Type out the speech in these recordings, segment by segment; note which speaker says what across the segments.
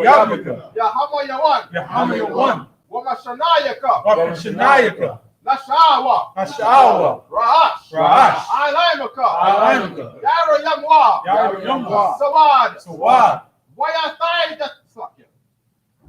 Speaker 1: Yabika.
Speaker 2: Yahama Yawan.
Speaker 1: Yahama Yawan.
Speaker 2: Wamashanayaka.
Speaker 1: Wapashanayaka.
Speaker 2: Nashawa.
Speaker 1: Nashawa.
Speaker 2: Rahash.
Speaker 1: Rahash.
Speaker 2: Alaimaka.
Speaker 1: Alaimaka.
Speaker 2: Yara Yamwa.
Speaker 1: Yara Yamwa.
Speaker 2: Sawad.
Speaker 1: Sawad.
Speaker 2: Waya Thai Daslakya.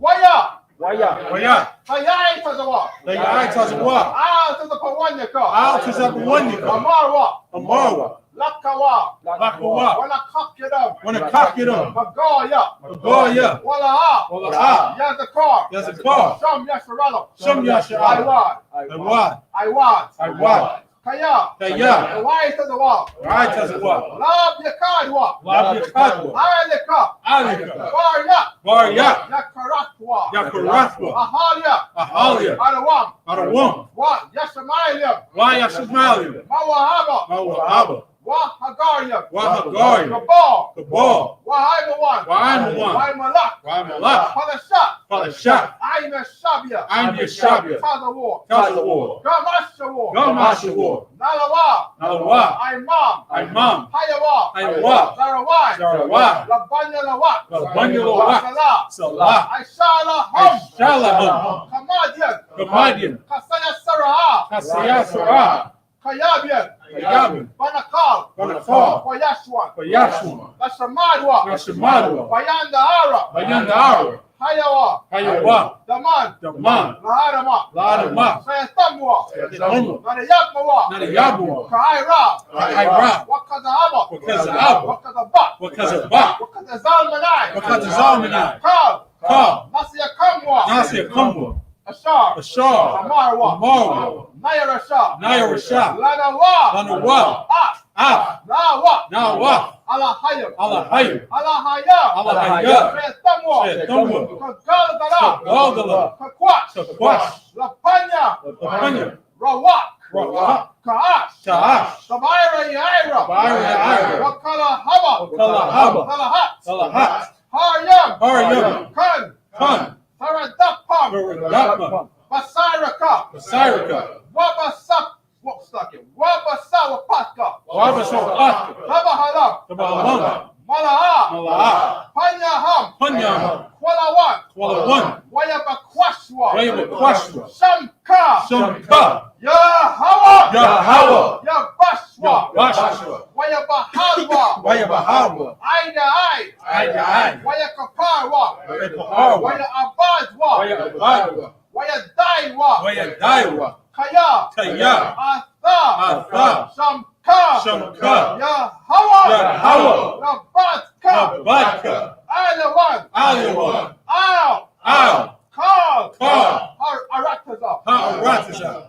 Speaker 2: Waya.
Speaker 1: Waya.
Speaker 2: Hayai Tazawa.
Speaker 1: Layai Tazawa.
Speaker 2: Al Tazapawanyaka.
Speaker 1: Al Tazapawanyaka.
Speaker 2: Amarwa.
Speaker 1: Amarwa.
Speaker 2: Lakawa.
Speaker 1: Lakawa.
Speaker 2: Wana Kakidam.
Speaker 1: Wana Kakidam.
Speaker 2: Magaya.
Speaker 1: Magaya.
Speaker 2: Walaha.
Speaker 1: Walaha.
Speaker 2: Yazakar.
Speaker 1: Yazakar.
Speaker 2: Sham Yasharala.
Speaker 1: Sham Yasharala.
Speaker 2: Iwad.
Speaker 1: Iwad. Iwad.
Speaker 2: Kaya.
Speaker 1: Kaya.
Speaker 2: Wai Tazawa.
Speaker 1: Wai Tazawa.
Speaker 2: Lab Yakadwa.
Speaker 1: Lab Yakadwa.
Speaker 2: Alika.
Speaker 1: Alika.
Speaker 2: Varya.
Speaker 1: Varya.
Speaker 2: Yakaratwa.
Speaker 1: Yakaratwa.
Speaker 2: Ahalia.
Speaker 1: Ahalia.
Speaker 2: Adawam.
Speaker 1: Adawam.
Speaker 2: Wa Yashamalia.
Speaker 1: Wa Yashamalia.
Speaker 2: Mawahaba.
Speaker 1: Mawahaba.
Speaker 2: Wa Hagaria.
Speaker 1: Wa Hagaria.
Speaker 2: Kabal.
Speaker 1: Kabal.
Speaker 2: Wa Haimawan.
Speaker 1: Wa Haimawan.
Speaker 2: Wa Malak.
Speaker 1: Wa Malak.
Speaker 2: Palashat.
Speaker 1: Palashat.
Speaker 2: Aina Shabia.
Speaker 1: Aina Shabia.
Speaker 2: Tazawar.
Speaker 1: Tazawar.
Speaker 2: Gamashawar.
Speaker 1: Gamashawar.
Speaker 2: Nalawa.
Speaker 1: Nalawa.
Speaker 2: Imam.
Speaker 1: Imam.
Speaker 2: Hayawa.
Speaker 1: Hayawa.
Speaker 2: Sarawai.
Speaker 1: Sarawai.
Speaker 2: Labanya Lawat.
Speaker 1: Labanya Lawat.
Speaker 2: Salah.
Speaker 1: Salah.
Speaker 2: Aishalahum.
Speaker 1: Aishalahum.
Speaker 2: Kamadian.
Speaker 1: Kamadian.
Speaker 2: Kasaya Saraha.
Speaker 1: Kasaya Saraha.
Speaker 2: Kayabian.
Speaker 1: Kayabian.
Speaker 2: Banakal.
Speaker 1: Banakal.
Speaker 2: Koyashwan.
Speaker 1: Koyashwan.
Speaker 2: Nashamadwa.
Speaker 1: Nashamadwa.
Speaker 2: Bayandahara.
Speaker 1: Bayandahara.
Speaker 2: Hayawa.
Speaker 1: Hayawa.
Speaker 2: Daman.
Speaker 1: Daman.
Speaker 2: Laharama.
Speaker 1: Laharama.
Speaker 2: Sayatamwa.
Speaker 1: Sayatamwa.
Speaker 2: Narayabmawa.
Speaker 1: Narayabmawa.
Speaker 2: Kaira.
Speaker 1: Kaira.
Speaker 2: Wakazahaba.
Speaker 1: Wakazahaba.
Speaker 2: Wakazabak.
Speaker 1: Wakazabak.
Speaker 2: Wakazalmanai.
Speaker 1: Wakazalmanai.
Speaker 2: Kal.
Speaker 1: Kal.
Speaker 2: Nasiyakamwa.
Speaker 1: Nasiyakamwa.
Speaker 2: Ashar.
Speaker 1: Ashar.
Speaker 2: Amarwa.
Speaker 1: Amarwa.
Speaker 2: Nayarasha.
Speaker 1: Nayarasha.
Speaker 2: Lanawa.
Speaker 1: Lanawa.
Speaker 2: Ah. Nawa.
Speaker 1: Nawa.
Speaker 2: Alahayim.
Speaker 1: Alahayim.
Speaker 2: Alahaya.
Speaker 1: Alahaya.
Speaker 2: Sayatamwa.
Speaker 1: Sayatamwa.
Speaker 2: Kagalgala.
Speaker 1: Kagalgala.
Speaker 2: Kakwash.
Speaker 1: Kakwash.
Speaker 2: Lapanya.
Speaker 1: Lapanya.
Speaker 2: Rawak.
Speaker 1: Rawak.
Speaker 2: Kaash.
Speaker 1: Kaash.
Speaker 2: Sabaira Yaira.
Speaker 1: Sabaira Yaira.
Speaker 2: Wakalahaba.
Speaker 1: Wakalahaba.
Speaker 2: Kalahat.
Speaker 1: Kalahat.
Speaker 2: Haryam.
Speaker 1: Haryam.
Speaker 2: Kan.
Speaker 1: Kan.
Speaker 2: Saradapam.
Speaker 1: Saradapam.
Speaker 2: Basiraka.
Speaker 1: Basiraka.
Speaker 2: Wabasap. Wabasawapatka.
Speaker 1: Wabasawapatka.
Speaker 2: Tabahalam.
Speaker 1: Tabahalam.
Speaker 2: Malaha.
Speaker 1: Malaha.
Speaker 2: Panyaham.
Speaker 1: Panyaham.
Speaker 2: Kwalawan.
Speaker 1: Kwalawan.
Speaker 2: Wayabakwashwa.
Speaker 1: Wayabakwashwa.
Speaker 2: Shamka.
Speaker 1: Shamka.
Speaker 2: Yahawa.
Speaker 1: Yahawa.
Speaker 2: Yabashwa.
Speaker 1: Yabashwa.
Speaker 2: Wayabahalwa.
Speaker 1: Wayabahalwa.
Speaker 2: Aida ai.
Speaker 1: Aida ai.
Speaker 2: Wayakaparwa.
Speaker 1: Wayapaharwa.
Speaker 2: Wayabadwa.
Speaker 1: Wayabadwa.
Speaker 2: Wayadaiwa.
Speaker 1: Wayadaiwa.
Speaker 2: Kaya.
Speaker 1: Kaya.
Speaker 2: Atha.
Speaker 1: Atha.
Speaker 2: Shamka.
Speaker 1: Shamka.
Speaker 2: Yahawa.
Speaker 1: Yahawa.
Speaker 2: Nabatka.
Speaker 1: Nabatka.
Speaker 2: Alawan.
Speaker 1: Alawan.
Speaker 2: Al.
Speaker 1: Al.
Speaker 2: Kal.
Speaker 1: Kal.
Speaker 2: Arataza.
Speaker 1: Ha'arataza.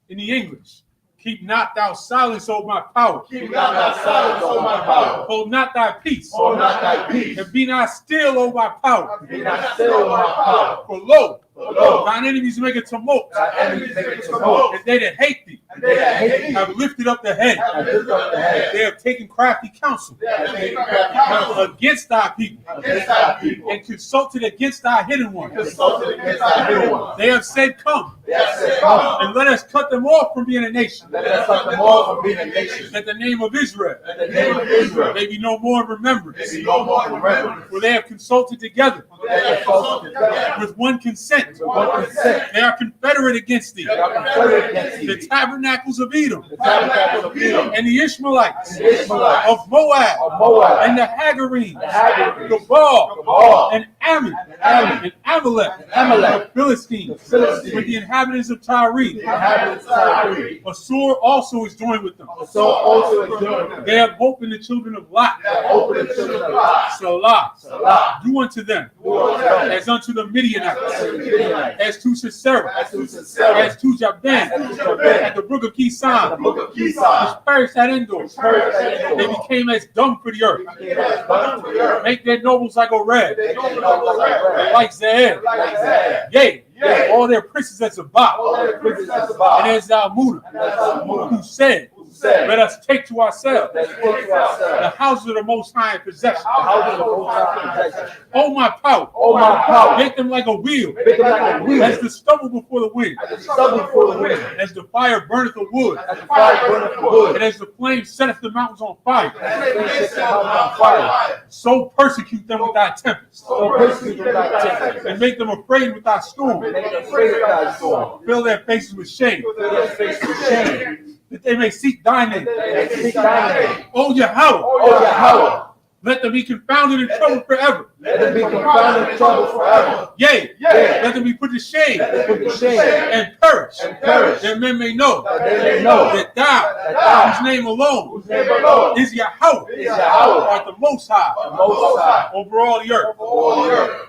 Speaker 1: In the English, keep not thou silence, O my power.
Speaker 2: Keep not thy silence, O my power.
Speaker 1: Hold not thy peace.
Speaker 2: Hold not thy peace.
Speaker 1: And be not still, O my power.
Speaker 2: Be not still, O my power.
Speaker 1: For lo,
Speaker 2: Lo,
Speaker 1: thine enemies make a tumult.
Speaker 2: thy enemies make a tumult.
Speaker 1: And they that hate thee
Speaker 2: And they that hate thee
Speaker 1: have lifted up the head.
Speaker 2: have lifted up the head.
Speaker 1: They have taken crafty counsel
Speaker 2: They have taken crafty counsel
Speaker 1: against thy people
Speaker 2: against thy people.
Speaker 1: and consulted against thy hidden ones.
Speaker 2: Consulted against thy hidden ones.
Speaker 1: They have said, come,
Speaker 2: They have said, come,
Speaker 1: and let us cut them off from being a nation,
Speaker 2: let us cut them off from being a nation.
Speaker 1: that the name of Israel
Speaker 2: That the name of Israel
Speaker 1: may be no more in
Speaker 2: may
Speaker 1: remembrance.
Speaker 2: be no more in remembrance.
Speaker 1: For they have consulted together
Speaker 2: They have consulted together
Speaker 1: with one consent.
Speaker 2: with one consent.
Speaker 1: They are confederate against thee.
Speaker 2: They are confederate against
Speaker 1: The
Speaker 2: thee.
Speaker 1: tabernacles of Edom
Speaker 2: The tabernacle of Edom
Speaker 1: and the Ishmaelites
Speaker 2: and the Ishmaelites
Speaker 1: of Moab
Speaker 2: of Moab
Speaker 1: and the Hagarenes,
Speaker 2: the Hagarenes,
Speaker 1: Gabal
Speaker 2: Gabal,
Speaker 1: and Ammon
Speaker 2: Ammon,
Speaker 1: and Amalek,
Speaker 2: Amalek,
Speaker 1: the Philistines,
Speaker 2: the Philistines,
Speaker 1: with the inhabitants of Tyre.
Speaker 2: the inhabitants of Tyre.
Speaker 1: Assur also is joined with them.
Speaker 2: So also is doing them.
Speaker 1: They have hope in the children of Lot.
Speaker 2: They have opened the children of God.
Speaker 1: Salah.
Speaker 2: Salah.
Speaker 1: Do unto them
Speaker 2: Do unto them
Speaker 1: as unto the Midianites,
Speaker 2: as to the Midianites,
Speaker 1: as to Sisera,
Speaker 2: as to Sisera,
Speaker 1: as to Jabin,
Speaker 2: as to Jabin,
Speaker 1: at the brook of
Speaker 2: the
Speaker 1: Kison,
Speaker 2: book of
Speaker 1: which
Speaker 2: Kison,
Speaker 1: perished at Endor.
Speaker 2: perished at
Speaker 1: They
Speaker 2: Endor.
Speaker 1: became as dung for the earth.
Speaker 2: They have done to the earth.
Speaker 1: Make their nobles like Oreb,
Speaker 2: They don't know like
Speaker 1: like Zeir.
Speaker 2: like that.
Speaker 1: Yea,
Speaker 2: Yea.
Speaker 1: all their princes as Zabak,
Speaker 2: All their princes as
Speaker 1: and
Speaker 2: about.
Speaker 1: as Zalmunna,
Speaker 2: And as Zalmunna,
Speaker 1: who said,
Speaker 2: who
Speaker 1: Let us take to ourselves
Speaker 2: Let's take to ourselves
Speaker 1: the houses of the Most High in possession.
Speaker 2: the houses of the Most High in possession.
Speaker 1: Oh, my power.
Speaker 2: Oh, my power.
Speaker 1: Make them like a wheel,
Speaker 2: Make them like a wheel.
Speaker 1: as the stubble before the wind,
Speaker 2: As the stubble before the wind.
Speaker 1: as the fire burneth the wood,
Speaker 2: As the fire burneth the wood.
Speaker 1: and as the flame setteth the mountains on fire.
Speaker 2: As the flame sets the mountains on fire.
Speaker 1: So persecute them with thy tempest,
Speaker 2: So persecute them without tempest.
Speaker 1: and make them afraid with thy storm.
Speaker 2: Make them afraid of thy storm.
Speaker 1: Fill their faces with shame,
Speaker 2: Fill their faces with shame.
Speaker 1: that they may seek thy name.
Speaker 2: They seek thy name.
Speaker 1: O Yahweh,
Speaker 2: O Yahweh,
Speaker 1: let them be confounded in trouble forever.
Speaker 2: let them be confounded in trouble forever.
Speaker 1: Yea,
Speaker 2: Yea,
Speaker 1: let them be put to shame
Speaker 2: let them put to shame
Speaker 1: and perish,
Speaker 2: and perish,
Speaker 1: that men may know
Speaker 2: that they may know
Speaker 1: that thou,
Speaker 2: thou,
Speaker 1: whose name alone
Speaker 2: whose name alone
Speaker 1: is Yahweh,
Speaker 2: is Yahweh,
Speaker 1: art the Most High
Speaker 2: the Most High,
Speaker 1: over all the earth.
Speaker 2: over all the earth.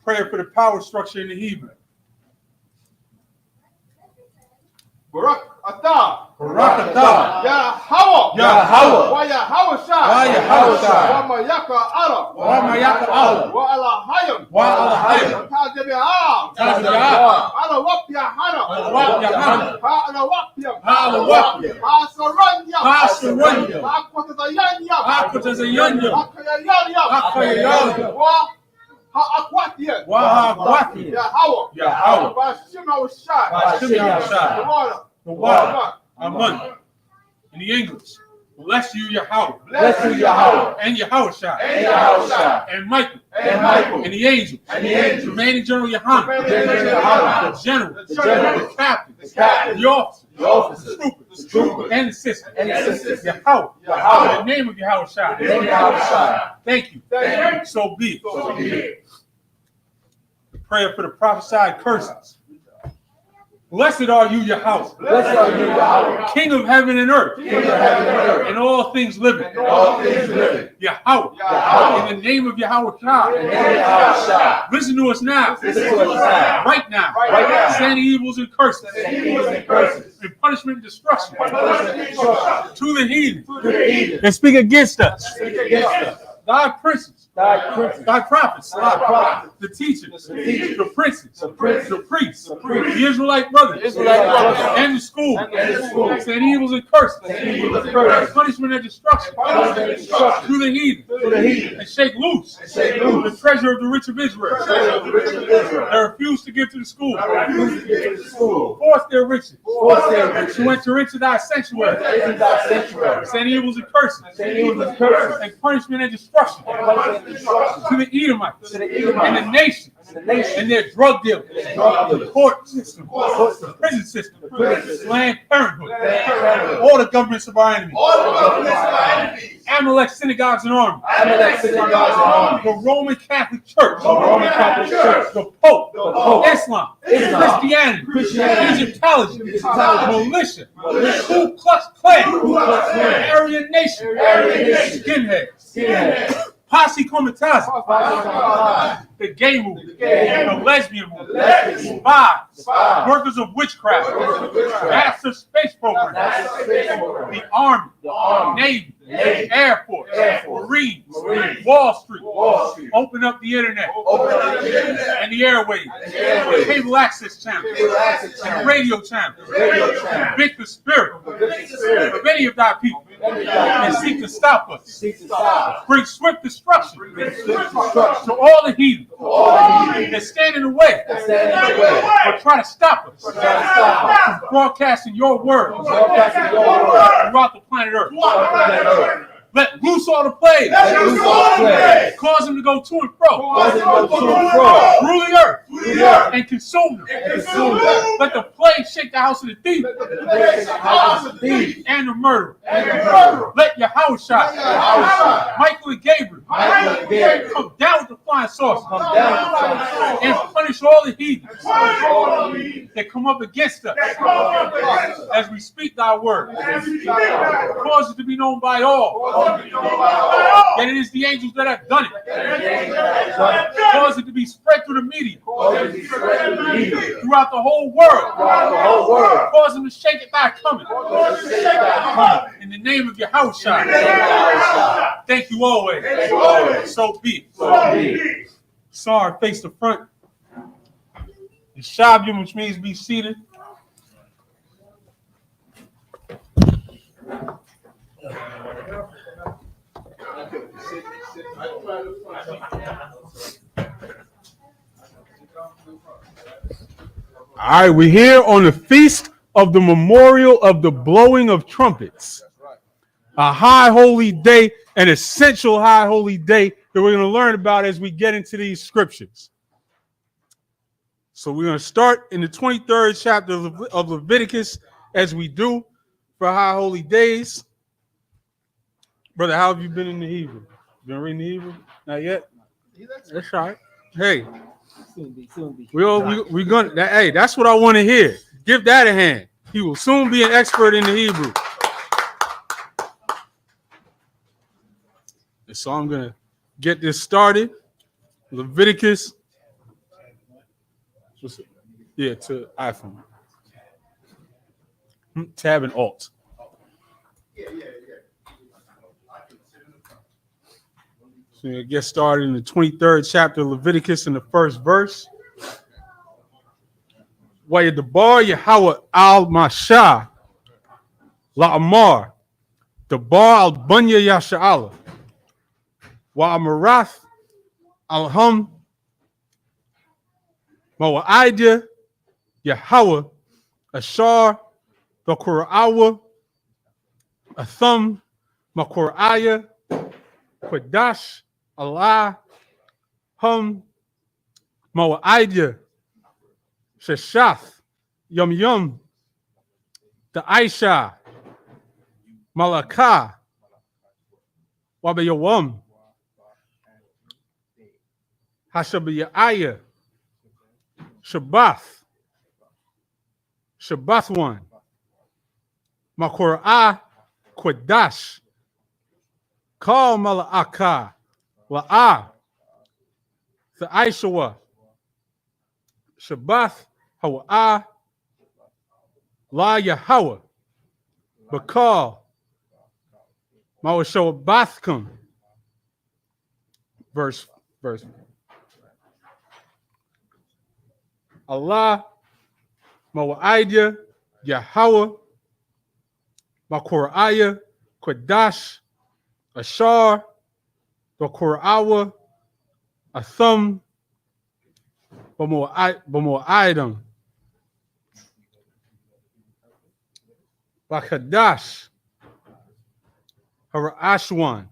Speaker 1: Prayer for the power structure in the Hebrew.
Speaker 3: Barak atah.
Speaker 1: Barak atah.
Speaker 3: Yahweh.
Speaker 1: Yahweh.
Speaker 3: Wa Yahweh
Speaker 1: Wa
Speaker 3: Shai.
Speaker 1: Yahweh Shai.
Speaker 3: Wa Mayaka Allah.
Speaker 1: Wa Mayaka Allah.
Speaker 3: Wa Alahayim.
Speaker 1: Wa Alahayim.
Speaker 3: Tajibiah.
Speaker 1: Tajibiah.
Speaker 3: Ala Wapya Hana.
Speaker 1: Ala Wapya Hana.
Speaker 3: Ha Ala Wapya.
Speaker 1: Ha Ala Wapya.
Speaker 3: Ha Saranya.
Speaker 1: Ha Saranya.
Speaker 3: Ha Kwatazayanya.
Speaker 1: Ha Kwatazayanya.
Speaker 3: Ha Kayayanya.
Speaker 1: Ha Kayayanya.
Speaker 3: Wa Ha Akwatiya.
Speaker 1: Wa Ha Akwatiya.
Speaker 3: Yahweh.
Speaker 1: Yahweh.
Speaker 3: Wa Shema Shai.
Speaker 1: Hashem Yahushai.
Speaker 3: The water.
Speaker 1: The water. Amen. In the English. Bless you, Yahweh.
Speaker 2: Bless you, Yahweh,
Speaker 1: And Yahushai.
Speaker 2: and Yahweh,
Speaker 1: And Michael.
Speaker 2: and Michael,
Speaker 1: And the angels.
Speaker 2: and the angels,
Speaker 1: Commanding General Yohanan. The general.
Speaker 2: the general,
Speaker 1: The captain.
Speaker 2: the captain,
Speaker 1: The officer.
Speaker 2: the officers,
Speaker 1: The
Speaker 2: the troopers,
Speaker 1: and the assistant.
Speaker 2: and the assistants.
Speaker 1: Yahweh.
Speaker 2: Yahweh.
Speaker 1: In the name of Yahushai.
Speaker 2: In the name of Yahushua.
Speaker 1: Thank you.
Speaker 3: Thank you.
Speaker 1: So be it.
Speaker 2: So be it.
Speaker 1: The prayer for the prophesied curses. Blessed are you, Yahweh,
Speaker 2: Blessed are you, Yahweh,
Speaker 1: King of heaven and earth,
Speaker 2: King of heaven and earth,
Speaker 1: and all things living.
Speaker 2: and all things living.
Speaker 1: Yahweh.
Speaker 2: Yahweh.
Speaker 1: In the name of Yahweh
Speaker 2: In the name of
Speaker 1: Shai.
Speaker 2: Yahushua.
Speaker 1: Listen to us now.
Speaker 2: Listen to us now.
Speaker 1: Right now.
Speaker 2: Right now.
Speaker 1: Saying evils and curses.
Speaker 2: And evils and curses.
Speaker 1: And punishment and destruction.
Speaker 2: Punishment and destruction.
Speaker 1: To the heathen.
Speaker 2: To the heathen.
Speaker 1: That speak against us.
Speaker 2: Speak against us.
Speaker 1: Thy princes.
Speaker 2: Thy princes.
Speaker 1: Thy prophets.
Speaker 2: Thy prophets.
Speaker 1: The teachers.
Speaker 2: The teachers.
Speaker 1: The princes.
Speaker 2: The princes.
Speaker 1: The priests.
Speaker 2: The priests.
Speaker 1: The Israelite brothers.
Speaker 2: Israelite brothers.
Speaker 1: And the school.
Speaker 2: And the school.
Speaker 1: Saying evils and curses.
Speaker 2: Saying evils and curses.
Speaker 1: Punishment and destruction.
Speaker 2: Punishment and destruction.
Speaker 1: To the heathen.
Speaker 2: To the heathen.
Speaker 1: And shake loose.
Speaker 2: And shake loose.
Speaker 1: The treasure of the rich of Israel.
Speaker 2: Treasure of the rich of Israel.
Speaker 1: That refuse to give to the school.
Speaker 2: That refuse to give to the school.
Speaker 1: Force their riches.
Speaker 2: Force their riches.
Speaker 1: To enter into thy sanctuary.
Speaker 2: Into thy sanctuary.
Speaker 1: Saying evils and curses.
Speaker 2: Saying evils and curses.
Speaker 1: And punishment and destruction.
Speaker 2: Punishment and destruction.
Speaker 1: To the Edomites.
Speaker 2: To the Edomites.
Speaker 1: And the nations.
Speaker 2: And the nations.
Speaker 1: And their drug dealers.
Speaker 2: drug dealers.
Speaker 1: The court system.
Speaker 2: Court
Speaker 1: The prison system.
Speaker 2: The prison system.
Speaker 1: Planned Parenthood.
Speaker 2: Planned Parenthood.
Speaker 1: All the governments of our enemies.
Speaker 2: All the governments of our enemies.
Speaker 1: Amalek synagogues and armies.
Speaker 2: Amalek synagogues and armies.
Speaker 1: The Roman Catholic Church.
Speaker 2: The Roman Catholic Church.
Speaker 1: The Pope.
Speaker 2: The Pope.
Speaker 1: Islam.
Speaker 2: Islam.
Speaker 1: Christianity. Egyptology.
Speaker 2: Egyptology.
Speaker 1: Militia.
Speaker 2: Militia.
Speaker 1: Ku Klux Klan.
Speaker 2: Ku Klux Klan.
Speaker 1: Aryan Nation.
Speaker 2: Aryan Nation.
Speaker 1: Skinheads.
Speaker 2: Skinheads.
Speaker 1: Posse Comitatus. The gay movement.
Speaker 2: The gay
Speaker 1: The lesbian
Speaker 2: The
Speaker 1: movement.
Speaker 2: lesbian
Speaker 1: Spies.
Speaker 2: Spies.
Speaker 1: Workers of witchcraft.
Speaker 2: Workers of witchcraft.
Speaker 1: Massive space program.
Speaker 2: National Space Program.
Speaker 1: The Army.
Speaker 2: The Army.
Speaker 1: Navy.
Speaker 2: Navy.
Speaker 1: Air Force.
Speaker 2: Air Force.
Speaker 1: Marines.
Speaker 2: Marines.
Speaker 1: Wall Street.
Speaker 2: Wall Street.
Speaker 1: Open up the internet.
Speaker 2: Open up the internet.
Speaker 1: And the airways.
Speaker 2: And the airways.
Speaker 1: Cable access channels.
Speaker 2: Cable access
Speaker 1: And the
Speaker 2: channels.
Speaker 1: radio channels.
Speaker 2: Radio channels.
Speaker 1: Convict the spirit
Speaker 2: Convict the spirit
Speaker 1: of any of thy people that seek to stop us.
Speaker 2: Seek to stop us.
Speaker 1: Bring swift destruction
Speaker 2: Bring swift destruction
Speaker 1: to all the heathen
Speaker 2: to all the heathen
Speaker 1: that stand in the way
Speaker 2: that stand in the way.
Speaker 1: or try to stop us
Speaker 2: Try to stop us.
Speaker 1: from broadcasting your word
Speaker 2: Broadcasting your word
Speaker 1: throughout the planet Earth.
Speaker 2: throughout planet Earth.
Speaker 1: Let loose all the plagues.
Speaker 2: Let loose all the plagues.
Speaker 1: Cause them to go to and fro
Speaker 2: Cause them to go to and fro
Speaker 1: through the earth
Speaker 2: through the earth
Speaker 1: and consume them.
Speaker 2: and consume them.
Speaker 1: Let the plague shake the house of the thief
Speaker 2: Let the house of the thief
Speaker 1: and the murderer.
Speaker 2: and the murderer.
Speaker 1: Let Yahushua,
Speaker 2: Yahushua,
Speaker 1: Michael and Gabriel
Speaker 2: Michael and Gabriel
Speaker 1: come down with the flying saucers
Speaker 2: come down with
Speaker 1: and punish all the heathens
Speaker 2: all the heathen
Speaker 1: that come up against us
Speaker 2: that come up against us.
Speaker 1: as we speak thy word.
Speaker 2: As we speak thy word.
Speaker 1: Cause it to be known by all
Speaker 2: Cause it to be known by all
Speaker 1: that it is the angels that have done it.
Speaker 2: that the angels have done it.
Speaker 1: Cause it to be spread through the media
Speaker 2: Cause it to be spread to the media
Speaker 1: throughout the whole world.
Speaker 2: throughout the whole world.
Speaker 1: Cause them to shake it by coming.
Speaker 2: Cause it to shake thy coming.
Speaker 1: In the name of Yahushua.
Speaker 2: Yahushua.
Speaker 1: Thank you always.
Speaker 2: Thank you always.
Speaker 1: So be it.
Speaker 2: So be it.
Speaker 1: Sorry, face the front. The Shabyum, which means be seated. All right, we're here on the feast of the memorial of the blowing of trumpets. A high holy day, an essential high holy day that we're going to learn about as we get into these scriptures. So we're going to start in the 23rd chapter of Leviticus as we do for high holy days. Brother, how have you been in the Hebrew? Been reading the Hebrew? Not yet? That's all right. Hey,
Speaker 4: Soon be.
Speaker 1: we gonna hey, that's what I want to hear. Give that a hand. He will soon be an expert in the Hebrew. And so I'm gonna get this started. Leviticus. Yeah, to iPhone. Tab and Alt. So we'll get started in the 23rd chapter of Leviticus in the first verse. Wayadabar Yahweh al-Mashah la'amar Dabar al-Bunya Yasha'ala wa'amarath al-Hum Mawa'idya Yahweh Ashar Bakura'awa Athum Makura'aya Quadash Allah Hum Mawa'idya Sheshath Yum the Aisha Malakah Wabayawam Hashabiyaya Shabbath one Makura'ah Quadash Call Mala'aka La'ah the Aishawa Shabbath Hawa'ah La Yahweh Bakal Mawashawabathkum verse Allah Mawa'idya Yahweh Makura'aya Quadash Ashar Bakura'awa Athum Bamu'aidam Bakadash Harashwan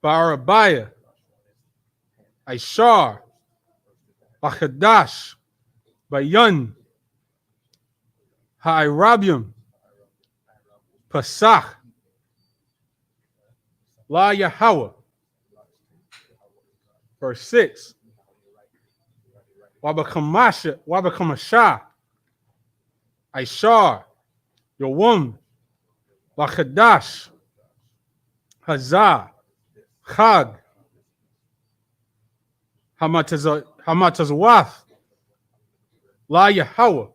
Speaker 1: Barabaya Aishar Bakadash Bayan Ha'irabium Pasach La Yahweh. Verse 6. Wabakamasha Aishar Yawum Bakadash Hazah Chag Hamatazwath La Yahweh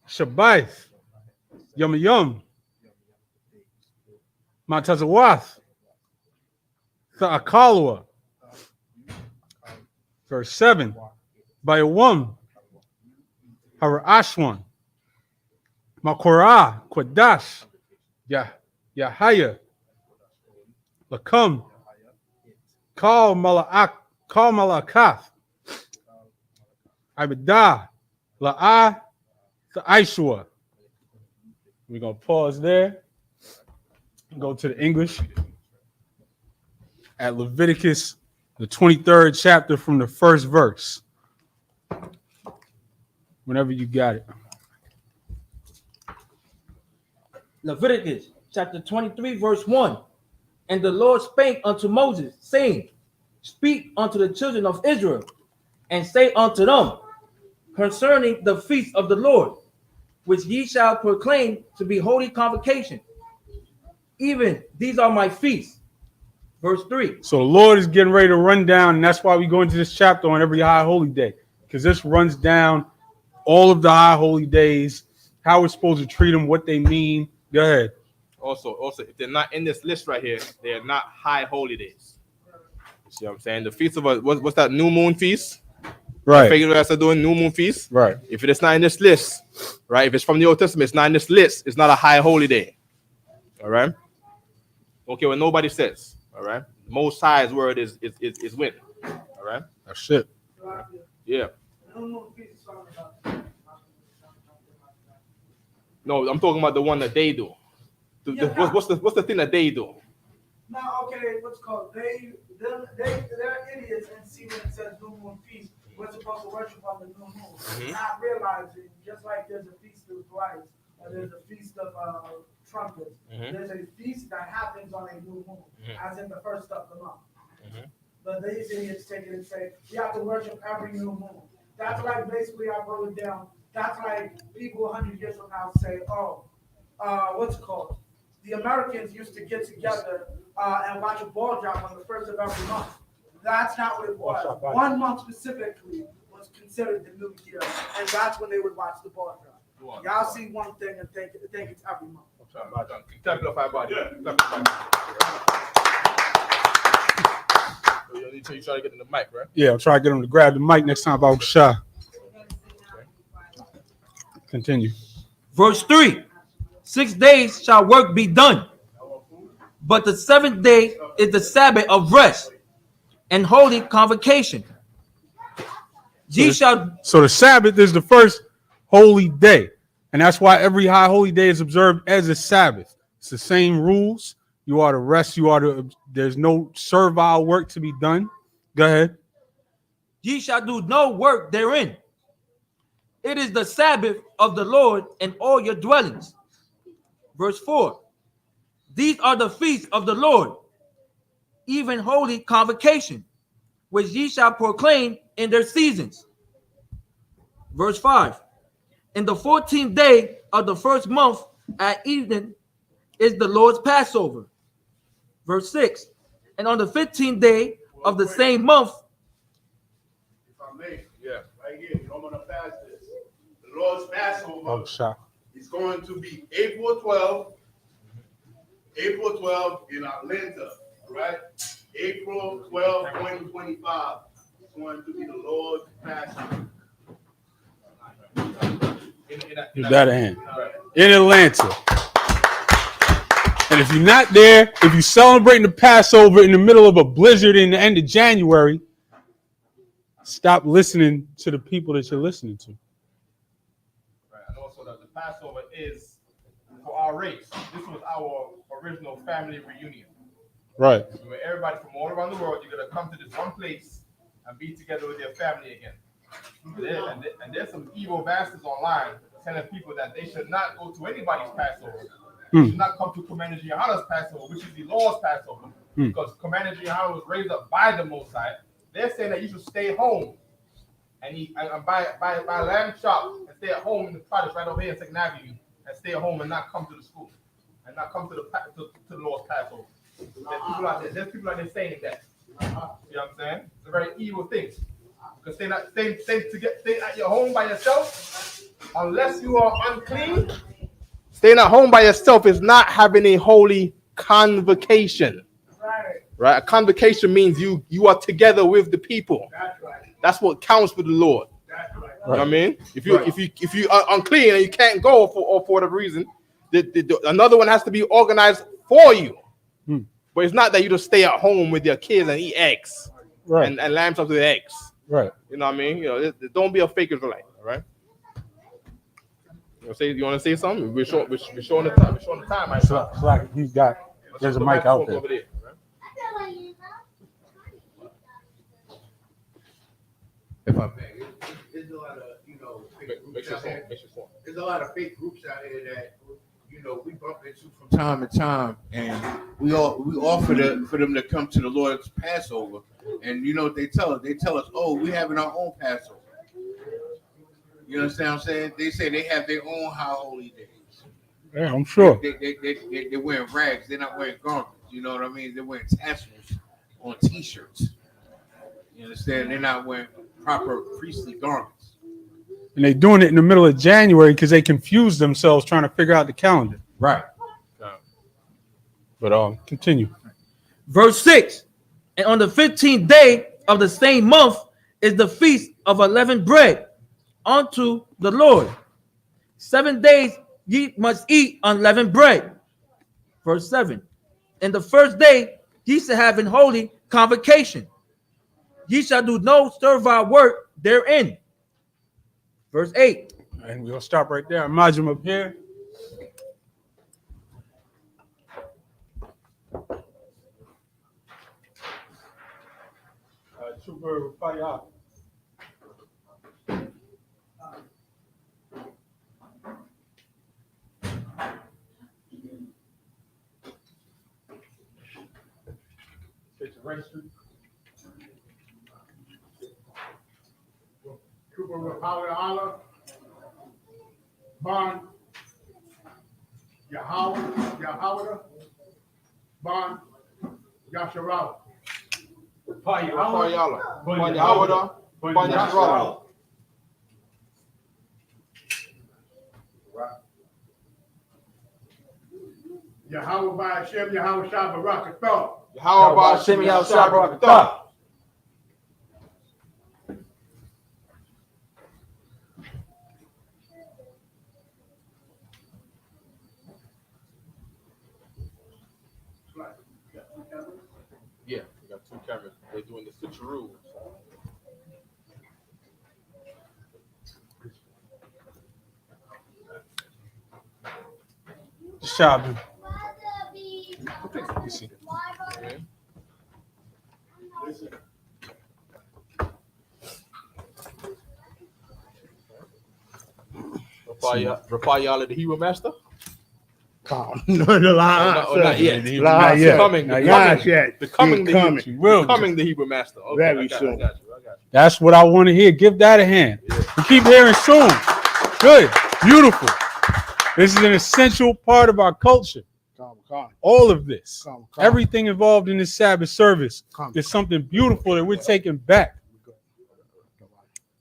Speaker 1: Shabbath Yom Matazawath Tha'akalwa. Verse 7. Bayawam Harashwan Makorah Quadash Yahaya Lakam Call Malakath Abidah La'ah Aishwa. We're going to pause there. Go to the English. At Leviticus, the 23rd chapter from the first verse. Whenever you got it.
Speaker 4: Leviticus chapter 23, verse 1. And the Lord spake unto Moses, saying, Speak unto the children of Israel, and say unto them, concerning the feast of the Lord, which ye shall proclaim to be holy convocation. Even these are my feasts. Verse 3.
Speaker 1: So the Lord is getting ready to run down, and that's why we go into this chapter on every high holy day, because this runs down all of the high holy days, how we're supposed to treat them, what they mean. Go ahead.
Speaker 2: Also, if they're not in this list right here, they are not high holy days. You see what I'm saying? The feast of what's that new moon feast?
Speaker 1: Right.
Speaker 2: Pagan Israelites are doing new moon feast.
Speaker 1: Right.
Speaker 2: If it's not in this list, right? If it's from the Old Testament, it's not in this list. It's not a high holy day. All right. Okay, what nobody says. All right. Most High's word is win. All right.
Speaker 1: That's it.
Speaker 2: Yeah. No, I'm talking about the one that they do. What's the thing that they do?
Speaker 5: No, okay, what's it called? They're idiots and see when it says new moon feast. We're supposed to worship on the new moon, not realizing just like there's a feast of lights or there's a feast of trumpets. There's a feast that happens on a new moon, as in the first of the month. But these idiots take it and say we have to worship every new moon. That's like basically I wrote it down. That's like people 100 years from now say, oh, what's it called? The Americans used to get together and watch a ball drop on the first of every month. That's not what it was. 1 month specifically was considered the new year, and that's when they would watch the ball drop. Y'all see one thing and think it's every month.
Speaker 2: You try to get in the mic, right?
Speaker 1: Yeah, I'll try to get him to grab the mic next time about Shah. Continue.
Speaker 4: Verse 3. 6 days shall work be done, but the seventh day is the Sabbath of rest and holy convocation.
Speaker 1: So the Sabbath is the first holy day, and that's why every high holy day is observed as a Sabbath. It's the same rules. You are to rest. There's no servile work to be done. Go ahead.
Speaker 4: Ye shall do no work therein. It is the Sabbath of the Lord in all your dwellings. Verse 4. These are the feasts of the Lord, even holy convocation, which ye shall proclaim in their seasons. Verse 5. In the 14th day of the first month at evening is the Lord's Passover. Verse 6. And on the 15th day of the same month.
Speaker 3: If I may, right here, you don't want to pass this. The Lord's Passover is going to be April 12th in Atlanta, right? April 12, 2025. It's going to be the Lord's Passover.
Speaker 1: Give that a hand. In Atlanta. And if you're not there, if you're celebrating the Passover in the middle of a blizzard in the end of January, stop listening to the people that you're listening to.
Speaker 2: Right. And also that the Passover is for our race. This was our original family reunion.
Speaker 1: Right.
Speaker 2: Where everybody from all around the world, you're gonna come to this one place and be together with your family again. And there's some evil bastards online telling people that they should not go to anybody's Passover. They should not come to Commander Gianna's Passover, which is the Lord's Passover, because Commander Gianna was raised up by the Most High. They're saying that you should stay home and eat and buy a lamb chop and stay at home in the cottage right over here in 2nd Avenue and stay at home and not come to the school and not come to the Lord's Passover. There's people out there saying that. You know what I'm saying? It's a very evil thing. Because stay at your home by yourself, unless you are unclean. Staying at home by yourself is not having a holy convocation. Right? A convocation means you are together with the people. That's what counts with the Lord. You know what I mean? If you are unclean and you can't go for whatever reason, another one has to be organized for you. But it's not that you just stay at home with your kids and eat eggs, and lamb chops with eggs.
Speaker 1: Right.
Speaker 2: You know what I mean? Don't be a fake Israelite. All right. You want to say something? We're showing the time. We're showing the time. Right?
Speaker 1: There's a mic out there.
Speaker 2: Over there, right?
Speaker 6: If I may, there's a lot of fake groups out there. There's a lot of fake groups out here that we bump into from time to time, and we offer for them to come to the Lord's Passover, and what they tell us? They tell us, oh, we're having our own Passover. You understand what I'm saying? They say they have their own high holy days.
Speaker 1: Yeah, I'm sure.
Speaker 6: They're wearing rags. They're not wearing garments. You know what I mean? They're wearing tassels on T-shirts. You understand? They're not wearing proper priestly garments.
Speaker 1: And they're doing it in the middle of January because they confuse themselves trying to figure out the calendar.
Speaker 6: Right.
Speaker 1: But continue.
Speaker 4: Verse 6. And on the 15th day of the same month is the feast of unleavened bread unto the Lord. 7 days ye must eat unleavened bread. Verse 7. And the first day ye shall have an holy convocation. Ye shall do no servile work therein. Verse 8.
Speaker 1: And we'll stop right there. Imagine up here. Trooper Fire.
Speaker 3: Trooper with Howard Allah, Bond, Yahweh, Bond, Yasharala.
Speaker 2: Fayala. Fayawada. Fayashrala.
Speaker 3: Yahweh by Hashem, Yahweh Shah Barakatah.
Speaker 2: How about Shemi Al-Shabbat? Yeah, we got 2 cameras. They're doing the switcheroo.
Speaker 1: Shabu. You see.
Speaker 2: Okay. Rafayala, the Hebrew master?
Speaker 3: Not
Speaker 2: yet.
Speaker 3: Not yet.
Speaker 2: Becoming the Hebrew master. Okay,
Speaker 3: Very soon.
Speaker 2: I got you.
Speaker 1: That's what I want to hear. Give that a hand. We keep hearing soon. Good. Beautiful. This is an essential part of our culture. All of this. Everything involved in this Sabbath service is something beautiful that we're taking back.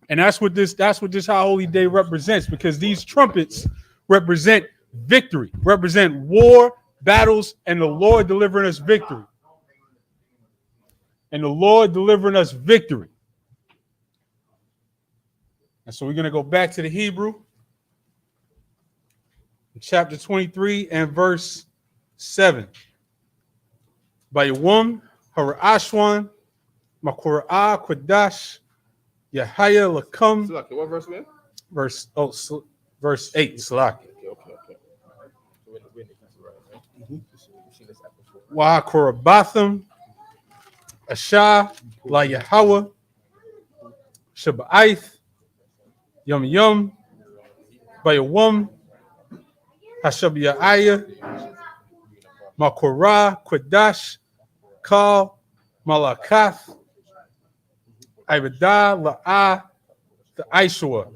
Speaker 1: And that's what this High Holy Day represents, because these trumpets represent victory, represent war, battles, and the Lord delivering us victory. And the Lord delivering us victory. And so we're going to go back to the Hebrew, chapter 23 and verse 7. Bayawum, Harashwan, Makura'ah, Quadash, Yahaya, Lakam.
Speaker 2: What verse, man?
Speaker 1: Verse 8, Salaki. Wa Korabatham, Asha, La Yahweh, Shabbaith, Yum Yum, Bayawum, Hashabiyah, Makorah, Quadash, Kal, Malakath, Ibadah, La'ah, the Aishua,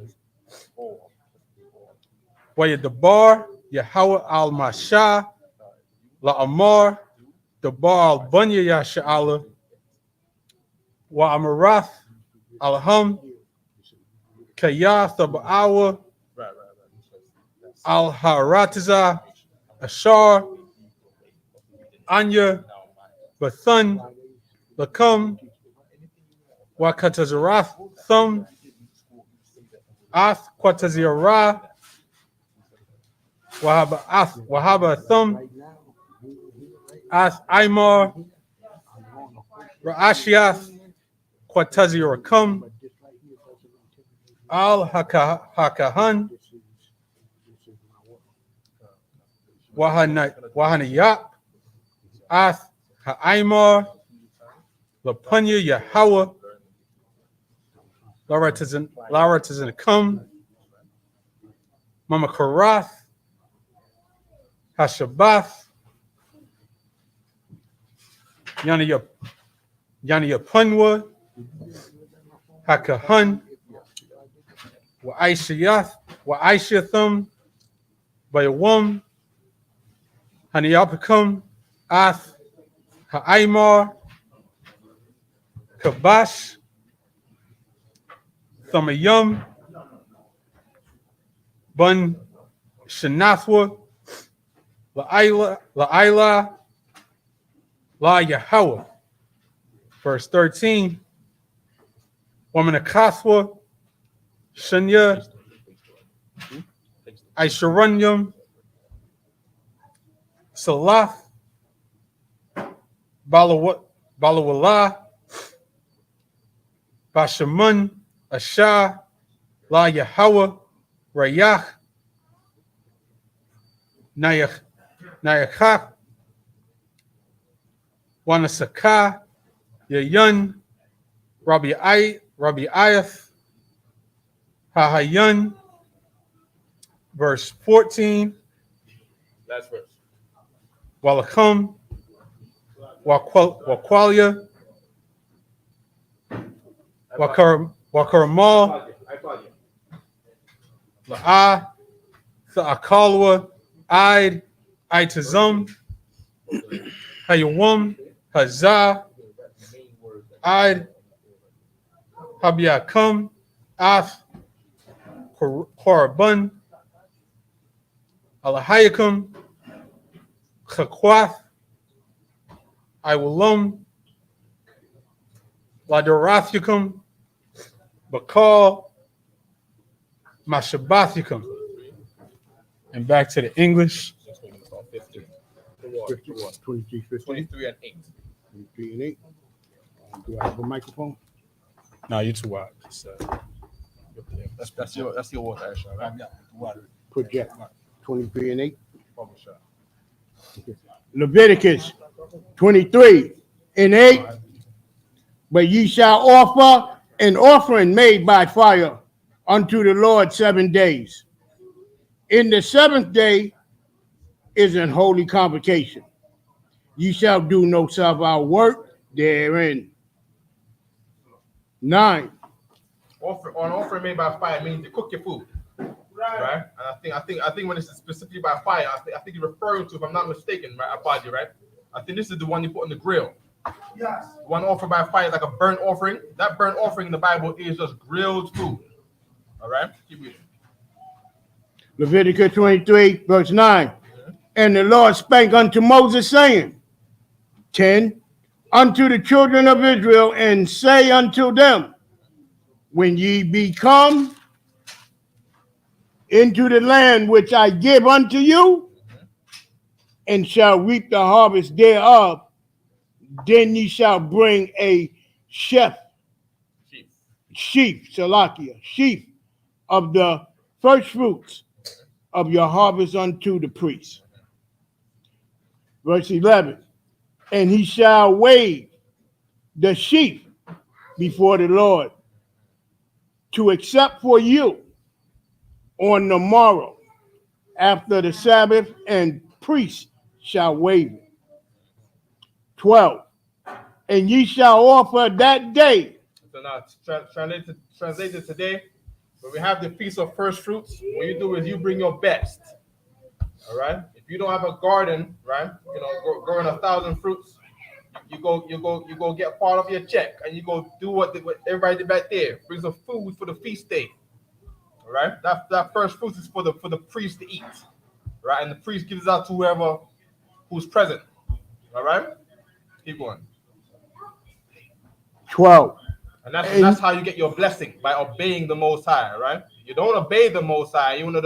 Speaker 1: Wayadabar, Yahweh al Mashah, La'amar, Dabar al Bunya Yasha'ala, Wa Amarath, Alham, Kayath Abawa, Al Haratiza, Ashar, Anya, Bathun, Lakam, Wakatazarath, Thum, Ath, Quatazirah, Wahaba Thum, Ath Aimar, Ra'ashiath, Quatazirakam, Al Hakahan, Wahanayat, Ath Ha'aimar, Lapunya Yahweh, Laratazanakum, Mama Karath, Hashabath, Yana Punwa, Hakahan, Wa'aishathum, Bayawum, Haniyapakum, Ath, Ha'aimar, Kabash, Thamayum, Bun Shanathwa, La'ila, La Yahweh. Verse 13, Wamanakathwa, Shanya, Aisharanyam, Salath, Balawala, Bashamun, Ashah, La Yahweh, Rayach, Nayachach, Wanasaka, Yayun, Rabbi Ayath, Hahayun, verse 14,
Speaker 2: Last verse.
Speaker 1: Walakum, Wakwalia, Wakaramal, La'ah, Tha'akalwa, Id, Itazum, Hayawum, Hazah, Id, Habiakum, Ath, Korabun, Alahayakum, Chakwath, Iwalum, Ladorathukum, Bakal, Mashabathukum. And back to the English.
Speaker 3: 23, 15,
Speaker 2: 23 and 8.
Speaker 3: 23 and 8. Do I have a microphone?
Speaker 1: No, you're too wide.
Speaker 2: That's your water, Aisha. Right?
Speaker 3: Project 23 and 8. Leviticus 23 and 8. But ye shall offer an offering made by fire unto the Lord 7 days. In the 7th day is an holy convocation. Ye shall do no servile work therein. 9.
Speaker 2: Offering made by fire means to cook your food. Right? And I think when it's specifically by fire, I think you're referring to, if I'm not mistaken, right, Abadi, right? I think this is the one you put on the grill.
Speaker 5: Yes.
Speaker 2: One offered by fire is like a burnt offering. That burnt offering in the Bible is just grilled food. All right? Keep reading.
Speaker 3: Leviticus 23, verse 9. And the Lord spake unto Moses, saying, 10. Unto the children of Israel, and say unto them, when ye be come into the land which I give unto you, and shall reap the harvest thereof, then ye shall bring a sheaf of the first fruits of your harvest unto the priest. Verse 11, and he shall wave the sheaf before the Lord to accept for you on the morrow after the Sabbath, and priest shall wave it. 12, and ye shall offer that day.
Speaker 2: So now translated today, when we have the Feast of First Fruits, what you do is you bring your best. All right? If you don't have a garden, right, growing 1,000 fruits, you go get part of your check, and you go do what everybody did back there. Bring some food for the feast day. All right? That first fruit is for the priest to eat. Right? And the priest gives it out to whoever who's present. All right? Keep going.
Speaker 3: 12.
Speaker 2: And that's how you get your blessing, by obeying the Most High, right? You don't obey the Most High, you want to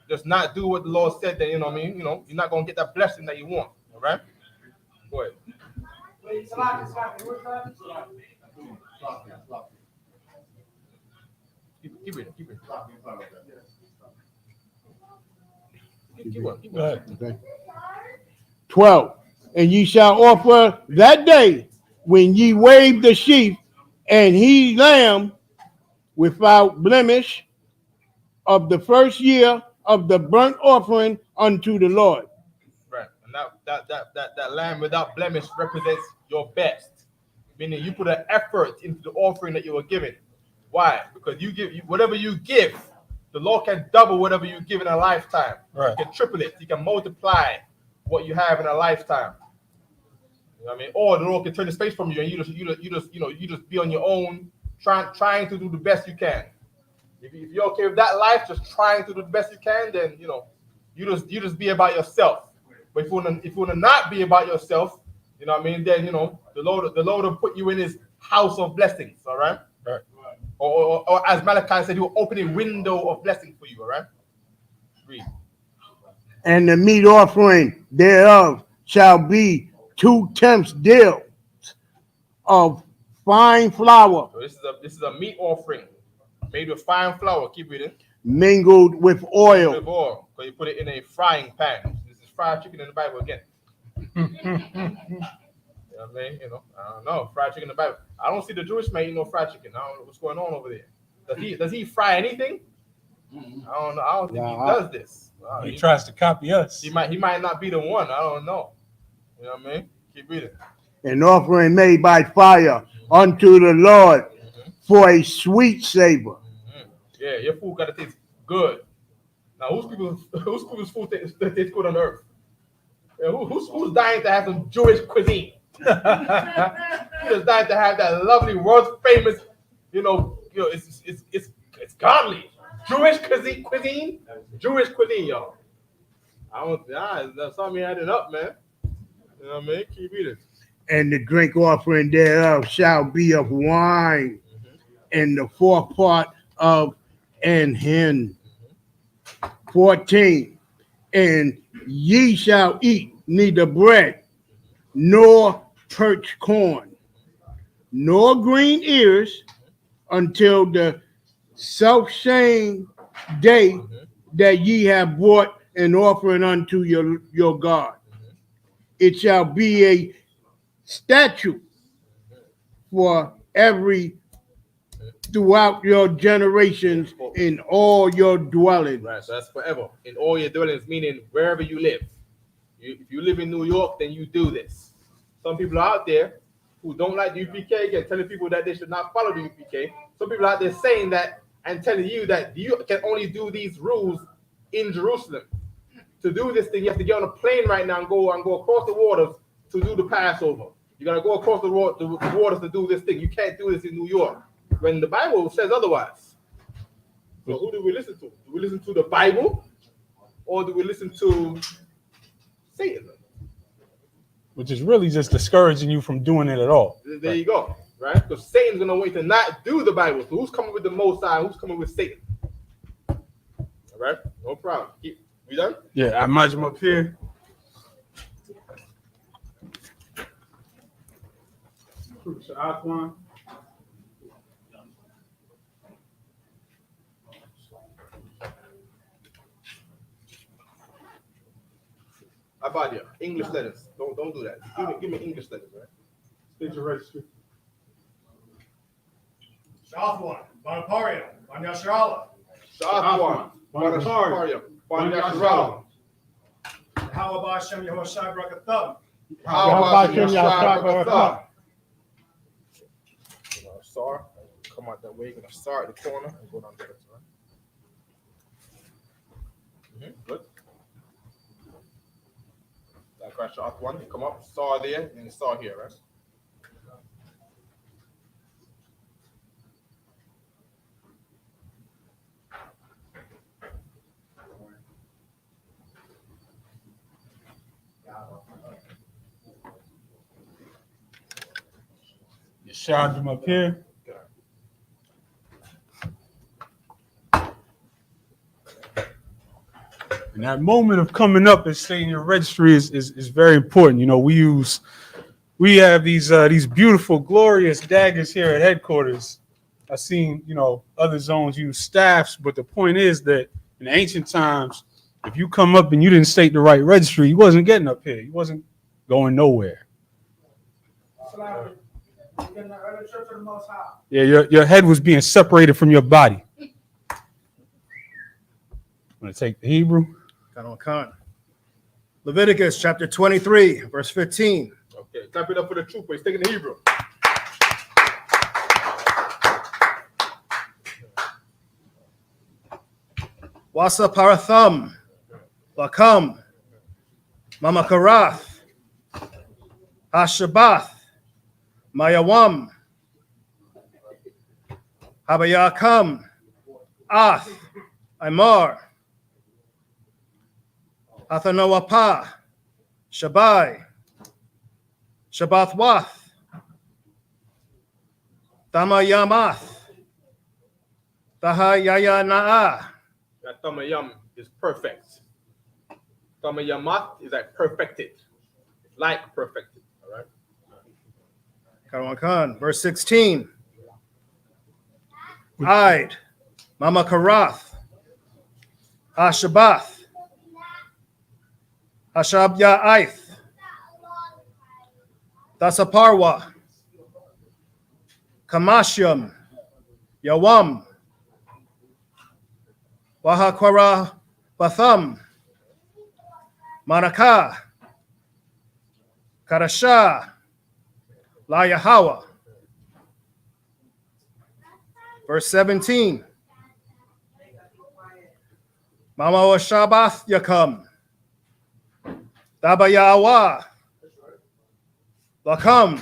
Speaker 2: just not do what the Lord said, then, you're not going to get that blessing that you want, all right? Go ahead.
Speaker 5: Wait,
Speaker 2: Keep reading. Keep
Speaker 3: going. Okay. 12, and ye shall offer that day when ye wave the sheaf, and he lamb without blemish of the first year of the burnt offering unto the Lord.
Speaker 2: Right, and that lamb without blemish represents your best, meaning you put an effort into the offering that you were given. Why? Because whatever you give, the Lord can double whatever you give in a lifetime.
Speaker 1: Right.
Speaker 2: He can triple it. He can multiply what you have in a lifetime. You know what I mean? Or the Lord can turn his face from you, and you just be on your own, trying to do the best you can. If you're okay with that life, just trying to do the best you can, then you just be about yourself. But if you want to not be about yourself, you know what I mean? Then the Lord will put you in his house of blessings. All right.
Speaker 1: Right.
Speaker 2: Or as Malachi said, he will open a window of blessing for you, all right? Read.
Speaker 3: And the meat offering thereof shall be 2/10 deals of fine flour
Speaker 2: So this is a meat offering made with fine flour. Keep reading.
Speaker 3: mingled with
Speaker 2: With
Speaker 3: oil.
Speaker 2: oil. So you put it in a frying pan. This is fried chicken in the Bible again. You know what I mean? You know, I don't know. Fried chicken in the Bible. I don't see the Jewish man eating no fried chicken. I don't know what's going on over there. Does he fry anything? I don't know. I don't think he does this.
Speaker 1: He tries to copy us.
Speaker 2: He might not be the one. I don't know. You know what I mean? Keep reading.
Speaker 3: An offering made by fire unto the Lord for a sweet savor.
Speaker 2: Yeah, your food gotta taste good. Now, whose people's food tastes good on earth? Yeah, who's dying to have some Jewish cuisine? Who's dying to have that lovely, world famous, it's godly Jewish cuisine, Jewish cuisine, y'all. That's something adding up, man. You know what I mean? Keep eating.
Speaker 3: And the drink offering thereof shall be of wine, and the fourth part of an hin. 14. And ye shall eat neither bread, nor perched corn, nor green ears, until the self-same day that ye have brought an offering unto your God. It shall be a statute for every throughout your generations in all your dwellings.
Speaker 2: Right, so that's forever. In all your dwellings, meaning wherever you live. If you live in New York, then you do this. Some people are out there who don't like the UPK, again, telling people that they should not follow the UPK. Some people out there saying that and telling you that you can only do these rules in Jerusalem. To do this thing, you have to get on a plane right now and go across the waters to do the Passover. You gotta go across the waters to do this thing. You can't do this in New York when the Bible says otherwise. So who do we listen to? Do we listen to the Bible, or do we listen to Satan?
Speaker 1: Which is really just discouraging you from doing it at all.
Speaker 2: There you go, right? Because Satan's gonna wait to not do the Bible. So who's coming with the Most High? Who's coming with Satan? All right, no problem. We done?
Speaker 1: Yeah, I imagine him up here.
Speaker 2: Abadia, English letters. Don't do that. Give me English letters, right?
Speaker 1: State your registry.
Speaker 7: Shafwan, Banaparia, Banyasharala,
Speaker 2: Shafwan, Banasharia, Banyasharala.
Speaker 7: how about Shem Yehoshai Brakatham?
Speaker 2: How about you, Shah? Sar, come out that way. You're gonna start at the corner and go down the left, right? Good. That crash shot one. You come up, Sar there, and Sar here, right?
Speaker 1: You shot him up here. And that moment of coming up and saying your registry is very important. You know, we have these beautiful, glorious daggers here at headquarters. I've seen, other zones use staffs, but the point is that in ancient times, if you come up and you didn't state the right registry, you wasn't getting up here. You wasn't going nowhere. Yeah, your head was being separated from your body. I'm going to take the Hebrew.
Speaker 7: Leviticus chapter 23, verse 15.
Speaker 2: Okay, clap it up for the trooper. He's taking the Hebrew.
Speaker 7: Wasa Paratham, Lakam, Mamakarath, Hashabath, Mayawam, Habayakam, Ath, Imar, Athanawapa, Shabai, Shabbathwath, Tamayamath,
Speaker 3: Tahayayana'a.
Speaker 2: That tamayam is perfect. Tamayamat is like perfected, like perfected. All right.
Speaker 3: Karawan. Verse 16. Ide. Mama Karath. Ashabath. Hashab Ya'ith. Dasaparwa. Kamashyam. Yawam. Wahakwara Batham. Manaka. Karasha. La Yahawa. Verse 17. Mama wa Shabath Yakam. Dabayawa. Lakam.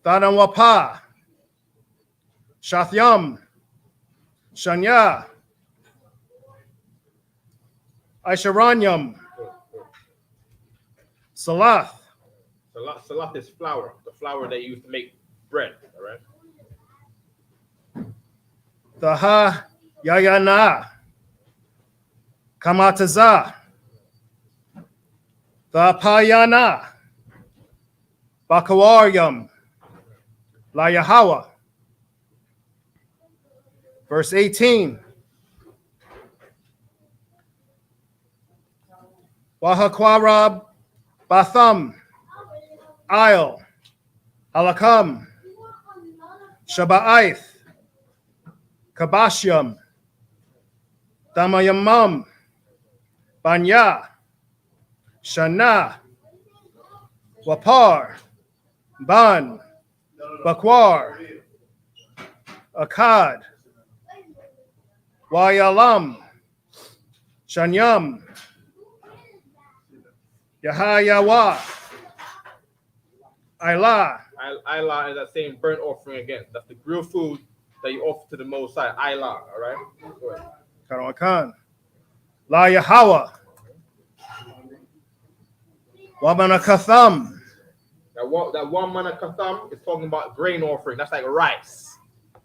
Speaker 3: Danawapa. Shathyam. Shanya. Aisharanyam. Salath.
Speaker 2: Salat is flour, the flour they use to make bread. All right.
Speaker 3: Daha Yayana. Kamataza. Thapayana. Bakawaryam. La Yahawa. Verse 18. Wahakwarab Batham. Isle. Halakam. Shaba'ith. Kabashyam. Damayamam. Banya. Shana. Wapar. Ban. Bakwar. Akkad. Wayalam. Shanyam. Yahayawa. Ayla.
Speaker 2: Ayla is that same burnt offering again. That's the grilled food that you offer to the Most High. Ayla. All right. Go ahead.
Speaker 3: Karawakan. La Yahawa. Wamanakatham.
Speaker 2: That one mana katham is talking about grain offering. That's like rice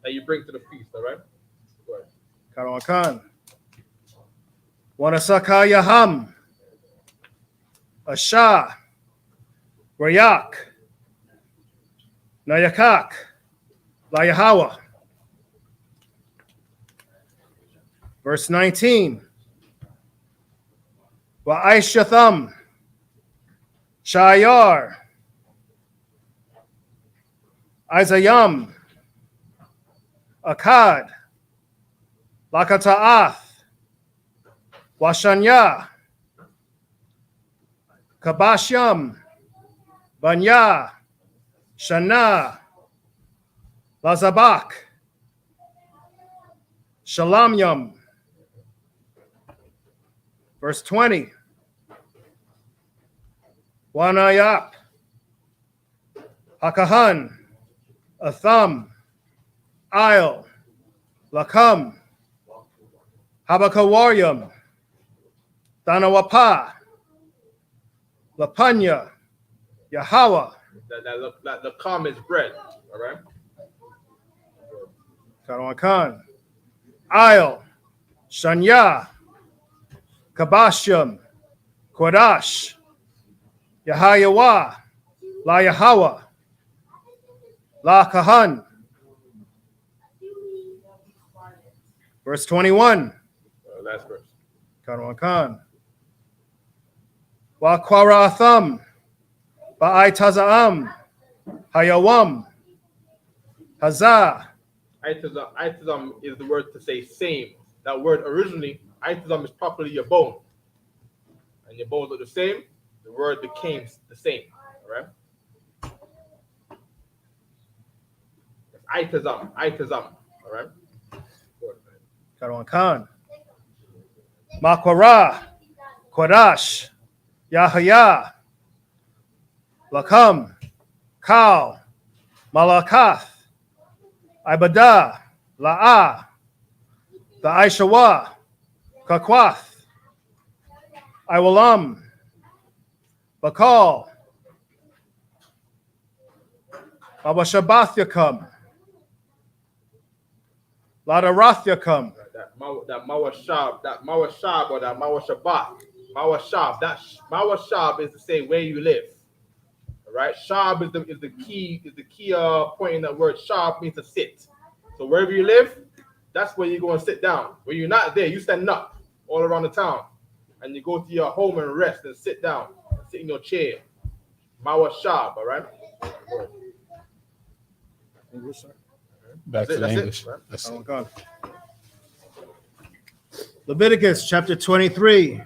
Speaker 2: that you bring to the feast. All right. Go ahead.
Speaker 3: Karawakan. Wanasakayaham. Asha. Rayak. Nayakak. La Yahawa. Verse 19. Wa'aishatham. Shayar. Isayam. Akkad. Lakata'ath. Washanya. Kabashyam. Banya. Shana. Lazabak. Shalamyam. Verse 20. Wanayap. Hakahan. Atham. Isle. Lakam. Habakawaryam. Danawapa. Lapanya. Yahawa.
Speaker 2: The calm is bread. All right.
Speaker 3: Karawakan. Isle. Shanya. Kabashyam. Kodash. Yahayawa. La Yahawa. La Kahan. Verse 21.
Speaker 2: Last verse.
Speaker 3: Karawakan. Wa Kwaratham. Ba'aitazaam. Hayawam. Hazah.
Speaker 2: Itazam is the word to say same. That word originally, itazam is properly your bone. And your bones are the same. The word became the same. All right? Itazam. All right?
Speaker 3: Karawakan. Makwara. Kodash. Yahaya. Lakam. Kal. Malakath. Ibadah. La'ah. The Aishawa. Kakwath. Iwalam. Bakal. Abashabath Yakam.
Speaker 7: Let a Rathya come.
Speaker 2: That Mawashab or that Mawashabat. Mawashab. That Mawashab is to say where you live. All right. Shab is the key point in that word. Shab means to sit. So wherever you live, that's where you go and sit down. When you're not there, you stand up all around the town, and you go to your home and rest and sit down, sit in your chair. Mawashab. All right.
Speaker 7: English, sir.
Speaker 1: Back to the
Speaker 2: That's it,
Speaker 1: English.
Speaker 2: right?
Speaker 1: That's it.
Speaker 7: Oh, God. Leviticus chapter 23,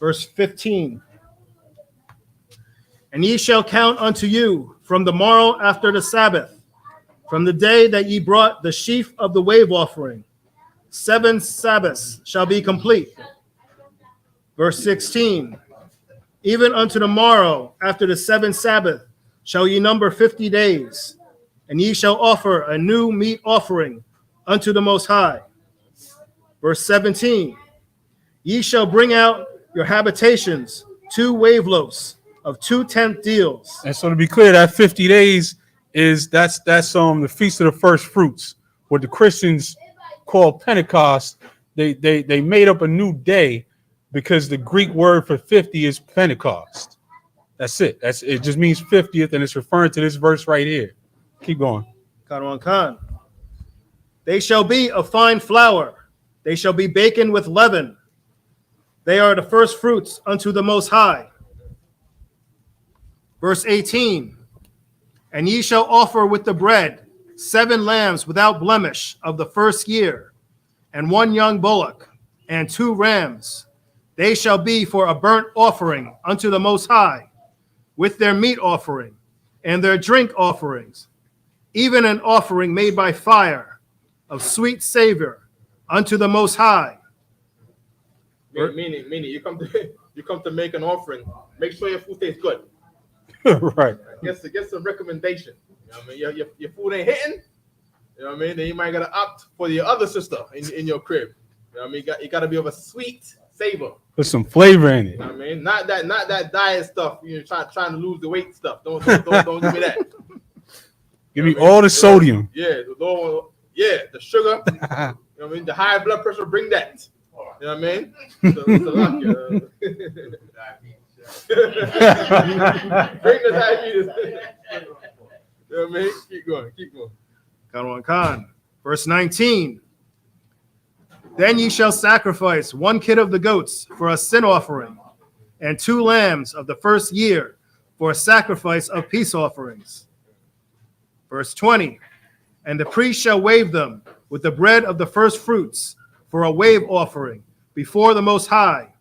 Speaker 7: verse 15. And ye shall count unto you from the morrow after the Sabbath, from the day that ye brought the sheaf of the wave offering. 7 Sabbaths shall be complete. Verse 16. Even unto the morrow after the 7th Sabbath shall ye number 50 days, and ye shall offer a new meat offering unto the Most High. Verse 17. Ye shall bring out your habitations 2 wave loaves of 2 tenth deals.
Speaker 1: And so to be clear, that 50 days is that's the Feast of the First Fruits, what the Christians call Pentecost. They made up a new day because the Greek word for 50 is Pentecost. That's it. It just means 50th, and it's referring to this verse right here. Keep going.
Speaker 7: Khan. They shall be of fine flour. They shall be baken with leaven. They are the first fruits unto the Most High. Verse 18. And ye shall offer with the bread 7 lambs without blemish of the first year, and 1 young bullock, and 2 rams. They shall be for a burnt offering unto the Most High, with their meat offering and their drink offerings, even an offering made by fire of sweet savor unto the Most High.
Speaker 2: Meaning, you come to make an offering. Make sure your food tastes good.
Speaker 1: Right.
Speaker 2: Get some recommendation. You know what I mean? Your food ain't hitting. You know what I mean? Then you might gotta opt for your other sister in your crib. You know what I mean? You gotta be of a sweet savor.
Speaker 1: Put some flavor in it.
Speaker 2: You know what I mean? Not that diet stuff. You know, trying to lose the weight stuff. Don't give me that.
Speaker 1: Give me all the sodium.
Speaker 2: Yeah, the sugar. You know what I mean? The high blood pressure, bring that. You know what I mean? So, bring the diabetes. You know what I mean? Keep going.
Speaker 7: Khan. Verse 19. Then ye shall sacrifice 1 kid of the goats for a sin offering, and 2 lambs of the first year for a sacrifice of peace offerings. Verse 20. And the priest shall wave them with the bread of the first fruits for a wave offering before the Most High,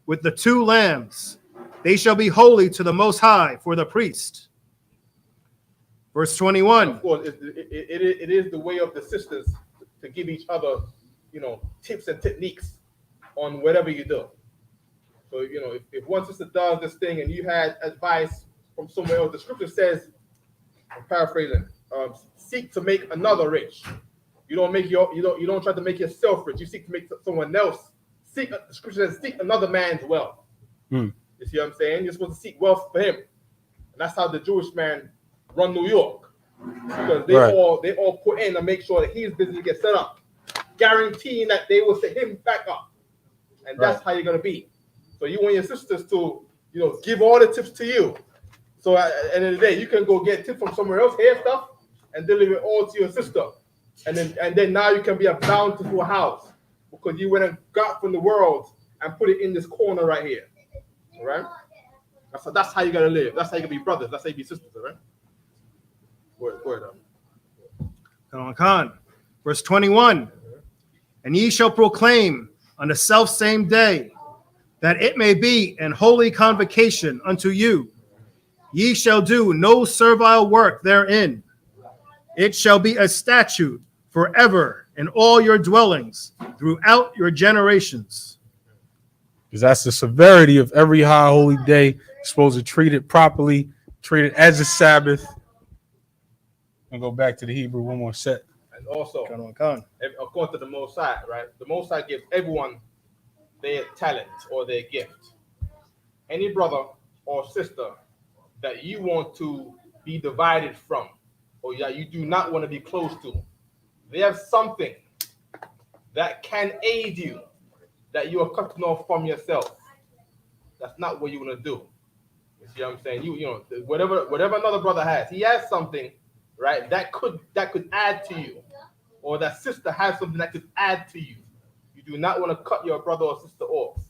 Speaker 7: with the 2 lambs. They shall be holy to the Most High for the priest. Verse 21.
Speaker 2: Of course, it is the way of the sisters to give each other, tips and techniques on whatever you do. So, if one sister does this thing and you had advice from somewhere else, the scripture says, I'm paraphrasing, seek to make another rich. You don't try to make yourself rich. You seek to make someone else. The scripture says, seek another man's wealth. You see what I'm saying? You're supposed to seek wealth for him. And that's how the Jewish man run New York. Because they all put in to make sure that his business gets set up, guaranteeing that they will set him back up. And that's how you're gonna be. So you want your sisters to, give all the tips to you. So at the end of the day, you can go get tips from somewhere else, hair stuff, and deliver it all to your sister. And then now you can be a bountiful house because you went and got from the world and put it in this corner right here. All right? That's how you gotta live. That's how you can be brothers. That's how you be sisters, all right? Go ahead.
Speaker 7: Khan. Verse 21. And ye shall proclaim on the selfsame day that it may be an holy convocation unto you. Ye shall do no servile work therein. It shall be a statute forever in all your dwellings throughout your generations.
Speaker 1: Because that's the severity of every high holy day. You're supposed to treat it properly, treat it as a Sabbath. And go back to the Hebrew one more set.
Speaker 2: And also,
Speaker 7: Khan.
Speaker 2: according to the Most High, right? The Most High gives everyone their talent or their gift. Any brother or sister that you want to be divided from, or that you do not want to be close to, they have something that can aid you, that you are cutting off from yourself. That's not what you want to do. You see what I'm saying? You know, whatever another brother has, he has something, right? That could add to you, or that sister has something that could add to you. You do not want to cut your brother or sister off. See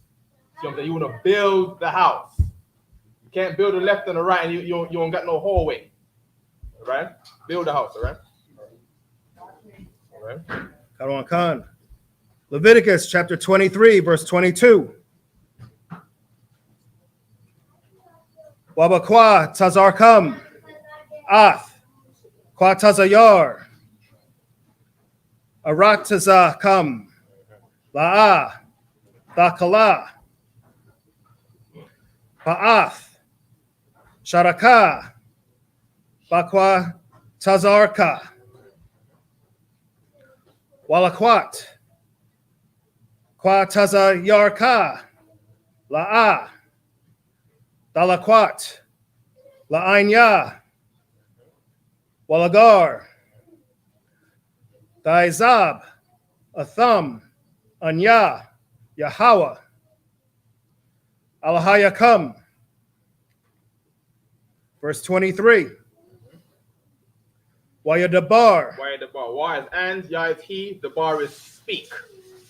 Speaker 2: what I'm saying? You want to build the house. You can't build the left and the right, and you don't got no hallway. All right? Build the house. All right? All right.
Speaker 7: Karon Khan. Leviticus chapter 23, verse 22. Wabakwa tazarkam, ath, kwa tazayar, aratazakam, la'a, dakala, pa'ath, sharaka, bakwa tazarka, walakwat, kwa tazayarka, la'a, Dalakwat, La'anya, Walagar, Daizab, Atham, Anya, Yahweh, Alahayakam. Verse 23. Wayadabar.
Speaker 2: Wayadabar. Wa is and, ya is he, the bar is speak.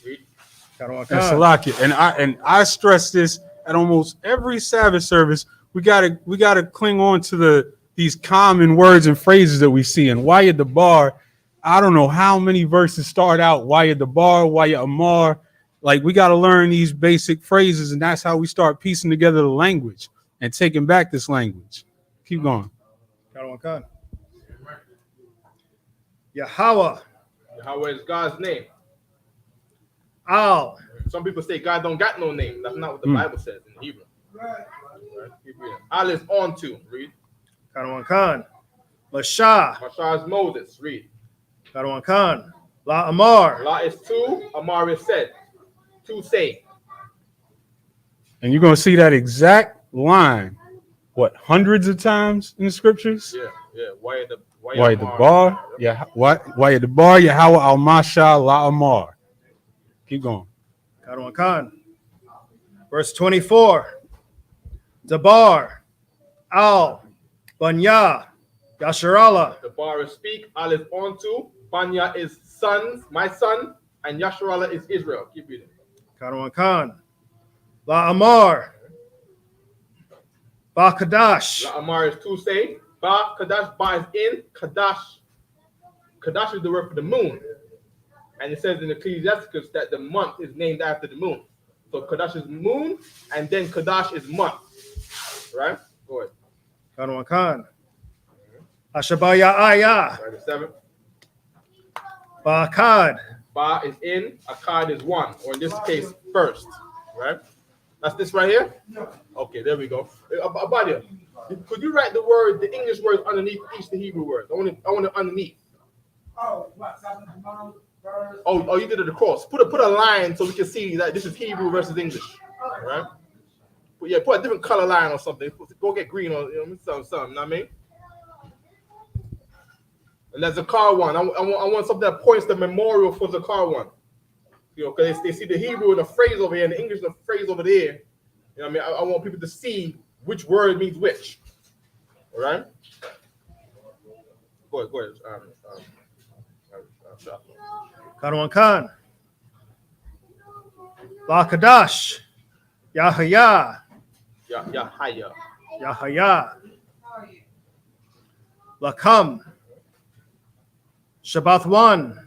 Speaker 2: Read.
Speaker 1: And Salakia. And I stress this at almost every Sabbath service. We gotta cling on to these common words and phrases that we see. And Waya the bar, I don't know how many verses start out Waya the bar, Waya Amar. Like, we gotta learn these basic phrases, and that's how we start piecing together the language and taking back this language. Keep going.
Speaker 7: Yahweh.
Speaker 2: Yahweh is God's name.
Speaker 7: Al.
Speaker 2: Some people say God don't got no name. That's not what the Bible says in Hebrew. Right. Keep reading. Al is on to. Read.
Speaker 7: Khan. Mashah.
Speaker 2: Mashah is Moses. Read.
Speaker 7: Khan. La Amar.
Speaker 2: La is to. Amar is said. To say.
Speaker 1: And you're going to see that exact line, what, hundreds of times in the scriptures?
Speaker 2: Yeah. Why the
Speaker 1: bar? Yeah. Why the bar? Yahweh al Masha la Amar. Keep going.
Speaker 7: Khan. Verse 24. Dabar, Al, Banya, Yasharala.
Speaker 2: The bar is speak. Al is on to. Banya is sons, my son, and Yasharala is Israel. Keep reading.
Speaker 7: Khan. La Amar, Ba Kadash.
Speaker 2: La Amar is to say. Ba Kadash. Ba is in. Kadash. Kadash is the word for the moon. And it says in Ecclesiasticus that the month is named after the moon. So Kadash is moon, and then Kadash is month. Right? Go ahead.
Speaker 7: Khan. Ashabaya Aya.
Speaker 2: Right, 7.
Speaker 7: Ba Akkad.
Speaker 2: Ba is in, Akkad is one, or in this case, first. Right? That's this right here? No. Okay, there we go. Abadia, could you write the English words underneath each of the Hebrew words? I want it underneath.
Speaker 5: Oh, what?
Speaker 2: Oh, you did it across. Put a line so we can see that this is Hebrew versus English. Right? But put a different color line or something. Go get green or something. You know what I mean? And that's Zakar one. I want something that points the memorial for Zakar one. Because they see the Hebrew in a phrase over here and the English in a phrase over there. You know what I mean? I want people to see which word means which. All right? Go ahead.
Speaker 7: Khan. La Kadash. Yahya. Yahya. Lakam. Shabbath 1.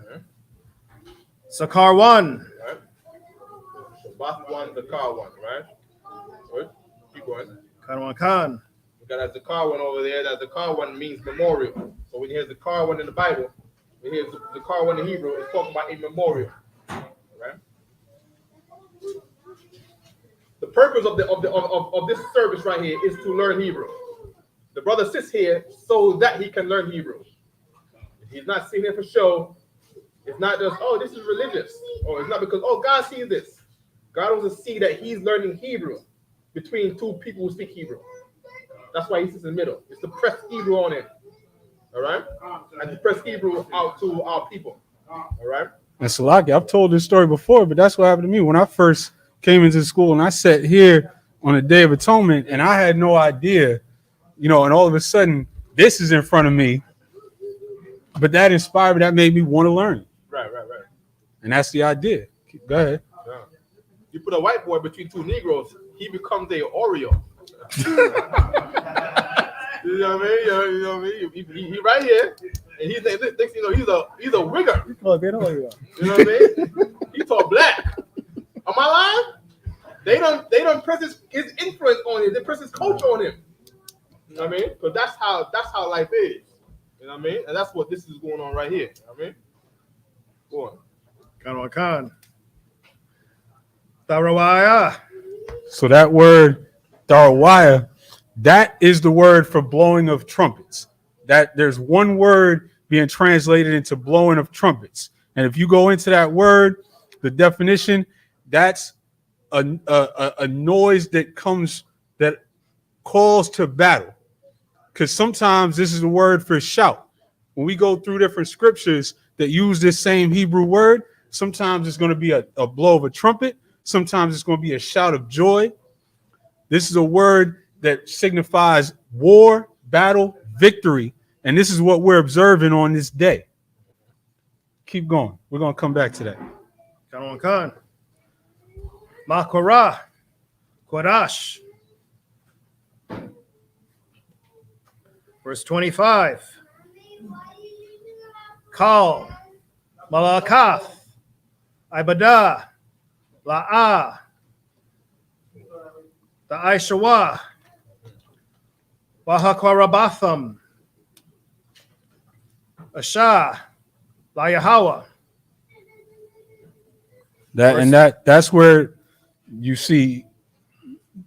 Speaker 7: Sakar 1.
Speaker 2: Right. Shabbath 1, Zakar 1, right? Good. Keep going.
Speaker 7: Khan.
Speaker 2: We got that Zakar 1 over there. That Zakar 1 means memorial. So when you hear Zakar 1 in the Bible, when you hear Zakar 1 in Hebrew, it's talking about a memorial. Right? The purpose of this service right here is to learn Hebrew. The brother sits here so that he can learn Hebrew. He's not sitting here for show. It's not just, oh, this is religious. Or it's not because, oh, God sees this. God wants to see that he's learning Hebrew between two people who speak Hebrew. That's why he sits in the middle. It's to press Hebrew on it. All right? And to press Hebrew out to our people. All right?
Speaker 1: And Salaki, I've told this story before, but that's what happened to me when I first came into school and I sat here on the Day of Atonement and I had no idea, and all of a sudden this is in front of me, but that inspired me, that made me want to learn.
Speaker 2: Right.
Speaker 1: And that's the idea. Go ahead.
Speaker 2: Yeah. You put a white boy between two Negroes, he becomes a Oreo. You know what I mean? He right here, and he's next thing you know, he's a wigger. You know what I mean? He talk black. Am I lying? They don't press his influence on him. They press his culture on him. You know what I mean? Because that's how life is. You know what I mean? And that's what this is going on right here. You know what I mean? Go on.
Speaker 7: Khan. Tarawaya.
Speaker 1: So that word, Darawaya, that is the word for blowing of trumpets. That there's one word being translated into blowing of trumpets. And if you go into that word, the definition, that's a noise that calls to battle. Because sometimes this is the word for shout. When we go through different scriptures that use this same Hebrew word, sometimes it's going to be a blow of a trumpet. Sometimes it's going to be a shout of joy. This is a word that signifies war, battle, victory. And this is what we're observing on this day. Keep going. We're going to come back to that.
Speaker 7: Khan. Makora. Korash. Verse 25. Kal. Malakath. Ibadah. La'ah. The Aishawa, Wahakwarabatham, Asha, La Yahweh.
Speaker 1: That's where you see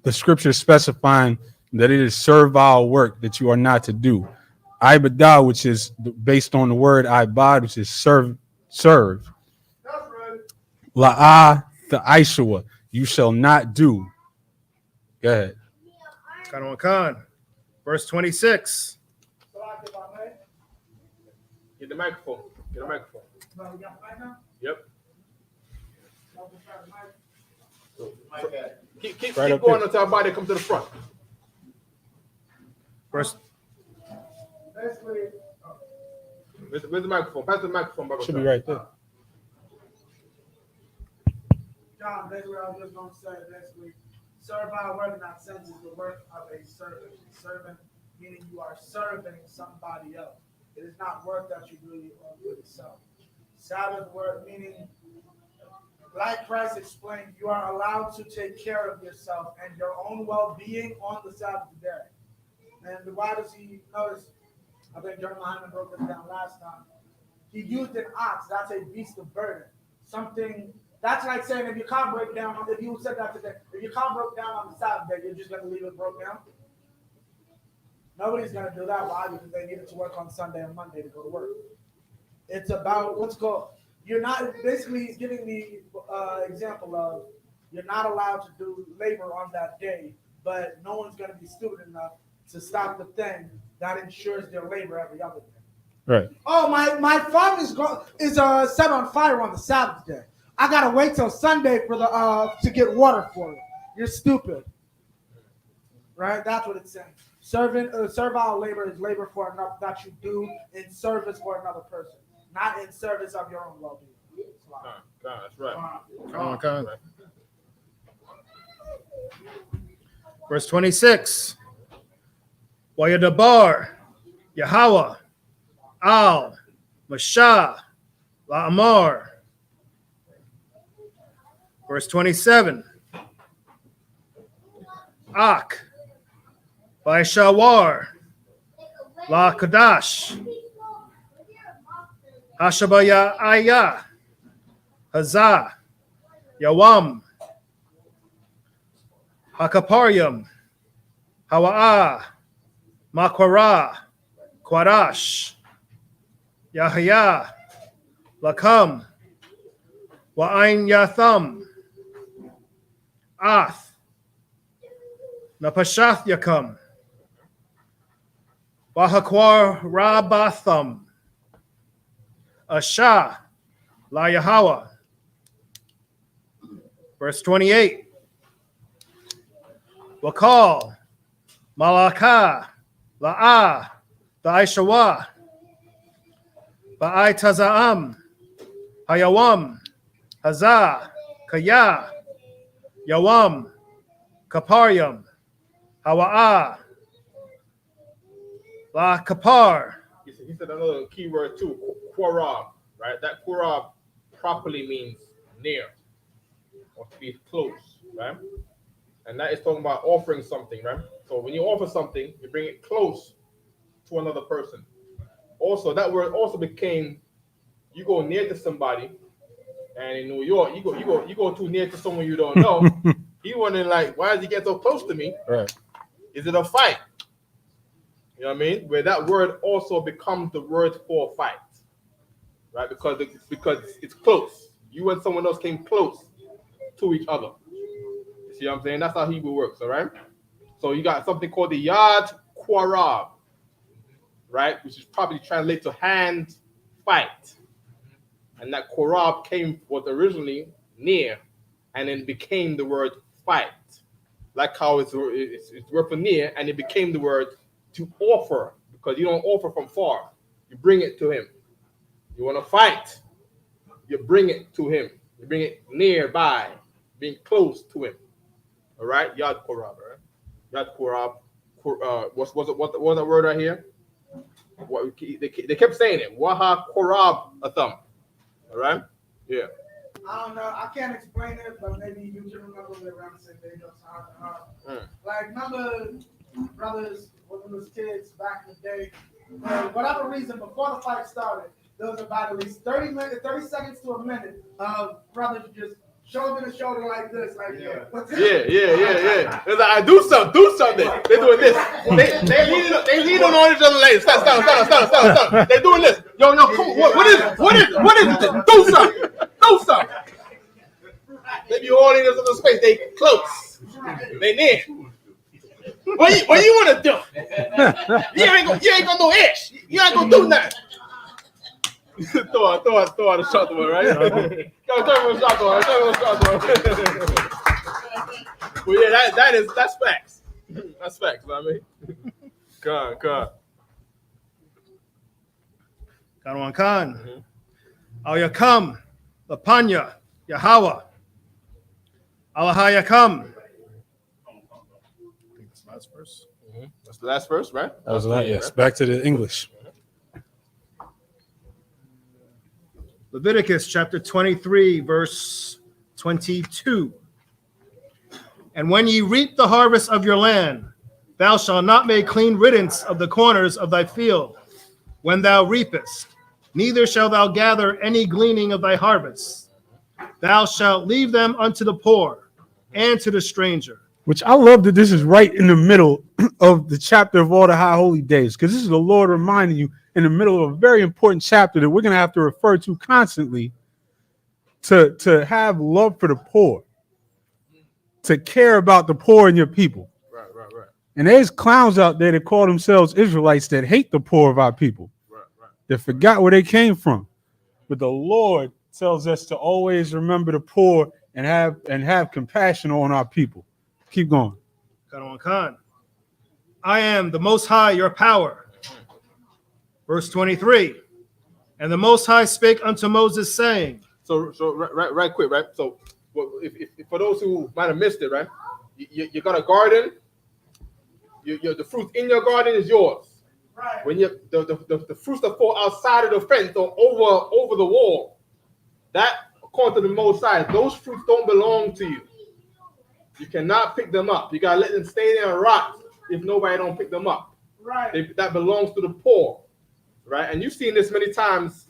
Speaker 1: the scripture specifying that it is servile work that you are not to do. Ibadah, which is based on the word ibad, which is serve. La'ah, the Aishawa, you shall not do. Go ahead.
Speaker 7: Khan. Verse 26.
Speaker 2: Get the microphone. Yep. Keep
Speaker 1: Right
Speaker 2: going
Speaker 1: here.
Speaker 2: until everybody comes to the front.
Speaker 7: Verse.
Speaker 2: Where's the microphone? Pass the microphone, brother.
Speaker 1: Should be right there.
Speaker 5: John, basically, I was just going to say, basically, servile work in that sense is the work of a servant. Servant meaning you are serving somebody else. It is not work that you do for yourself. Sabbath work meaning, like Christ explained, you are allowed to take care of yourself and your own well-being on the Sabbath day. And why does he notice? I think General Hyman broke this down last time. He used an ox. That's a beast of burden. Something. That's like saying if your car broke down, if you said that today, if your car broke down on the Sabbath day, you're just going to leave it broke down? Nobody's going to do that. Why? Because they needed to work on Sunday and Monday to go to work. It's about what's called, you're not, basically he's giving the example of you're not allowed to do labor on that day, but no one's going to be stupid enough to stop the thing that ensures their labor every other day.
Speaker 1: Right.
Speaker 5: Oh, my farm is set on fire on the Sabbath day. I gotta wait till Sunday for the to get water for it. You're stupid, right? That's what it's saying. Servile labor is labor for another that you do in service for another person, not in service of your own well-being.
Speaker 2: That's right.
Speaker 7: Khan. Verse 26. Wayadabar, Yahweh, Al, Mashah, La'amar. Verse 27. Ak, Vaishawar, La Kadash, Hashabaya Ayah, Hazah, Yawam, Hakaparium, Hawa'ah, Makwara, Kwarash, Yahya, Lakam, Wa'ain Yatham, Ath, Napashath Yakam, Wahakwar Rabatham, Asha, La Yahweh. Verse 28. Wakal, Malaka, La'ah, Ba'aishawa, Ba'ai Taza'am, Hayawam, Hazah, Kaya, Yawam, Kaparyam, Hawa'ah, La Kapar.
Speaker 2: He said another key word too, Korab, right? That Korab properly means near or to be close, right? And that is talking about offering something, right? So when you offer something, you bring it close to another person. Also, that word also became, you go near to somebody, and in New York, you go too near to someone you don't know. He wondering like, why does he get so close to me?
Speaker 1: Right.
Speaker 2: Is it a fight? You know what I mean? Where that word also becomes the word for fight, right? Because it's close. You and someone else came close to each other. You see what I'm saying? That's how Hebrew works, all right? So you got something called the Yad Kwarab, right? Which is probably translated to hand fight. And that Korab was originally near and then became the word fight. Like how it's word for near and it became the word to offer, because you don't offer from far. You bring it to him. You want to fight, you bring it to him. You bring it nearby, being close to him. All right? Yad Korab, right? Yad Korab. What's that word right here? They kept saying it. Waha Korab Atham. All right? Yeah.
Speaker 5: I don't know. I can't explain it, but maybe you can remember it around the same day. Like, remember, brothers, when we was kids back in the day, for whatever reason, before the fight started, there was about at least 30 seconds to a minute of brothers just shoulder to shoulder like this. Like,
Speaker 2: Yeah. It's like, I do something. They're doing this. They lean on each other like, stop. They're doing this. Yo, come on. What is it? Do something. They be holding us in the space. They close. They near. What you want to do? You ain't gonna do ish. You ain't gonna do nothing. throw out a shot to her, right? Throw a shot to her. Well, yeah, that's facts. That's facts, I mean. God.
Speaker 7: Kanwan Khan. Al Yakam, Lapanya, Yahweh. Alahayakam. I think that's the last verse.
Speaker 2: That's the last verse, right?
Speaker 1: That was that. Yes. Back to the English.
Speaker 7: Leviticus chapter 23, verse 22. And when ye reap the harvest of your land, thou shalt not make clean riddance of the corners of thy field when thou reapest, neither shalt thou gather any gleaning of thy harvest. Thou shalt leave them unto the poor and to the stranger.
Speaker 1: Which I love that this is right in the middle of the chapter of all the high holy days, because this is the Lord reminding you in the middle of a very important chapter that we're going to have to refer to constantly to have love for the poor, to care about the poor in your people.
Speaker 2: Right.
Speaker 1: And there's clowns out there that call themselves Israelites that hate the poor of our people.
Speaker 2: Right.
Speaker 1: They forgot where they came from. But the Lord tells us to always remember the poor and have compassion on our people. Keep going.
Speaker 7: Kanwan Khan. I am the Most High, your power. Verse 23. And the Most High spake unto Moses, saying.
Speaker 2: So right quick, right? So if for those who might have missed it, right? You got a garden. The fruit in your garden is yours.
Speaker 5: Right.
Speaker 2: When the fruits that fall outside of the fence or over the wall, that according to the Most High, those fruits don't belong to you. You cannot pick them up. You gotta let them stay there and rot if nobody don't pick them up.
Speaker 5: Right.
Speaker 2: That belongs to the poor, right? And you've seen this many times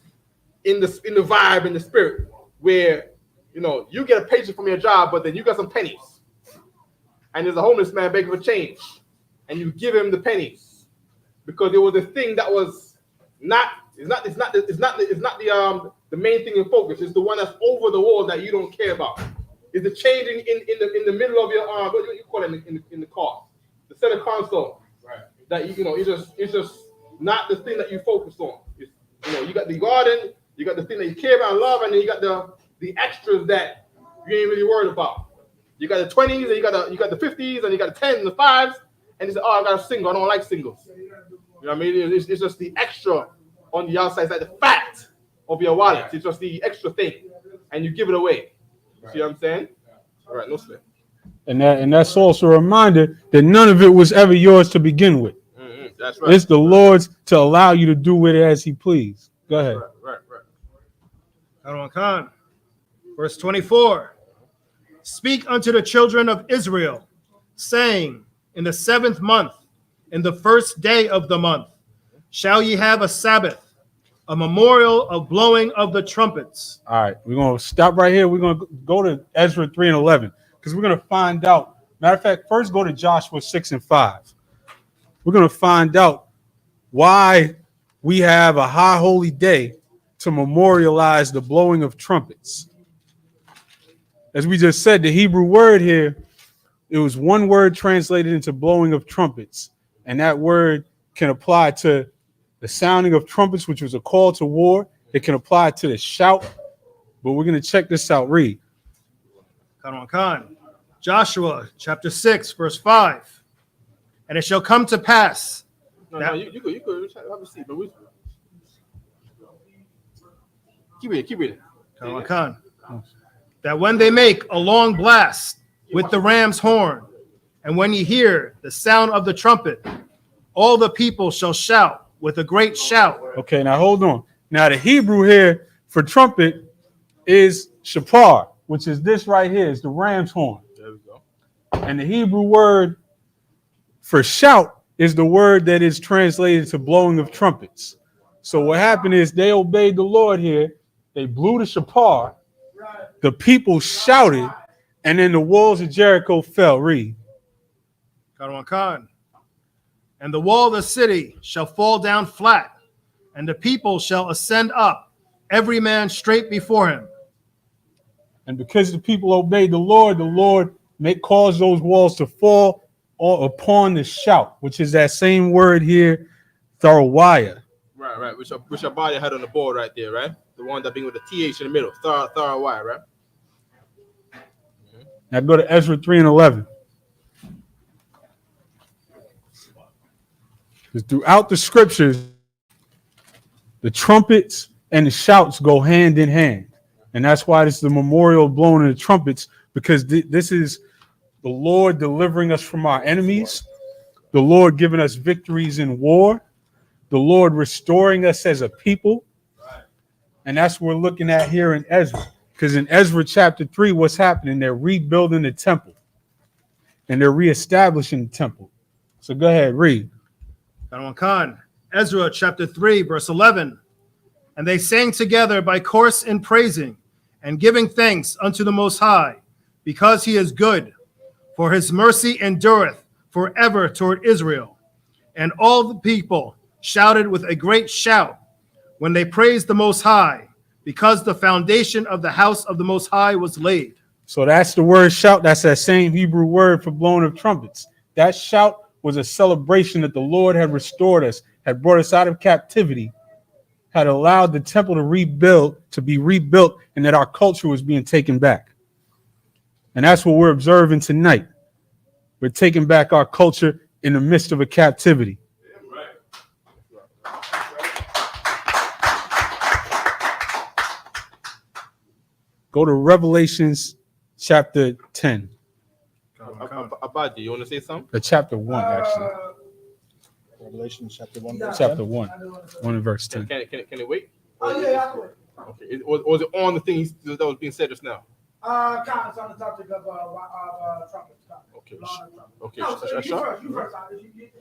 Speaker 2: in the vibe, in the spirit, where you get a paycheck from your job, but then you got some pennies, and there's a homeless man begging for change, and you give him the pennies because it was a thing that was not the main thing in focus. It's the one that's over the wall that you don't care about. It's the change in the middle of your what do you call it in the car, the center console. Right. That it's just not the thing that you focus on. You got the garden, You got the thing that you care about and love, and then you got the extras that you ain't really worried about. You got the 20s, and you got the 50s, and you got the 10s and the 5s, and you say, oh, I got a single. I don't like singles. You know what I mean? It's just the extra on the outside. It's like the fat of your wallet. It's just the extra thing, and you give it away. See what I'm saying? All right, no slip.
Speaker 1: And that's also a reminder that none of it was ever yours to begin with.
Speaker 2: Mm-hmm. That's right.
Speaker 1: It's the Lord's to allow you to do with it as He please. Go ahead.
Speaker 2: Right.
Speaker 7: Khan. Verse 24. Speak unto the children of Israel, saying, in the 7th month, in the 1st day of the month, shall ye have a Sabbath, a memorial of blowing of the trumpets.
Speaker 1: All right, we're going to stop right here. We're going to go to Ezra 3 and 11 because we're going to find out. Matter of fact, first go to Joshua 6 and 5. We're going to find out why we have a high holy day to memorialize the blowing of trumpets. As we just said, the Hebrew word here, it was one word translated into blowing of trumpets. And that word can apply to the sounding of trumpets, which was a call to war. It can apply to the shout. But we're going to check this out. Read.
Speaker 7: Khan. Joshua chapter 6, verse 5. And it shall come to pass.
Speaker 2: No, you could have a seat, but we keep reading.
Speaker 7: Khan. That when they make a long blast with the ram's horn, and when ye hear the sound of the trumpet, all the people shall shout with a great shout.
Speaker 1: Okay, now hold on. Now the Hebrew here for trumpet is shapar, which is this right here, is the ram's horn.
Speaker 2: There we go.
Speaker 1: And the Hebrew word for shout is the word that is translated to blowing of trumpets. So what happened is they obeyed the Lord here. They blew the shapar. The people shouted, and then the walls of Jericho fell. Read.
Speaker 7: Khan. And the wall of the city shall fall down flat, and the people shall ascend up, every man straight before him.
Speaker 1: And because the people obeyed the Lord may cause those walls to fall upon the shout, which is that same word here, tharwaya.
Speaker 2: Right. Which our body had on the board right there, right? The one that being with the TH in the middle, tharwaya, right?
Speaker 1: Now go to Ezra 3 and 11. Because throughout the scriptures, the trumpets and the shouts go hand in hand. And that's why this is the memorial of blowing of the trumpets, because this is the Lord delivering us from our enemies, the Lord giving us victories in war, the Lord restoring us as a people. And that's what we're looking at here in Ezra. Because in Ezra chapter 3, what's happening? They're rebuilding the temple. And they're reestablishing the temple. So go ahead, read.
Speaker 7: Khan. Ezra chapter 3, verse 11. And they sang together by course in praising and giving thanks unto the Most High, because he is good, for his mercy endureth forever toward Israel. And all the people shouted with a great shout when they praised the Most High, because the foundation of the house of the Most High was laid.
Speaker 1: So that's the word shout. That's that same Hebrew word for blowing of trumpets. That shout was a celebration that the Lord had restored us, had brought us out of captivity, had allowed the temple to be rebuilt, and that our culture was being taken back. And that's what we're observing tonight. We're taking back our culture in the midst of a captivity. Go to Revelations chapter 10.
Speaker 2: Abadi, you want to say something?
Speaker 1: Chapter 1, actually.
Speaker 7: Revelation chapter 1.
Speaker 1: Chapter 1. 1 and verse 10.
Speaker 2: Can it wait?
Speaker 5: Oh, yeah, I quit.
Speaker 2: Okay. Was it on the thing that was being said just now?
Speaker 5: Kind of on the topic of trumpets.
Speaker 2: Okay.
Speaker 5: Okay.
Speaker 2: Okay.
Speaker 5: No, so you
Speaker 2: Sure.
Speaker 5: first.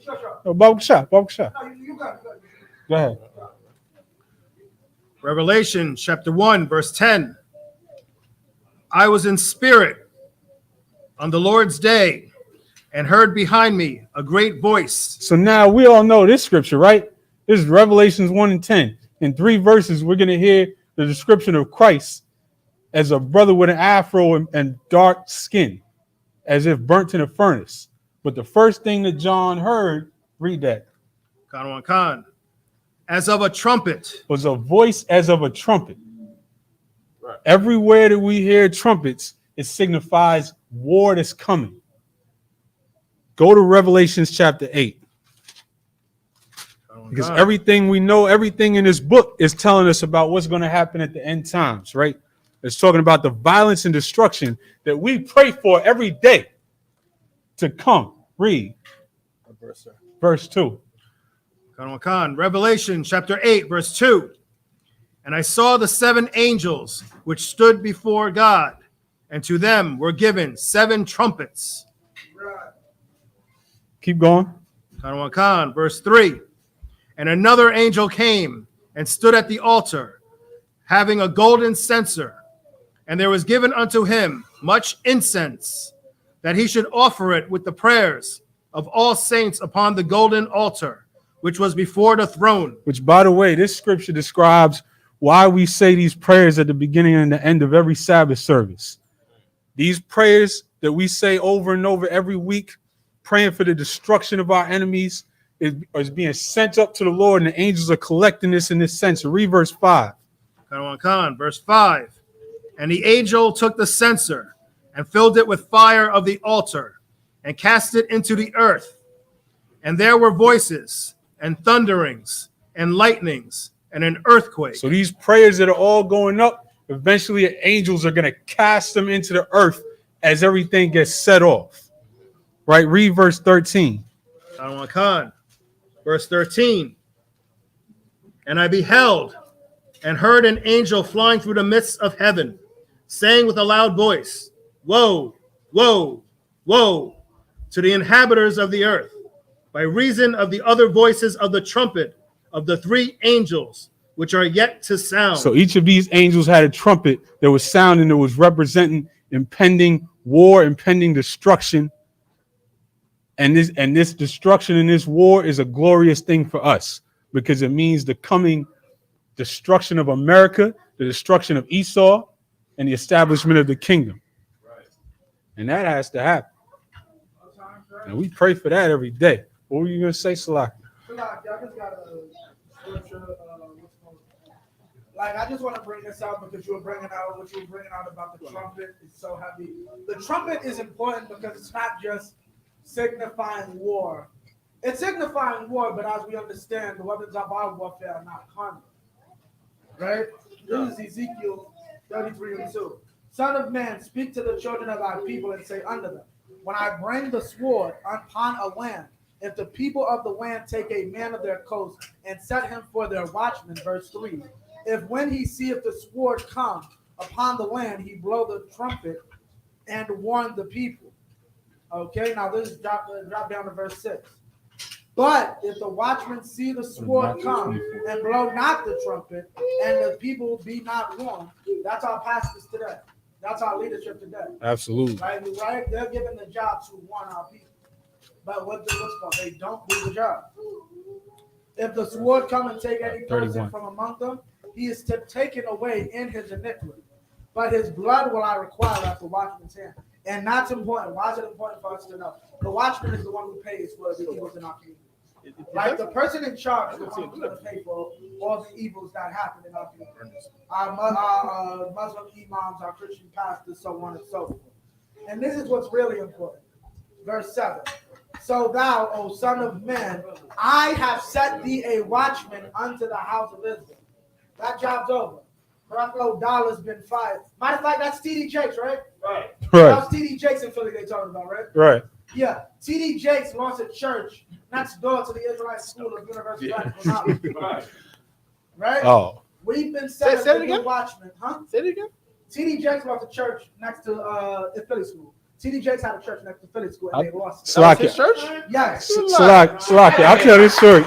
Speaker 5: Sure.
Speaker 1: Oh, Baruch Shah.
Speaker 5: No, you got it.
Speaker 1: Go ahead.
Speaker 7: Revelation chapter 1, verse 10. I was in spirit on the Lord's day and heard behind me a great voice.
Speaker 1: So now we all know this scripture, right? This is Revelations 1 and 10. In 3 verses, we're going to hear the description of Christ as a brother with an afro and dark skin, as if burnt in a furnace. But the first thing that John heard, read that.
Speaker 7: Khan. as of a trumpet.
Speaker 1: Was a voice as of a trumpet.
Speaker 2: Right.
Speaker 1: Everywhere that we hear trumpets, it signifies war that's coming. Go to Revelations chapter 8. Because everything we know, everything in this book is telling us about what's going to happen at the end times, right? It's talking about the violence and destruction that we pray for every day to come. Read. Verse 2.
Speaker 7: Revelation chapter 8, verse 2. And I saw the 7 angels which stood before God, and to them were given 7 trumpets.
Speaker 1: Keep going.
Speaker 7: Verse 3. And another angel came and stood at the altar, having a golden censer, and there was given unto him much incense, that he should offer it with the prayers of all saints upon the golden altar, which was before the throne.
Speaker 1: Which, by the way, this scripture describes why we say these prayers at the beginning and the end of every Sabbath service. These prayers that we say over and over every week, praying for the destruction of our enemies, is being sent up to the Lord, and the angels are collecting this in this censer. Read verse 5.
Speaker 7: Verse 5. And the angel took the censer and filled it with fire of the altar and cast it into the earth. And there were voices and thunderings and lightnings and an earthquake.
Speaker 1: So these prayers that are all going up, eventually angels are going to cast them into the earth as everything gets set off. Right? Read verse 13.
Speaker 7: Verse 13. And I beheld and heard an angel flying through the midst of heaven, saying with a loud voice, Woe, woe, woe to the inhabitants of the earth, by reason of the other voices of the trumpet of the 3 angels, which are yet to sound.
Speaker 1: So each of these angels had a trumpet that was sounding, that was representing impending war, impending destruction. And this destruction and this war is a glorious thing for us, because it means the coming destruction of America, the destruction of Esau, and the establishment of the kingdom. Right. And that has to happen. And we pray for that every day. What were you going to say, Salaki?
Speaker 5: Salaki, I just got a scripture. I just want to bring this out because you were bringing out what you were bringing out about the trumpet. It's so heavy. The trumpet is important because it's not just signifying war. It's signifying war, but as we understand, the weapons of our warfare are not carnal. Right? This is Ezekiel 33:2. Son of man, speak to the children of thy people and say unto them, when I bring the sword upon a land, if the people of the land take a man of their coast and set him for their watchman, verse 3, if when he seeth the sword come upon the land, he blow the trumpet and warn the people. Okay, now this is drop down to verse 6. But if the watchman see the sword come and blow not the trumpet, and the people be not warned, that's our pastors today. That's our leadership today.
Speaker 1: Absolutely.
Speaker 5: Right? They're given the job to warn our people. But they don't do the job. If the sword come and take any person from among them, he is taken away in his iniquity. But his blood will I require at the watchman's hand. And that's important. Why is it important for us to know? The watchman is the one who pays for the evils in our community. Like the person in charge is the one who's going to pay for all the evils that happen in our community. Our Muslim imams, our Christian pastors, so on and so forth. And this is what's really important. Verse 7. So thou, O son of man, I have set thee a watchman unto the house of Israel. That job's over. Creflo Dollar's been fired. Matter of fact, that's T.D. Jakes, right? Right. That was T.D. Jakes in Philly they talking about, right?
Speaker 1: Right.
Speaker 5: Yeah. T.D. Jakes launched a church next door to the Israelite School of University of Knowledge. Right?
Speaker 1: Oh.
Speaker 5: We've been set as a watchman. Huh?
Speaker 2: Say it again.
Speaker 5: T.D. Jakes launched a church next to the Philly School. T.D. Jakes had a church next to Philly School and they lost it.
Speaker 1: Salaki.
Speaker 2: His church?
Speaker 5: Yes.
Speaker 1: Salaki. I'll tell this story.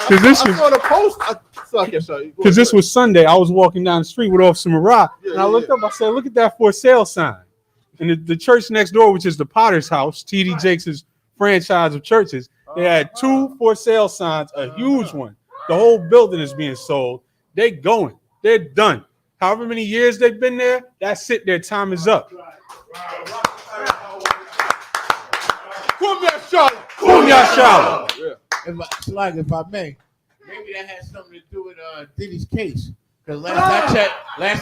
Speaker 1: Because this
Speaker 2: I saw the post.
Speaker 1: Because this was Sunday. I was walking down the street with Officer Marat, and I looked up. I said, "Look at that for sale sign." And the church next door, which is the Potter's House, T.D. Jakes' franchise of churches, they had 2 for sale signs, a huge one. The whole building is being sold. They're going. They're done. However many years they've been there, that's it. Their time is up.
Speaker 6: Come here, Charlotte.
Speaker 1: Boom, y'all, Charlotte.
Speaker 6: If I may, maybe that has something to do with Diddy's case. Because last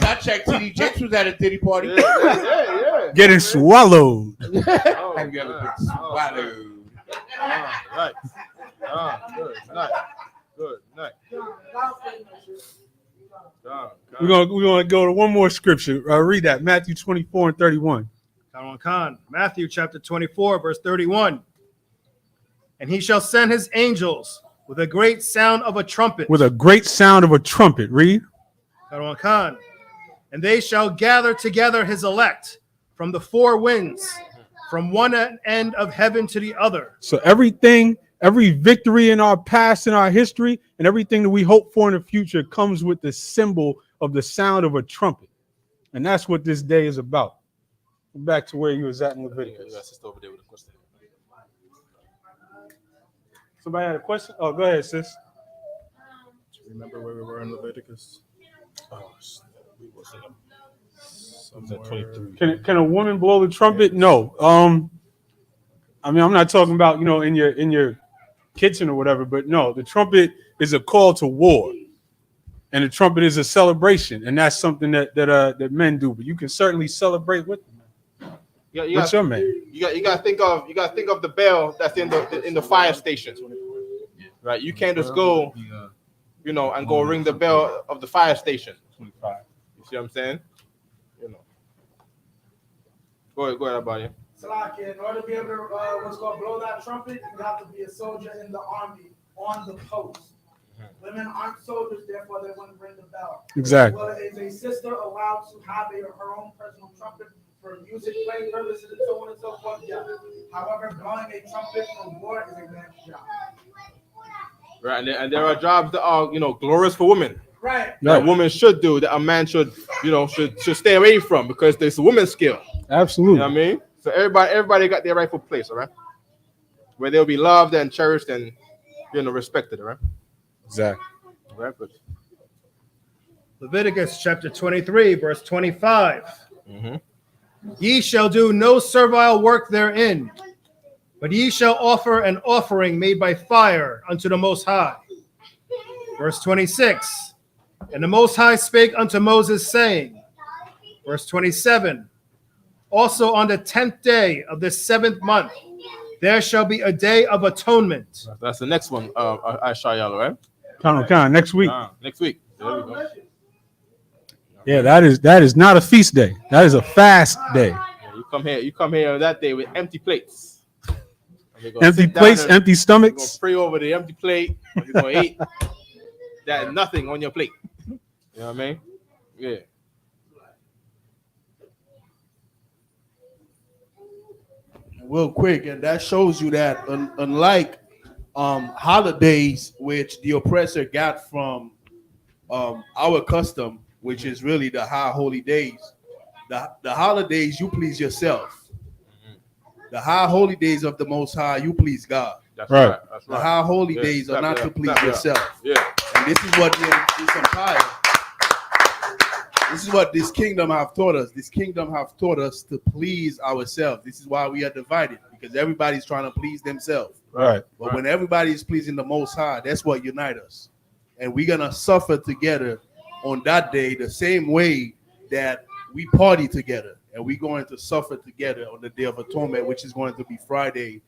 Speaker 6: I checked, TD Jakes was at a Diddy party.
Speaker 2: Yeah.
Speaker 1: Getting swallowed.
Speaker 2: Oh,
Speaker 6: I'm getting
Speaker 2: man.
Speaker 6: swallowed.
Speaker 2: Right. Good night. Good night.
Speaker 1: We're gonna go to one more scripture. Read that, Matthew 24 and 31.
Speaker 7: Khan. Matthew chapter 24, verse 31. And he shall send his angels with a great sound of a trumpet.
Speaker 1: With a great sound of a trumpet. Read.
Speaker 7: Khan. And they shall gather together his elect from the four winds, from one end of heaven to the other.
Speaker 1: So every victory in our past, in our history, and everything that we hope for in the future comes with the symbol of the sound of a trumpet. And that's what this day is about. Back to where you was at in Leviticus.
Speaker 2: Over there with a question.
Speaker 1: Somebody had a question? Oh, go ahead, sis.
Speaker 7: Remember where we were in Leviticus?
Speaker 2: Oh, we was at 23.
Speaker 1: Can a woman blow the trumpet? No. I mean, I'm not talking about, in your kitchen or whatever, but no, the trumpet is a call to war. And the trumpet is a celebration, and that's something that men do. But you can certainly celebrate with them. What's your man?
Speaker 2: You gotta think of the bell that's in the fire station, right? You can't just go, and go ring the bell of the fire station. 25. You see what I'm saying? Go ahead, buddy.
Speaker 5: Salaki, in order to be able to what's called blow that trumpet, you have to be a soldier in the army on the post. Women aren't soldiers, therefore they wouldn't ring the bell.
Speaker 1: Exactly.
Speaker 5: Well, is a sister allowed to have her own personal trumpet for music playing purposes and so on and so forth? Yeah. However, blowing a trumpet for war is a man's job.
Speaker 2: Right, and there are jobs that are glorious for women.
Speaker 5: Right.
Speaker 2: That a woman should do, that a man should stay away from, because there's a woman's skill.
Speaker 1: Absolutely.
Speaker 2: You know what I mean? So everybody got their rightful place, all right? Where they'll be loved and cherished and respected, all right?
Speaker 1: Exactly.
Speaker 2: All right, good.
Speaker 7: Leviticus chapter 23, verse 25.
Speaker 2: Mm-hmm.
Speaker 7: Ye shall do no servile work therein, but ye shall offer an offering made by fire unto the Most High. Verse 26. And the Most High spake unto Moses, saying, verse 27, also on the 10th day of the 7th month, there shall be a day of atonement.
Speaker 2: That's the next one, Shayala, right?
Speaker 1: Khan, next week.
Speaker 2: Next week. There we go.
Speaker 1: Yeah, that is not a feast day. That is a fast day.
Speaker 2: Yeah, you come here on that day with empty plates.
Speaker 1: Empty plates, empty
Speaker 2: You're
Speaker 1: stomachs.
Speaker 2: gonna pray over the empty plate. You're gonna eat that nothing on your plate. You know what I mean? Yeah.
Speaker 6: Real quick, and that shows you that unlike holidays, which the oppressor got from our custom, which is really the high holy days, the holidays you please yourself. The high holy days of the Most High, you please God.
Speaker 2: That's right. That's
Speaker 6: The
Speaker 2: right.
Speaker 6: high holy days are not to please yourself.
Speaker 2: Yeah.
Speaker 6: And this is what this empire, this is what this kingdom have taught us. This kingdom have taught us to please ourselves. This is why we are divided, because everybody's trying to please themselves.
Speaker 1: Right.
Speaker 6: But when everybody is pleasing the Most High, that's what unites us. And we're going to suffer together on that day the same way that we party together. And we're going to suffer together on the Day of Atonement, which is going to be Friday,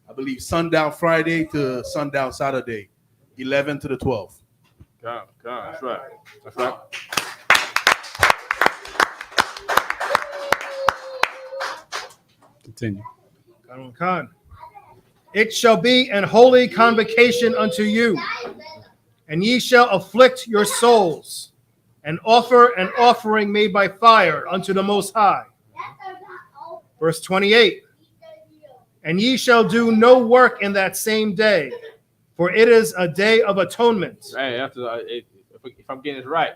Speaker 6: I believe sundown Friday to sundown Saturday, 11 to the 12th.
Speaker 2: God, that's right. That's right.
Speaker 1: Continue.
Speaker 7: Khan. It shall be an holy convocation unto you, and ye shall afflict your souls, and offer an offering made by fire unto the Most High. Verse 28. And ye shall do no work in that same day, for it is a day of atonement.
Speaker 2: Hey, if I'm getting it right,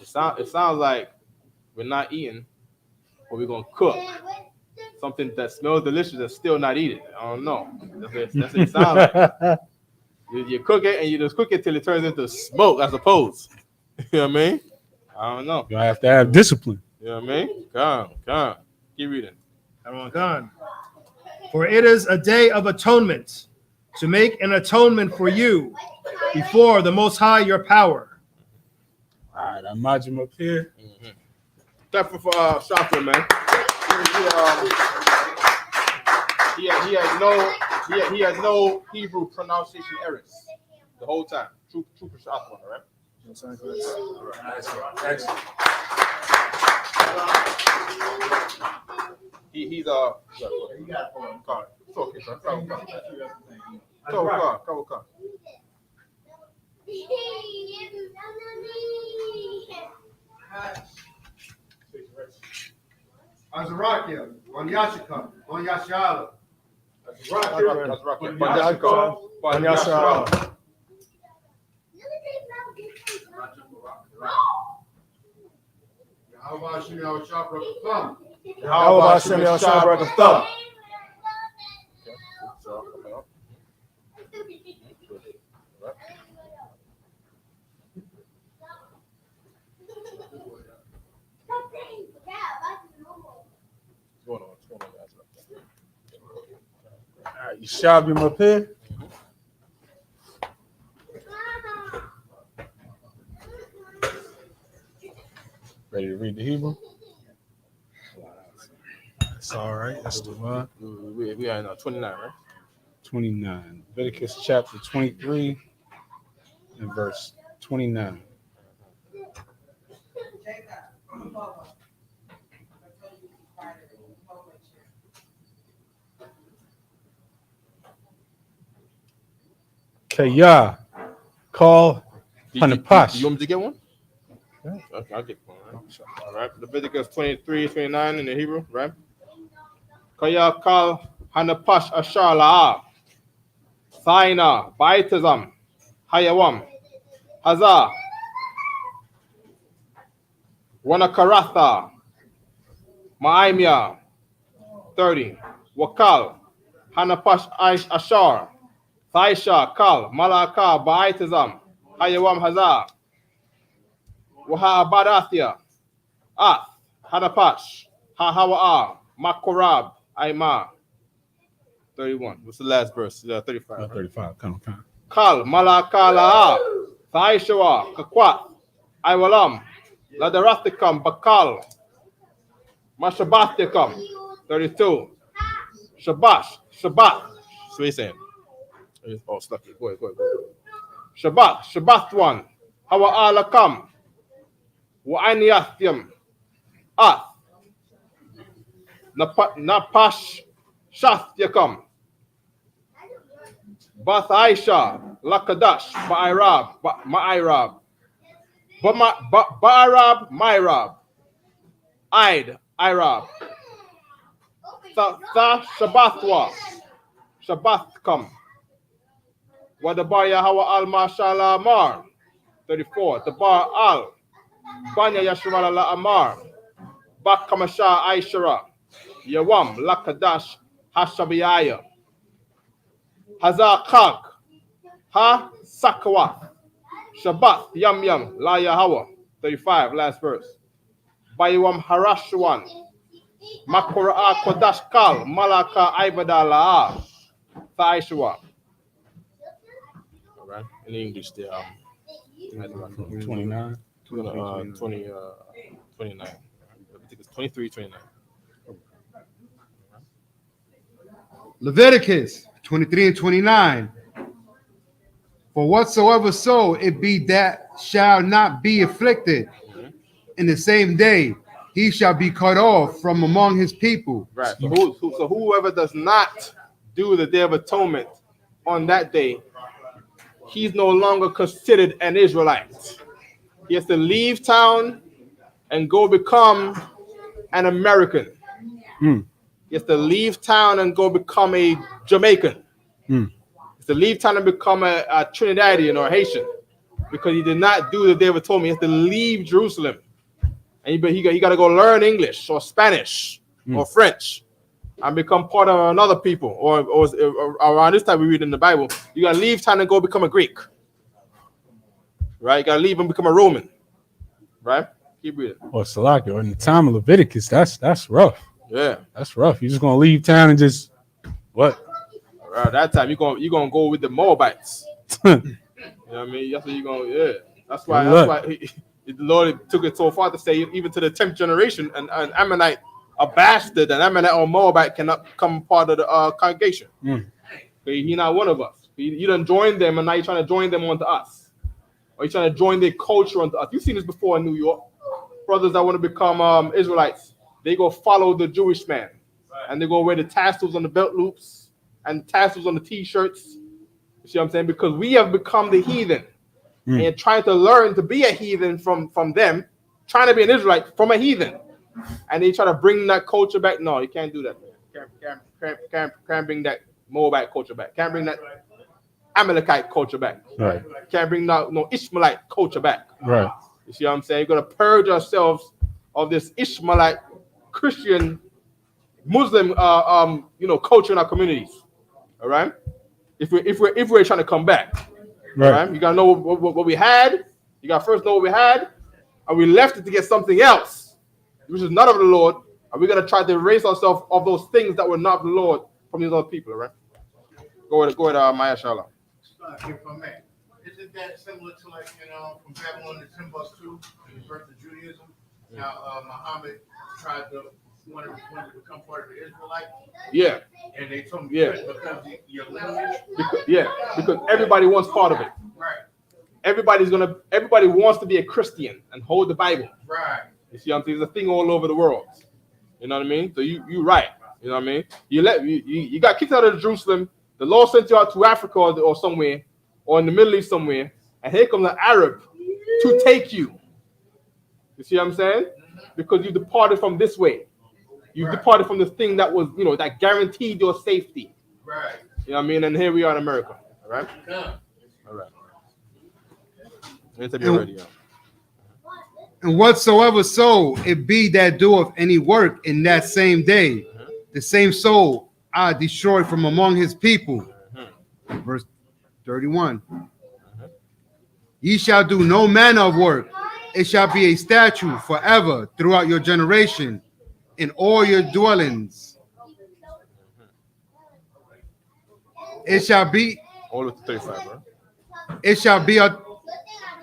Speaker 2: it sounds like we're not eating, but we're gonna cook something that smells delicious and still not eat it. I don't know. That's what it sounds like. You cook it and you just cook it till it turns into smoke, I suppose. You know what I mean? I don't know.
Speaker 1: You have to have discipline.
Speaker 2: You know what I mean? Come. Keep reading.
Speaker 7: Khan. For it is a day of atonement, to make an atonement for you, before the Most High your power.
Speaker 1: All right, I mod him up here.
Speaker 2: Thank you for Shopper, man. He has no Hebrew pronunciation errors the whole time. True for Shopper, all right?
Speaker 1: Excellent.
Speaker 2: He's you got it. It's okay, sir. Come.
Speaker 8: Azarakia, on Yashika, on Yashala.
Speaker 2: Azarakia.
Speaker 7: On Yasha.
Speaker 8: How about Shimei Shabra Thumb?
Speaker 7: How about Shimei Shabrak of Thumb?
Speaker 2: What's going on, guys?
Speaker 1: All right, you shove him up here. Ready to read the Hebrew? That's all right. That's the one.
Speaker 2: We are in 29, right?
Speaker 1: 29. Leviticus chapter 23 and verse 29. Kaya, call Hanapash.
Speaker 2: You want me to get one? Yeah. Okay, I'll get one. All right. Leviticus 23, 29 in the Hebrew, right? Kaya kal Hanapash Ashar La'ah. Saina, Baitazam, Hayawam, Hazah, Wanakaratha, Ma'imya, 30. Wakal, Hanapash Ashar, Thaisha, Kal, Malaka, Baitazam, Hayawam, Hazah, Wahabadathia, Hanapash, Hahawa'a, Makorab, Aima. 31. What's the last verse? 35. Right?
Speaker 1: 35. Come on.
Speaker 2: Kal, Malakala, Thaishawa, Kakwat, Iwalam, Ladarathikam, Bakal, Mashabathikam, 32. Shabbat. So he's saying. Oh, stuck it. Go ahead. Shabbat one. Hawa alakam, Wa'aniathium, Napash, Shathyakum. Bath Aisha, Lakadash, Ma'irab, Ba'arab, Ma'irab, Irab, Tha Shabbathwa, Shabbathkam, Wadabar Yahawa al Mashallah Amar, 34, the Bar al, Banya Yashwala la Amar, Bakamasha Aishara, Yawam, Lakadash, Hashabiyaya. Hazakak, Ha Sakwa, Shabbat, Yam, La Yahawa, 35, last verse. Bayawam Harashwan, Makura Kodash Kal, Malaka Ibada La, Thaishwa. All right, in English, there.
Speaker 1: 29.
Speaker 2: 29. I think it's 23, 29.
Speaker 8: Leviticus 23 and 29. For whatsoever soul it be that shall not be afflicted in the same day, he shall be cut off from among his people.
Speaker 2: Right. So whoever does not do the Day of Atonement on that day, he's no longer considered an Israelite. He has to leave town and go become an American. He has to leave town and go become a Jamaican. He has to leave town and become a Trinidadian or Haitian because he did not do the Day of Atonement. He has to leave Jerusalem. And he got to go learn English or Spanish or French and become part of another people. Or around this time we read in the Bible, you got to leave town and go become a Greek. Right? You got to leave and become a Roman. Right? Keep reading.
Speaker 1: Or Salaki, in the time of Leviticus, that's rough.
Speaker 2: Yeah.
Speaker 1: That's rough. You're just going to leave town and just, what?
Speaker 2: Around that time, you're gonna go with the Moabites. You know what I mean? That's what you're going. Yeah. That's
Speaker 1: Good
Speaker 2: why.
Speaker 1: luck.
Speaker 2: The Lord took it so far to say, even to the 10th generation, an Ammonite, a bastard, an Ammonite or Moabite cannot become part of the congregation.
Speaker 1: Mm.
Speaker 2: Okay, he's not one of us. You done joined them, and now you're trying to join them onto us, or you're trying to join their culture onto us. You've seen this before in New York. Brothers that want to become Israelites, they go follow the Jewish man, and they go wear the tassels on the belt loops and tassels on the t-shirts. You see what I'm saying? Because we have become the heathen. And trying to learn to be a heathen from them, trying to be an Israelite from a heathen, and they try to bring that culture back. No, you can't do that, man. Can't bring that Moabite culture back. Can't bring that Amalekite culture back.
Speaker 1: Right.
Speaker 2: Can't bring no Ishmaelite culture back.
Speaker 1: Right.
Speaker 2: You see what I'm saying? You're gonna purge ourselves of this Ishmaelite Christian Muslim culture in our communities. All right. If we're trying to come back. Right. You gotta know what we had. You gotta first know what we had, and we left it to get something else, which is not of the Lord. And we're gonna try to erase ourselves of those things that were not of the Lord from these other people. All right. Go ahead, Maya Shalom.
Speaker 6: If I may, isn't that similar to like from Babylon to Timbuktu, the birth of Judaism? Now Muhammad tried to wanted to become part of the Israelites.
Speaker 2: Yeah.
Speaker 6: And they told him because your lineage.
Speaker 2: Because everybody wants part of it.
Speaker 6: Right.
Speaker 2: Everybody wants to be a Christian and hold the Bible.
Speaker 6: Right.
Speaker 2: You see what I'm saying? It's a thing all over the world. You know what I mean? So you're right. You know what I mean? You got kicked out of Jerusalem. The Lord sent you out to Africa or somewhere, or in the Middle East somewhere, and here comes an Arab to take you. You see what I'm saying? Because you departed from this way. You departed from the thing that was, that guaranteed your safety.
Speaker 6: Right.
Speaker 2: You know what I mean? And here we are in America. All right?
Speaker 6: Yeah.
Speaker 2: All right. Anytime you're ready, yeah.
Speaker 8: And whatsoever soul it be that doeth any work in that same day, the same soul I destroy from among his people. Verse 31. Ye shall do no manner of work. It shall be a statute forever throughout your generation in all your dwellings. It shall be
Speaker 2: all of the 35, bro.
Speaker 8: It shall be a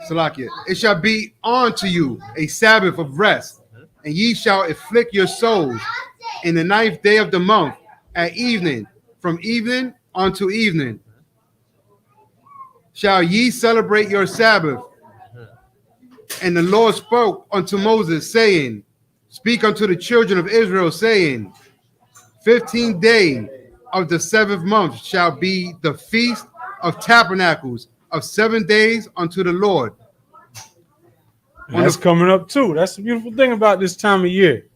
Speaker 8: Salakia. It shall be unto you a Sabbath of rest, and ye shall afflict your souls in the 9th day of the month at evening, from evening unto evening. Shall ye celebrate your Sabbath? And the Lord spoke unto Moses, saying, Speak unto the children of Israel, saying, 15th day of the 7th month shall be the feast of tabernacles of 7 days unto the Lord.
Speaker 1: And that's coming up too. That's the beautiful thing about this time of year.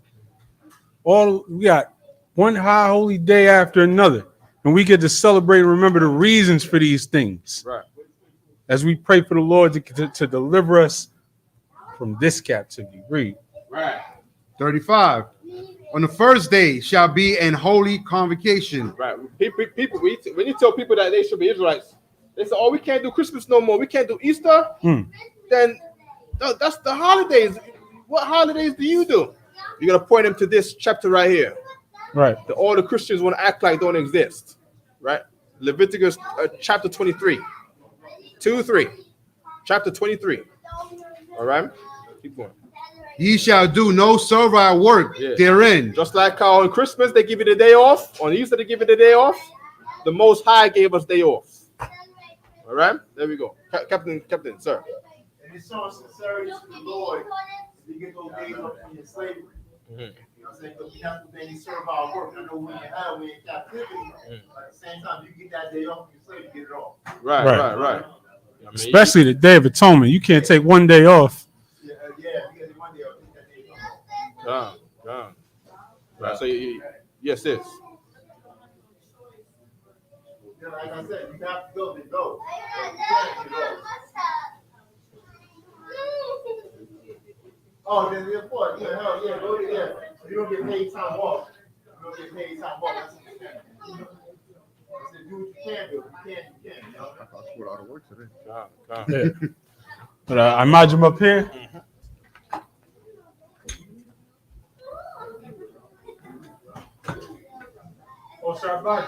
Speaker 1: We got one high holy day after another, and we get to celebrate and remember the reasons for these things.
Speaker 2: Right.
Speaker 1: As we pray for the Lord to deliver us from this captivity. Read.
Speaker 2: Right.
Speaker 8: 35. On the first day shall be an holy convocation.
Speaker 2: Right. People, when you tell people that they should be Israelites, they say, "Oh, we can't do Christmas no more. We can't do Easter." Then that's the holidays. What holidays do you do? You're gonna point them to this chapter right here.
Speaker 1: Right.
Speaker 2: All the Christians want to act like don't exist. Right. Leviticus chapter 23. 2-3. Chapter 23. All right. Keep going.
Speaker 8: Ye shall do no servile work therein.
Speaker 2: Just like how on Christmas they give you the day off, on Easter they give you the day off, the Most High gave us day off. All right, there we go. Captain, sir.
Speaker 6: And it's showing sincerity to the Lord if you get those days off from your slavery. You know what I'm saying? Because we have to do any servile work. I know when you have, we're in captivity. At the same time, you get that day off from your slavery, you get it off.
Speaker 2: Right.
Speaker 1: I mean, especially the Day of Atonement. You can't take one day off.
Speaker 6: Yeah, you get one day off. That day off.
Speaker 2: Gone. Right. So yes, sis.
Speaker 6: Like I said, you have to go, then go. You can't get off. Oh, then the point. Yeah, hell yeah, go to there. You don't get paid time off. You don't get paid time off. That's what you can. I said, do what you can do. You can. You know?
Speaker 8: I scored all the work today.
Speaker 1: Yeah. But I imagine up here.
Speaker 2: Oh, Shabbat.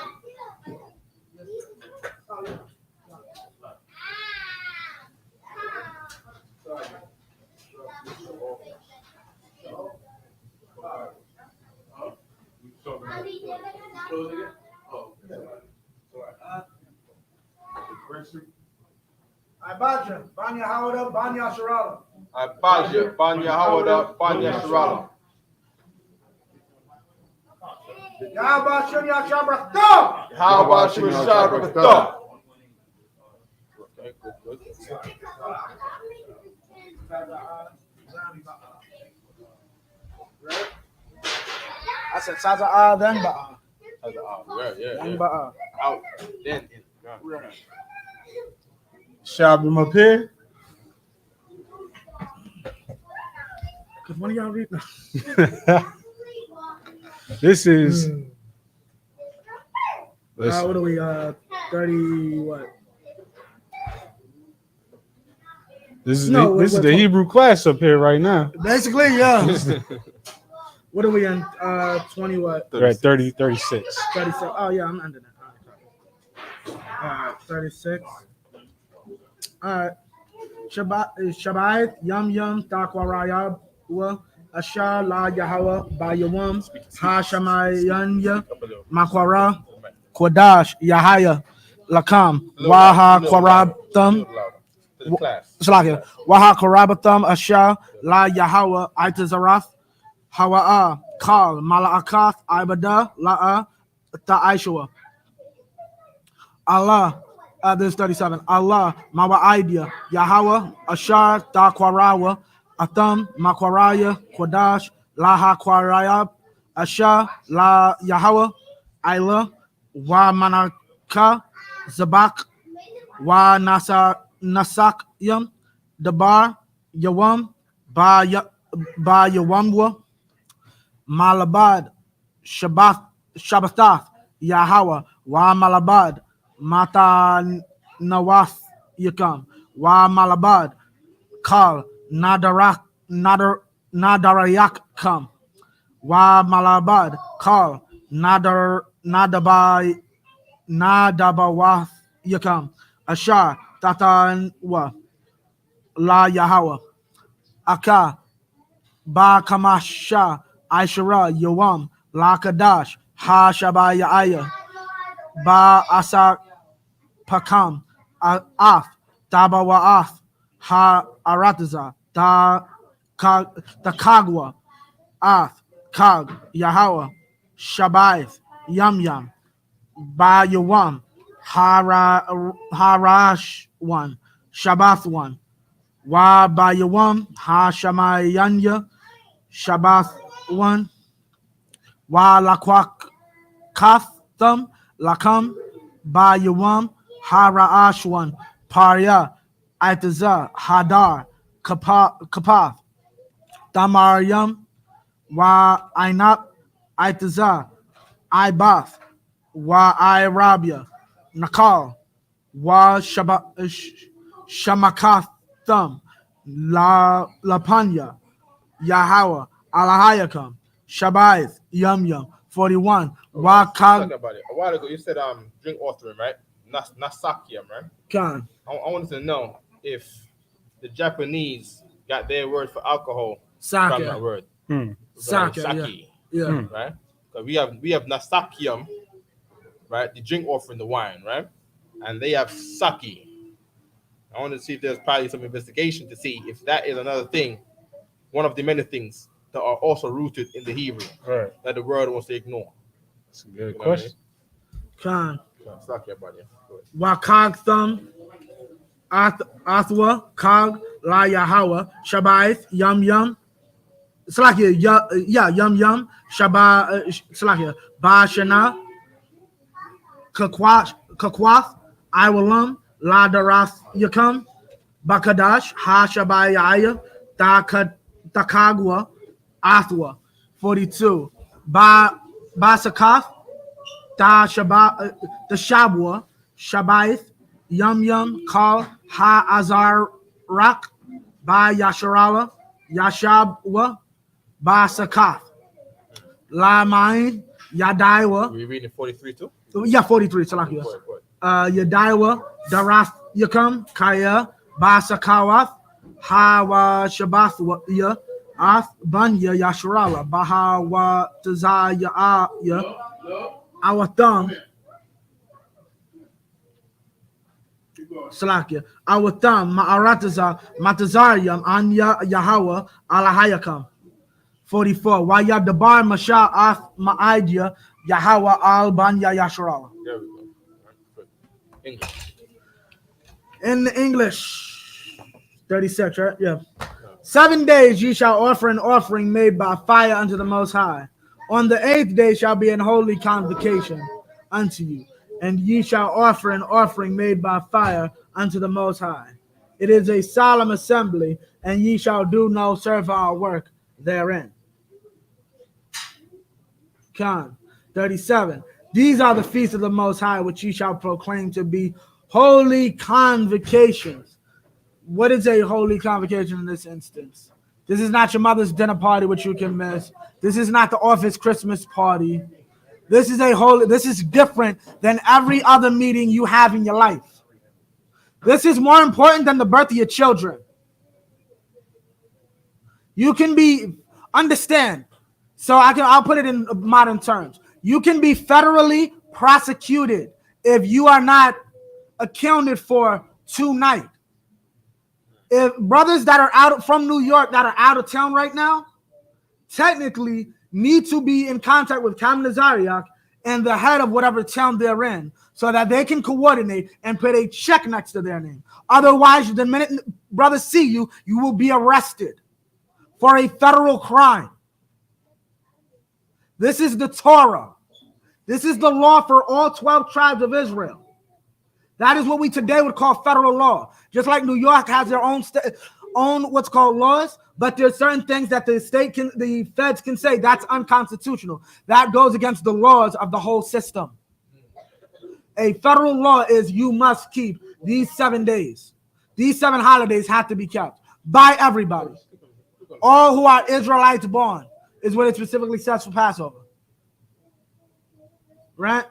Speaker 5: Abaja, Banya Hawada, Banya Sharala.
Speaker 2: Abaja, Banya Hawada, Banya Sharala.
Speaker 5: Yaba Shunya Shabrakta.
Speaker 2: How about you, Shabbat? Okay, good.
Speaker 5: I said Saza then Ba'a.
Speaker 2: Yeah.
Speaker 5: Ba'a.
Speaker 2: Out, then in.
Speaker 5: Right.
Speaker 1: Shab them up here.
Speaker 5: Because one of y'all read
Speaker 1: This is. Listen.
Speaker 5: what are we, 30, what?
Speaker 1: This is
Speaker 5: No,
Speaker 1: this is
Speaker 5: what-
Speaker 1: the Hebrew class up here right now.
Speaker 5: Basically, yeah. What are we in, 20 what?
Speaker 1: We're at 30, 36.
Speaker 5: 36. Oh, yeah, I'm under that. All right, 36. All right. Shabbat, Yum, Takwaraya, Asha, La Yahweh, Bayawam, Ha Shamayanya, Makwara, Kodash, Yahaya, Lakam, Waha Kwarabatham,
Speaker 2: To the class.
Speaker 5: Slakia, Waha Kwarabatham, Asha, La Yahweh, Itazarath, Hawa'a, Kal, Mala'akath, Ibada, La'a, Ta'aishua. Allah, this is 37. Allah, Mawa Idea, Yahweh, Ashar, Takwarawa, Atham, Makwaraya, Kodash, Laha Kwarayab, Ashar, La Yahweh, Ila, Wa Manaka, Zabak, Wa Nasak Yam, Dabar, Yawam, Ba Yawamwa, Malabad, Shabbathath, Yahweh, Wa Malabad, Mata Nawath Yakam, Wa Malabad, Kal, Nadarayak Kam, Wa Malabad, Kal, Nadabawath Yakam, Ashar, Tatanwa, La Yahweh, Aka, Ba Kamasha, Aishara, Yawam, La Kadash, Ha Shabayaya, Ba Asa Pakam, Af, Daba Wa'af, Ha Arataza, Kagwa, Af, Kag, Yahweh, Shabaith, Yam, Ba Yawam, Harash one, Shabbath one, Wa Ba Yawam, Ha Shamayanya, Shabbath one, Wa Lakwak Katham, Lakam, Ba Yawam, Haraash one, Parya, Aitaza, Hadar, Kapath, Damaryam, Wa Ainap, Aitaza, Ibath, Wa Irabia, Nakal, Wa Shamakatham, La Lapanya, Yahweh, Alahayakam, Shabaith, Yum, 41. Wa Kag
Speaker 2: Talk about it. A while ago, you said drink offering, right? Nasakiam, right?
Speaker 5: Khan.
Speaker 2: I wanted to know if the Japanese got their word for alcohol from that
Speaker 5: Sake.
Speaker 2: word.
Speaker 5: Sake,
Speaker 2: Sake,
Speaker 5: Yeah.
Speaker 2: right? Because we have nasakiam, right? The drink offering, the wine, right? And they have sake. I want to see if there's probably some investigation to see if that is another thing, one of the many things that are also rooted in the Hebrew
Speaker 1: Right.
Speaker 2: that the world wants to ignore.
Speaker 1: That's a good
Speaker 2: You know what I
Speaker 1: question.
Speaker 5: Khan.
Speaker 2: mean? Sake, buddy. Go ahead.
Speaker 5: Wa Kag Thum, Athwa, Kag, La Yahweh, Shabaith, Yum, Slakia, Yum, Slakia, Ba Shana, Kakwath, Iwalam, La Darath Yakam, Bakadash, Ha Shabayaya, Takagwa, Athwa, 42. Basakath, the Shabwa, Shabaith, Yum, Kal, Ha Azarak, Ba Yasharala, Yashabwa, Ba Sakath, La Main, Yadaiwa,
Speaker 2: We reading 43 too?
Speaker 5: yeah, 43, Salakia.
Speaker 2: Go ahead.
Speaker 5: Yadaiwa, Darath Yakam, Kaya, Ba Sakawath, Ha Wa Shabath, Ya, Ath, Banya, Yasharala, Baha Wa Tazaya, our thumb, Salakia, our thumb, Matazarium, an Yahweh, Alahayakam. 44. Wayadabar Masha Af Ma'idya, Yahweh Al Banya Yasharawa.
Speaker 2: There we go. English.
Speaker 5: In English, 36, right? Yeah. 7 days ye shall offer an offering made by fire unto the Most High. On the 8th day shall be an holy convocation unto you, and ye shall offer an offering made by fire unto the Most High. It is a solemn assembly, and ye shall do no servile work therein. Con 37. These are the feasts of the Most High, which ye shall proclaim to be holy convocations. What is a holy convocation in this instance? This is not your mother's dinner party, which you can miss. This is not the office Christmas party. This is different than every other meeting you have in your life. This is more important than the birth of your children. You can understand. So I'll put it in modern terms. You can be federally prosecuted if you are not accounted for tonight. If brothers that are out from New York that are out of town right now, technically need to be in contact with Captain Nazariak and the head of whatever town they're in, so that they can coordinate and put a check next to their name. Otherwise, the minute brothers see you, you will be arrested for a federal crime. This is the Torah. This is the law for all 12 tribes of Israel. That is what we today would call federal law. Just like New York has their own what's called laws, but there's certain things that the feds can say that's unconstitutional. That goes against the laws of the whole system. A federal law is you must keep these 7 days. These 7 holidays have to be kept by everybody. All who are Israelites born is what it specifically says for Passover. Right?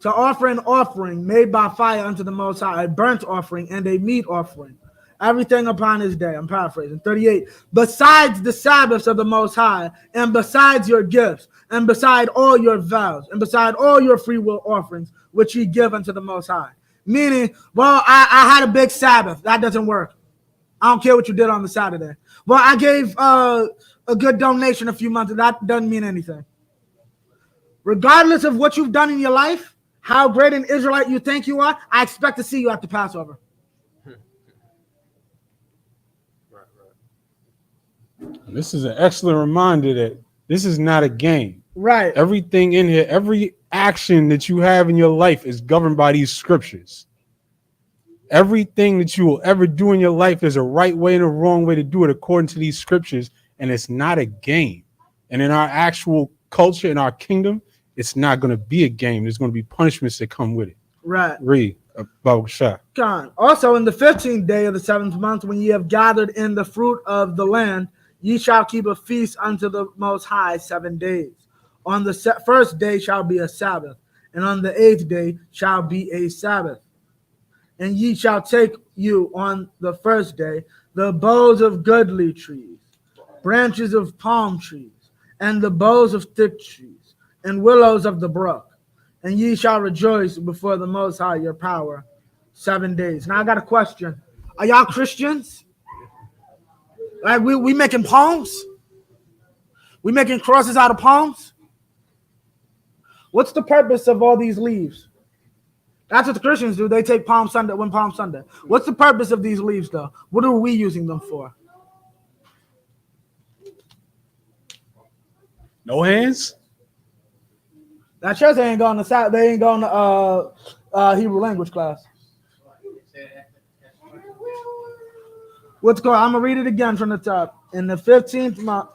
Speaker 5: To offer an offering made by fire unto the Most High, a burnt offering and a meat offering, everything upon his day. I'm paraphrasing. 38. Besides the Sabbaths of the Most High, and besides your gifts, and beside all your vows, and beside all your free will offerings, which ye give unto the Most High. Meaning, well, I had a big Sabbath. That doesn't work. I don't care what you did on the Saturday. Well, I gave a good donation a few months ago. That doesn't mean anything. Regardless of what you've done in your life, how great an Israelite you think you are, I expect to see you at the Passover.
Speaker 1: This is an excellent reminder that this is not a game.
Speaker 5: Right.
Speaker 1: Everything in here, every action that you have in your life is governed by these scriptures. Everything that you will ever do in your life, there's a right way and a wrong way to do it according to these scriptures, and it's not a game. And in our actual culture, in our kingdom, it's not going to be a game. There's going to be punishments that come with it.
Speaker 5: Right.
Speaker 1: Read about Shah.
Speaker 5: God. Also, in the 15th day of the 7th month, when ye have gathered in the fruit of the land, ye shall keep a feast unto the Most High 7 days. On the first day shall be a Sabbath, and on the 8th day shall be a Sabbath. And ye shall take you on the first day the boughs of goodly trees, branches of palm trees, and the boughs of thick trees, and willows of the brook, and ye shall rejoice before the Most High your power 7 days. Now I got a question. Are y'all Christians? Like we making palms? We making crosses out of palms? What's the purpose of all these leaves? That's what the Christians do. They take Palm Sunday, when Palm Sunday. What's the purpose of these leaves, though? What are we using them for?
Speaker 1: No hands?
Speaker 5: That shows they ain't going to Hebrew language class. What's going? I'm gonna read it again from the top. In the 15th month,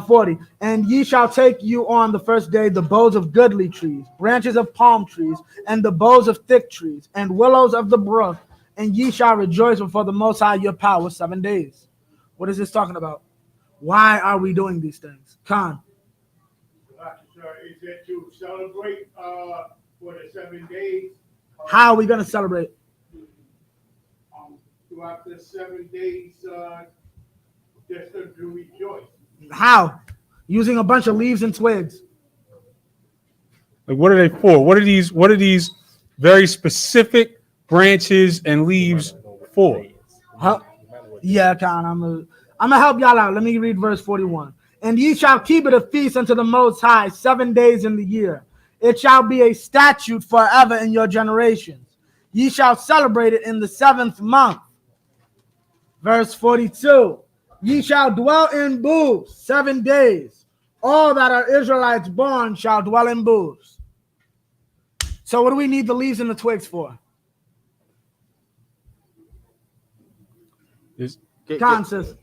Speaker 5: 40, and ye shall take you on the first day the boughs of goodly trees, branches of palm trees, and the boughs of thick trees, and willows of the brook, and ye shall rejoice before the Most High your power 7 days. What is this talking about? Why are we doing these things? Khan.
Speaker 3: Is it to celebrate for the 7 days?
Speaker 5: How are we going to celebrate?
Speaker 3: Throughout the 7 days, just to rejoice.
Speaker 5: How? using a bunch of leaves and twigs.
Speaker 1: Like, what are they for? What are these very specific branches and leaves for?
Speaker 5: Huh? Yeah, Con, I'm gonna help y'all out. Let me read verse 41. And ye shall keep it a feast unto the Most High 7 days in the year. It shall be a statute forever in your generations. Ye shall celebrate it in the 7th month. Verse 42. Ye shall dwell in booths 7 days. All that are Israelites born shall dwell in booths. So what do we need the leaves and the twigs for? Constance.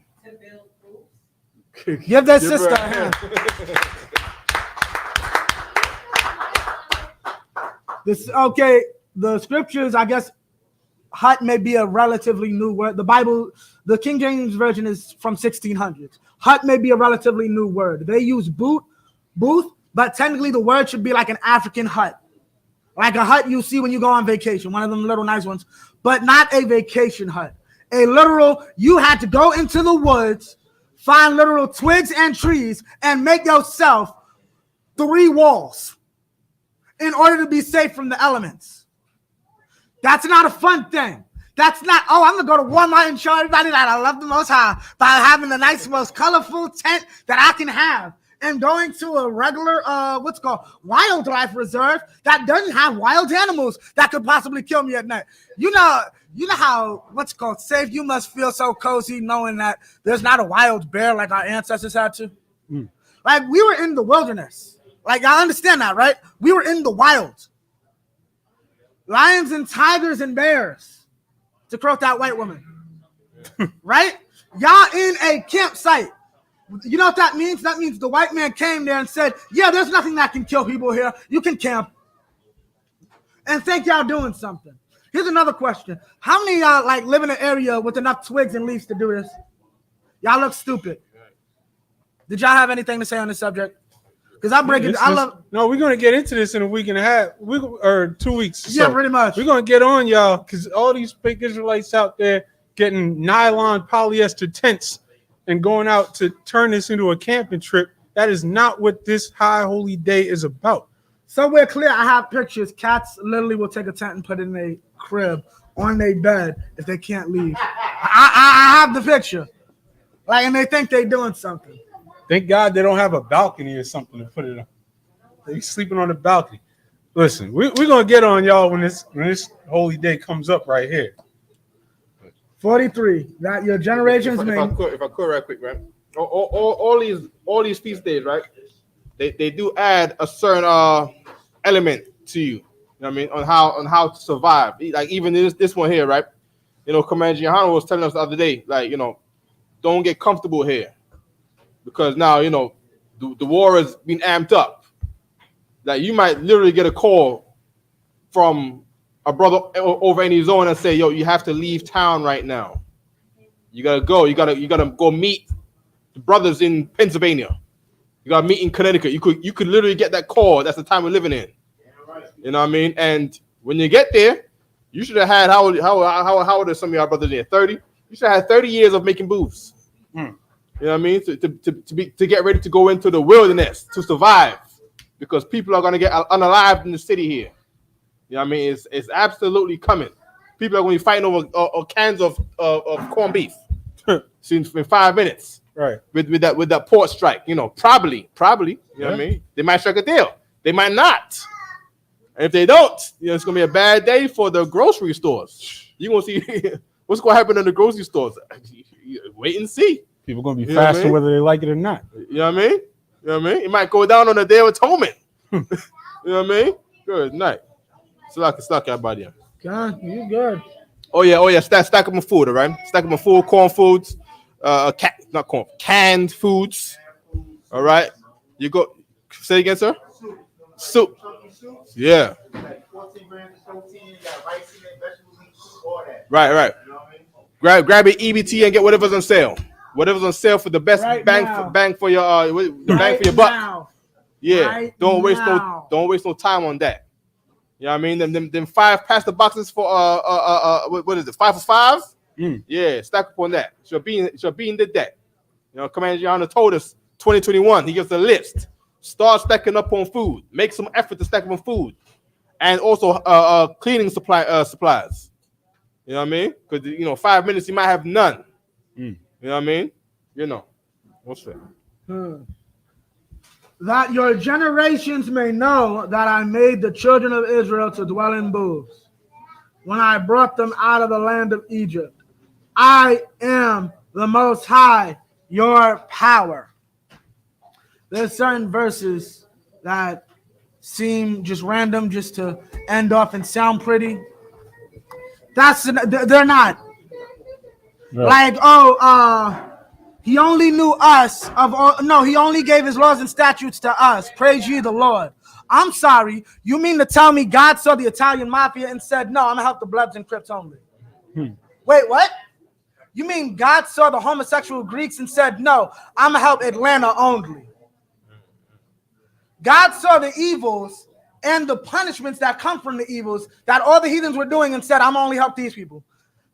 Speaker 5: Give that sister a hand. Okay, the scriptures, I guess, hut may be a relatively new word. The Bible, the King James Version is from 1600s. Hut may be a relatively new word. They use booth, but technically the word should be like an African hut. Like a hut you see when you go on vacation, one of them little nice ones, but not a vacation hut. A literal, you had to go into the woods, find literal twigs and trees, and make yourself 3 walls in order to be safe from the elements. That's not a fun thing. That's not, oh, I'm going to go to Walmart and show everybody that I love the Most High by having the nice, most colorful tent that I can have. And going to a regular, wildlife reserve that doesn't have wild animals that could possibly kill me at night. You know how, safe you must feel so cozy knowing that there's not a wild bear like our ancestors had to. Like, we were in the wilderness. Like, I understand that, right? We were in the wild. Lions and tigers and bears, to quote that white woman. Right? Y'all in a campsite. You know what that means? That means the white man came there and said, yeah, there's nothing that can kill people here. You can camp. And think y'all doing something. Here's another question. How many of y'all live in an area with enough twigs and leaves to do this? Y'all look stupid. Did y'all have anything to say on this subject? Because
Speaker 1: No, we're gonna get into this in a week and a half, or 2 weeks.
Speaker 5: Yeah, pretty much.
Speaker 1: We're gonna get on y'all because all these fake Israelites out there getting nylon polyester tents and going out to turn this into a camping trip. That is not what this high holy day is about.
Speaker 5: So we're clear. I have pictures. Cats literally will take a tent and put it in a crib on their bed if they can't leave. I have the picture. And they think they're doing something.
Speaker 1: Thank God they don't have a balcony or something to put it on. They sleeping on the balcony. Listen, we're gonna get on y'all when this holy day comes up right here.
Speaker 5: 43. That your generations
Speaker 2: if I could right quick, right? All these feast days, right? They do add a certain element to you. You know what I mean? On how to survive. Like even this one here, right? Commander Johanna was telling us the other day, don't get comfortable here. Because now, the war has been amped up. Like you might literally get a call from a brother over in his zone and say, yo, you have to leave town right now. You gotta go. You gotta go meet the brothers in Pennsylvania. You gotta meet in Connecticut. You could literally get that call. That's the time we're living in. You know what I mean? And when you get there, you should have had how old are some of y'all brothers there? 30? You should have had 30 years of making booths. You know what I mean? To get ready to go into the wilderness to survive, because people are gonna get unalived in the city here. You know what I mean? It's absolutely coming. People are going to be fighting over cans of corned beef in 5 minutes.
Speaker 1: Right.
Speaker 2: With that port strike. Probably. You know what I mean? They might strike a deal. They might not. And if they don't, it's going to be a bad day for the grocery stores. You're going to see what's going to happen in the grocery stores. Wait and see.
Speaker 1: People are going to be fasting whether they like it or not.
Speaker 2: You know what I mean? It might go down on the Day of Atonement. You know what I mean? Good night. Slack everybody.
Speaker 5: God, you good.
Speaker 2: Oh yeah. Stack up my food, all right? Stack up my food, corn foods, canned foods. All right. You go. Say it again, sir. Soup. Yeah.
Speaker 6: 14 grams of protein, you got rice in it, vegetables in it, all that.
Speaker 2: Right.
Speaker 6: You know what I mean?
Speaker 2: Grab your EBT and get whatever's on sale. Whatever's on sale for the best bang for your bang for your buck.
Speaker 5: Now.
Speaker 2: Yeah.
Speaker 5: Right
Speaker 2: Don't waste
Speaker 5: now.
Speaker 2: no time on that. You know what I mean? Them 5 pasta boxes for what is it? 5 for 5? Yeah, stack up on that. Shabin did that. Commander Johanna told us 2021. He gives a list. Start stacking up on food. Make some effort to stack up on food, and also cleaning supplies. You know what I mean? Because 5 minutes you might have none. You know what I mean? What's that?
Speaker 5: That your generations may know that I made the children of Israel to dwell in booths when I brought them out of the land of Egypt. I am the Most High, your power. There's certain verses that seem just random, just to end off and sound pretty. They're not. No. Like, he only knew us of all. No, he only gave his laws and statutes to us. Praise ye the Lord. I'm sorry. You mean to tell me God saw the Italian mafia and said, no, I'm going to help the Bloods and Crips only? Wait, what? You mean God saw the homosexual Greeks and said, no, I'm going to help Atlanta only? God saw the evils and the punishments that come from the evils that all the heathens were doing and said, I'm only help these people.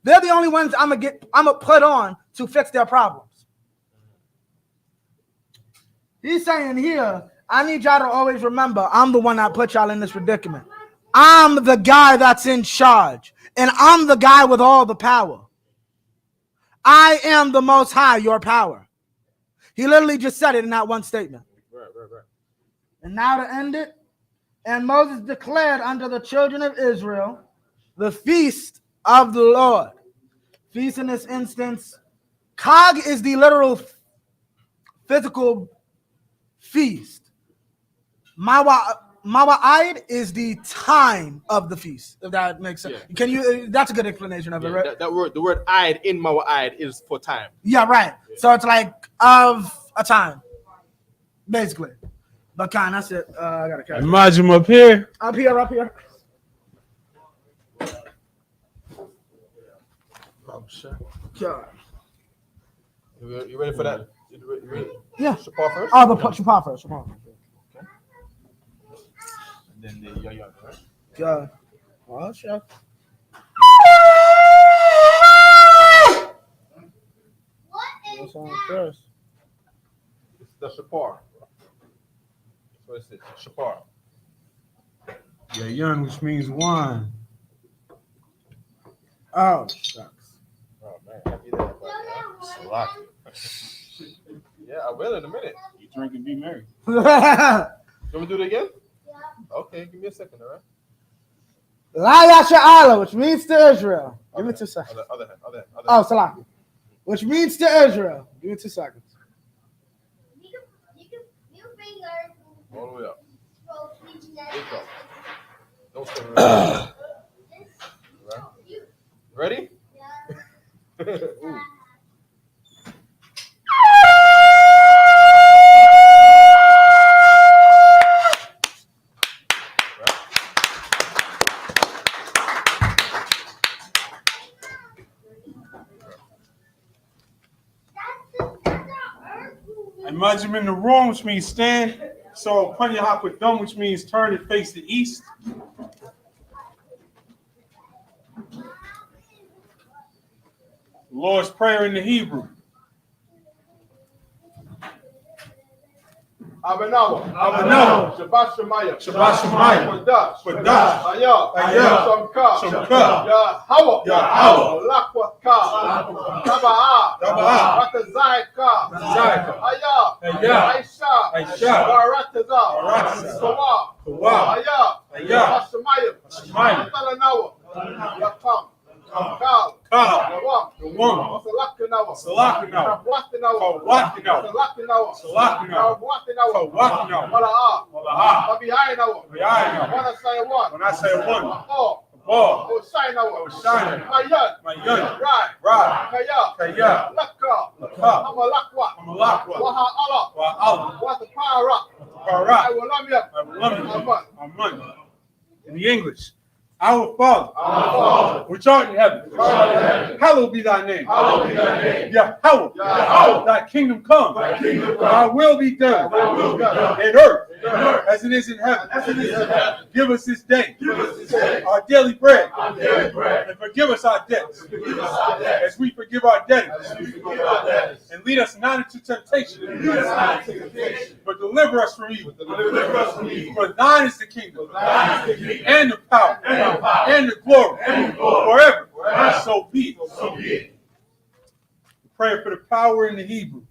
Speaker 5: They're the only ones I'm gonna put on to fix their problems. He's saying here, I need y'all to always remember, I'm the one that put y'all in this predicament. I'm the guy that's in charge, and I'm the guy with all the power. I am the Most High, your power. He literally just said it in that one statement. Right. And now to end it, and Moses declared unto the children of Israel the feast of the Lord. Feast in this instance, Chag is the literal physical feast. Mawa'id is the time of the feast, if that makes sense. Yeah. Can you? That's a good explanation of it, right?
Speaker 2: The word "id" in Mawa'id is for time.
Speaker 5: Yeah, right. Yeah. So it's like of a time, basically. But that's it. I gotta catch.
Speaker 1: Imagine up here.
Speaker 5: Up here.
Speaker 2: Oh shit.
Speaker 5: God.
Speaker 2: You ready for that? You ready?
Speaker 5: Yeah.
Speaker 2: Shapar first?
Speaker 5: Oh, the Shapar first. Okay.
Speaker 2: And then the Yaya, right?
Speaker 5: God. Oh, chef. What's on first?
Speaker 2: It's the Shapar. What is it? Shapar.
Speaker 1: Yeah, young, which means wine.
Speaker 5: Oh, shucks.
Speaker 2: Oh, man. I need that. It's a lot. Yeah, I will in a minute.
Speaker 1: You drink and be merry.
Speaker 2: You want me to do it again? Yeah. Okay, give me a second, all right?
Speaker 5: La Yasha'ala, which means to Israel. Give me 2 seconds.
Speaker 2: Other hand.
Speaker 5: Oh, Salaki. Which means to Israel. Give me 2 seconds.
Speaker 2: All the way up. Don't stay right. Ready? Yeah.
Speaker 1: Imagine in the room, which means stand. So Panya Hapadum, which means turn and face the east. Lord's Prayer in the Hebrew.
Speaker 2: Abanawa. Shabbat Shemaya.
Speaker 1: Quadash.
Speaker 2: Ayah. Shamka. Yahweh. Lakwat Ka. Taba'ah. Ratazai Ka. Ayah. Aisha. Barataza. Kawa. Ayah. Shemaya. Talanawa. Yakam. Kal. Salakinawa.
Speaker 1: When I say one. My yun. Right. Kaya. In the English. Our Father, which art in heaven, hallowed be thy name. Yahweh, thy kingdom come. Thy will be done in earth as it is in heaven. Give us this day our daily bread, and forgive us our debts as we forgive our debtors. And And lead us not into temptation. But deliver us from evil. For thine is the kingdom. And the power. And the glory. Forever. So be it. Prayer for the power in the Hebrew.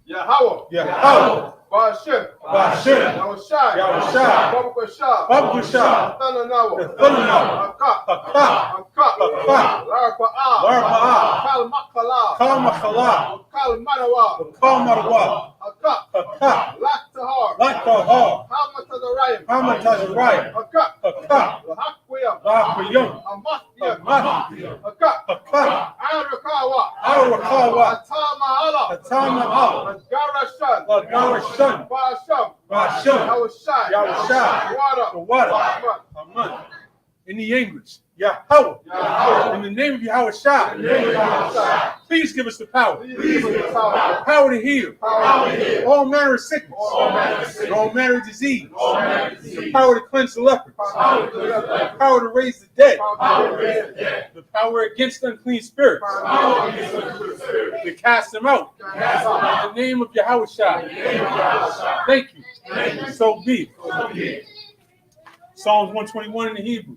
Speaker 2: Yahweh.
Speaker 1: Yahweh.
Speaker 2: Ba'ashem.
Speaker 1: Ba'ashem.
Speaker 2: Yahushai.
Speaker 1: Yahushai.
Speaker 2: Babakashah.
Speaker 1: Babakashah.
Speaker 2: Nathanawa.
Speaker 1: Nathanawa.
Speaker 2: Hakak.
Speaker 1: Hakak.
Speaker 2: Hakak.
Speaker 1: Hakak.
Speaker 2: Larpa'ah.
Speaker 1: Larpa'ah.
Speaker 2: Kal Makala.
Speaker 1: Kal Makala.
Speaker 2: Kal Manawa.
Speaker 1: Kal Marawa.
Speaker 2: Hakak.
Speaker 1: Hakak.
Speaker 2: Laktahar.
Speaker 1: Laktahar.
Speaker 2: Hamatazarayim.
Speaker 1: Hamatazarayim.
Speaker 2: Hakak.
Speaker 1: Hakak.
Speaker 2: Lahakwiyam.
Speaker 1: Lahakwiyam.
Speaker 2: Amathiyam.
Speaker 1: Amathiyam.
Speaker 2: Hakak.
Speaker 1: Hakak.
Speaker 2: Arakawa.
Speaker 1: Arakawa.
Speaker 2: Atamahala.
Speaker 1: Atamahala.
Speaker 2: Garashan.
Speaker 1: Lagarashan.
Speaker 2: Ba'ashem.
Speaker 1: Ba'ashem.
Speaker 2: Yahushai.
Speaker 1: Yahushai.
Speaker 2: Water.
Speaker 1: The water. Amen. In the English, Yahweh.
Speaker 2: Yahweh.
Speaker 1: In the name of Yahweh Shai. Please give us the power. The power to heal. All manner of sickness. And all manner of disease. The power to cleanse the lepers. The power to raise the dead. The power against unclean spirits. To cast them out. In the name of Yahweh Shai. Thank you. So be it. Psalms 121 in the Hebrew.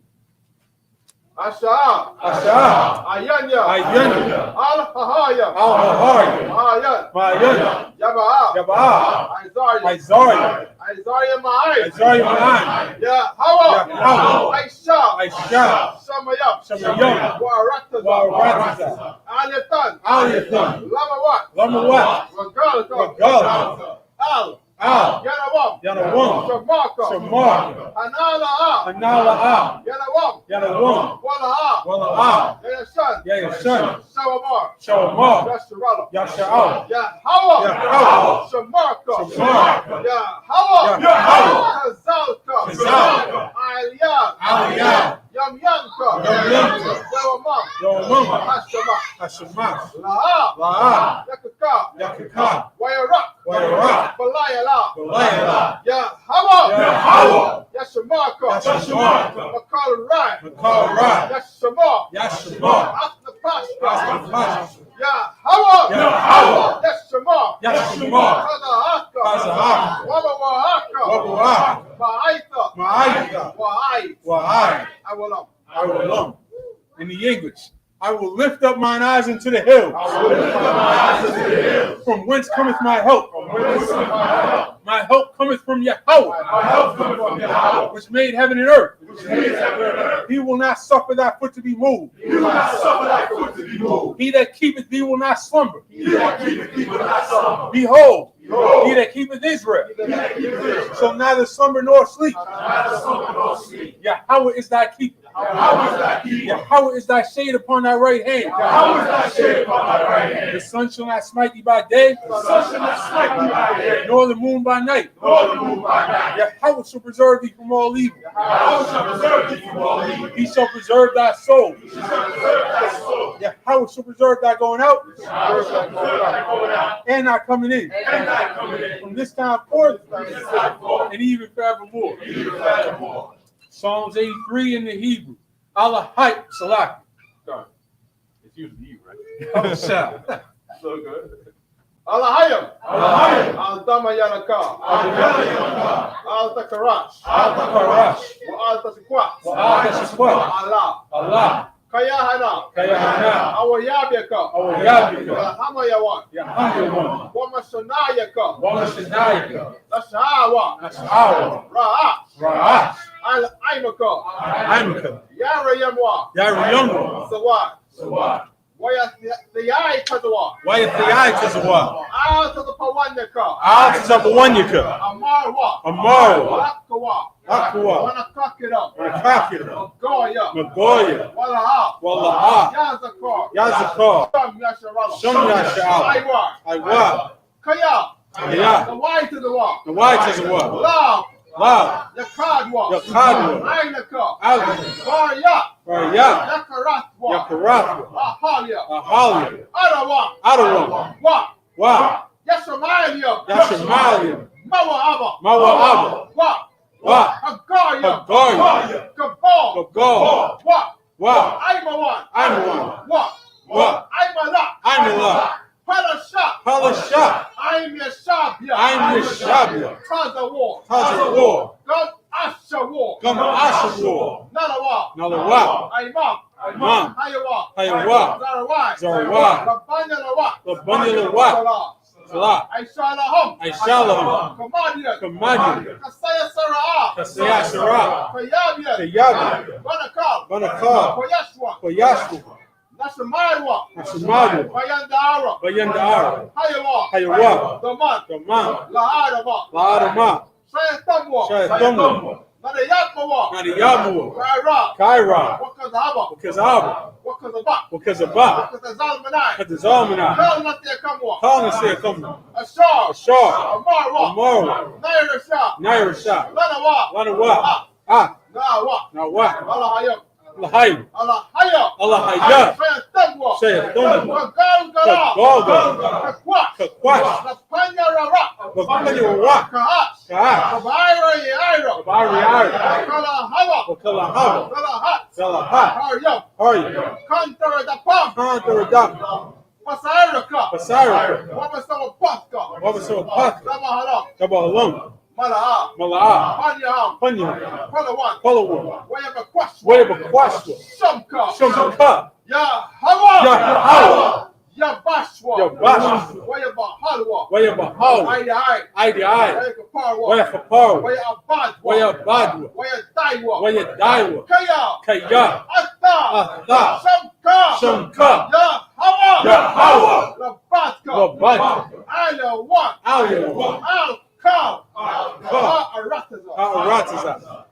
Speaker 2: Asha.
Speaker 1: Asha.
Speaker 2: Ayanya.
Speaker 1: Ayanya.
Speaker 2: Al-Hahaya.
Speaker 1: Al-Hahaya.
Speaker 2: Mayan.
Speaker 1: Mayan.
Speaker 2: Yaba'a.
Speaker 1: Yaba'a.
Speaker 2: Isaiah.
Speaker 1: Isaiah.
Speaker 2: Isaiah Ma'ai.
Speaker 1: Isaiah Ma'ai.
Speaker 2: Yahweh.
Speaker 1: Yahweh.
Speaker 2: Aisha.
Speaker 1: Aisha.
Speaker 2: Shamayam.
Speaker 1: Shamayam.
Speaker 2: Wa'arataza.
Speaker 1: Wa'arataza.
Speaker 2: Aliyatan.
Speaker 1: Aliyatan.
Speaker 2: Lamawat.
Speaker 1: Lamawat.
Speaker 2: Regalata.
Speaker 1: Regalata.
Speaker 2: Al.
Speaker 1: Al.
Speaker 2: Yanawam.
Speaker 1: Yanawam.
Speaker 2: Shamaka.
Speaker 1: Shamaka.
Speaker 2: Anala'a.
Speaker 1: Anala'a.
Speaker 2: Yanawam.
Speaker 1: Yanawam.
Speaker 2: Wala'a.
Speaker 1: Wala'a.
Speaker 2: Yashan.
Speaker 1: Yashan.
Speaker 2: Shawamar.
Speaker 1: Shawamar.
Speaker 2: Yasharala.
Speaker 1: Yasha'al.
Speaker 2: Yahweh.
Speaker 1: Yahweh.
Speaker 2: Shamarka.
Speaker 1: Shamarka.
Speaker 2: Yahweh.
Speaker 1: Yahweh.
Speaker 2: Kazalka.
Speaker 1: Kazalka.
Speaker 2: Aliyah.
Speaker 1: Aliyah.
Speaker 2: Yamyanka.
Speaker 1: Yamyanka.
Speaker 2: Yawamam.
Speaker 1: Yawamam.
Speaker 2: Hashama.
Speaker 1: Hashemah.
Speaker 2: La'a.
Speaker 1: La'a.
Speaker 2: Yakaka.
Speaker 1: Yakaka.
Speaker 2: Wayarak.
Speaker 1: Wayarak.
Speaker 2: Balayala.
Speaker 1: Balayala.
Speaker 2: Yahweh.
Speaker 1: Yahweh.
Speaker 2: Yashamarka.
Speaker 1: Yashamarka.
Speaker 2: Makal Rai.
Speaker 1: Makal Rai.
Speaker 2: Yashamar.
Speaker 1: Yashemah.
Speaker 2: Asnapashka.
Speaker 1: Asnapashka.
Speaker 2: Yahweh.
Speaker 1: Yahweh.
Speaker 2: Yashamar.
Speaker 1: Yashemah.
Speaker 2: Kazahaka.
Speaker 1: Kazahaka.
Speaker 2: Wabawahaka.
Speaker 1: Wabawahaka.
Speaker 2: Ma'aita.
Speaker 1: Ma'aita.
Speaker 2: Wa'ai.
Speaker 1: Wa'ai.
Speaker 2: Awalam.
Speaker 1: I will love. In the English, I will lift up mine eyes into the hills. From whence cometh my help? My help cometh from Yahweh, which made heaven and earth. He will not suffer thy foot to be moved. He that keepeth thee will not slumber. Behold, he that keepeth Israel shall neither slumber nor sleep. Yahweh is thy keeper. Yahweh is thy shade upon thy right hand. The sun shall not smite thee by day, nor the moon by night. Yahweh shall preserve thee from all evil. He shall preserve thy soul. Yahweh shall preserve thy going out and thy coming in. From this time forth and even forevermore. Psalms 83 in the Hebrew. Allah hype Salaki.
Speaker 2: It's usually you, right?
Speaker 1: So
Speaker 2: good. Alahayam. Al-Dama Yanaka. Al-Takarash.
Speaker 1: Al-Takarash.
Speaker 2: Al-Tasikwa.
Speaker 1: Al-Tasikwa. Allah.
Speaker 2: Kayahana. Awayabiaka. Hamayawan.
Speaker 1: Yahamayawan.
Speaker 2: Wamashanayaka.
Speaker 1: Wamashanayaka.
Speaker 2: Lashawa. Ra'ah.
Speaker 1: Ra'ah.
Speaker 2: Al-Aimaka.
Speaker 1: Aimaka.
Speaker 2: Yarayamwa.
Speaker 1: Yarayamwa.
Speaker 2: Sawat. Wayathiyai Kazawa.
Speaker 1: Wayathiyai Kazawa.
Speaker 2: Al-Tazapawanyaka.
Speaker 1: Al-Tazapawanyaka.
Speaker 2: Amarwa. Akawa.
Speaker 1: Aqua.
Speaker 2: Wanakakira.
Speaker 1: Magoya.
Speaker 2: Walaha. Yazakar.
Speaker 1: Shum Yasharala. Aywa.
Speaker 2: Kaya.
Speaker 1: Kaya.
Speaker 2: The white to the wall.
Speaker 1: The white is the wall.
Speaker 2: Love. Yakadwa. Ainaka. Barya. Yakaratwa. Ahalia. Adawa. Wa. Yashamalia. Mawa Aba. Hagaya. Kabal. Aimawan. Aimala. Parasha.
Speaker 1: Palasha.
Speaker 2: I am your Shabia.
Speaker 1: I am your Shabia.
Speaker 2: Taza war.
Speaker 1: Taza war.
Speaker 2: God Asha war.
Speaker 1: Come Asha war.
Speaker 2: Nalawa.
Speaker 1: Nalawa.
Speaker 2: Imam.
Speaker 1: Imam.
Speaker 2: Hayawa.
Speaker 1: Hayawa.
Speaker 2: Zarawai.
Speaker 1: Zarawai.
Speaker 2: Rabanya Lawa.
Speaker 1: Rabanya Lawa. Salah.
Speaker 2: Aishalahum.
Speaker 1: Aishalahum.
Speaker 2: Command
Speaker 1: Command.
Speaker 2: Kasaya Sarah.
Speaker 1: Kasaya Sarah.
Speaker 2: Kayabia.
Speaker 1: Kayabia.
Speaker 2: Banakal.
Speaker 1: Banakal.
Speaker 2: Koyashwa.
Speaker 1: Koyashwa.
Speaker 2: Nashamaywa.
Speaker 1: Nashamaywa.
Speaker 2: Bayandara.
Speaker 1: Bayandara.
Speaker 2: Hayawa.
Speaker 1: Hayawa.
Speaker 2: Daman.
Speaker 1: Daman.
Speaker 2: Lahadama.
Speaker 1: Lahadama.
Speaker 2: Shayatamwa.
Speaker 1: Shayatamwa.
Speaker 2: Nadayatmawa.
Speaker 1: Nadiyamwa.
Speaker 2: Kaira.
Speaker 1: Kaira.
Speaker 2: Wakazahaba.
Speaker 1: Wakazahaba.
Speaker 2: Wakazaba.
Speaker 1: Wakazaba.
Speaker 2: Wakazalmanai.
Speaker 1: Wakazalmanai.
Speaker 2: Kalnatiyakamwa.
Speaker 1: Kalnatiyakamwa.
Speaker 2: Ashar.
Speaker 1: Ashar.
Speaker 2: Amarwa.
Speaker 1: Amarwa.
Speaker 2: Naira Shah.
Speaker 1: Naira Shah.
Speaker 2: Lanawa.
Speaker 1: Lanawa. Ah.
Speaker 2: Nawa.
Speaker 1: Nawa.
Speaker 2: Alahayam.
Speaker 1: Lahayim.
Speaker 2: Alahaya.
Speaker 1: Alahaya.
Speaker 2: Shayatamwa.
Speaker 1: Shayatamwa.
Speaker 2: Kagalgara.
Speaker 1: Kagalgara.
Speaker 2: Kakwash.
Speaker 1: Kakwash.
Speaker 2: Napanyarara.
Speaker 1: Wakanyarara.
Speaker 2: Kahash.
Speaker 1: Kahash.
Speaker 2: Kabaira Yaira.
Speaker 1: Kabaira.
Speaker 2: Kalahava.
Speaker 1: Wakalahava.
Speaker 2: Kalahat.
Speaker 1: Salahat.
Speaker 2: Haryam.
Speaker 1: Haryam.
Speaker 2: Kantara Dapam.
Speaker 1: Kantaradam.
Speaker 2: Pasaraka.
Speaker 1: Pasaraka.
Speaker 2: Wabasama Paska.
Speaker 1: Wabasama Paska.
Speaker 2: Samaharam.
Speaker 1: Kabahalam.
Speaker 2: Malaha.
Speaker 1: Mala'a.
Speaker 2: Panyaham.
Speaker 1: Panyaham.
Speaker 2: Palawan.
Speaker 1: Palawan.
Speaker 2: Wayabakwashwa.
Speaker 1: Wayabakwashwa.
Speaker 2: Shamka.
Speaker 1: Shamka.
Speaker 2: Yahawa.
Speaker 1: Yahawa.
Speaker 2: Yabashwa.
Speaker 1: Yabashwa.
Speaker 2: Wayabahalwa.
Speaker 1: Wayabahawa.
Speaker 2: Ayai.
Speaker 1: Aidai.
Speaker 2: Wayakaparwa.
Speaker 1: Wayafaparwa.
Speaker 2: Wayabadwa.
Speaker 1: Wayabadwa.
Speaker 2: Wayadaiwa.
Speaker 1: Wayadaiwa.
Speaker 2: Kaya.
Speaker 1: Kaya.
Speaker 2: Atta.
Speaker 1: Atta.
Speaker 2: Shamka.
Speaker 1: Shamka.
Speaker 2: Yahawa.
Speaker 1: Yahawa.
Speaker 2: Labatka.
Speaker 1: Labatka.
Speaker 2: Alawan.
Speaker 1: Alawan.
Speaker 2: Al-Kaw.
Speaker 1: Ha'arataza. Ha'arataza.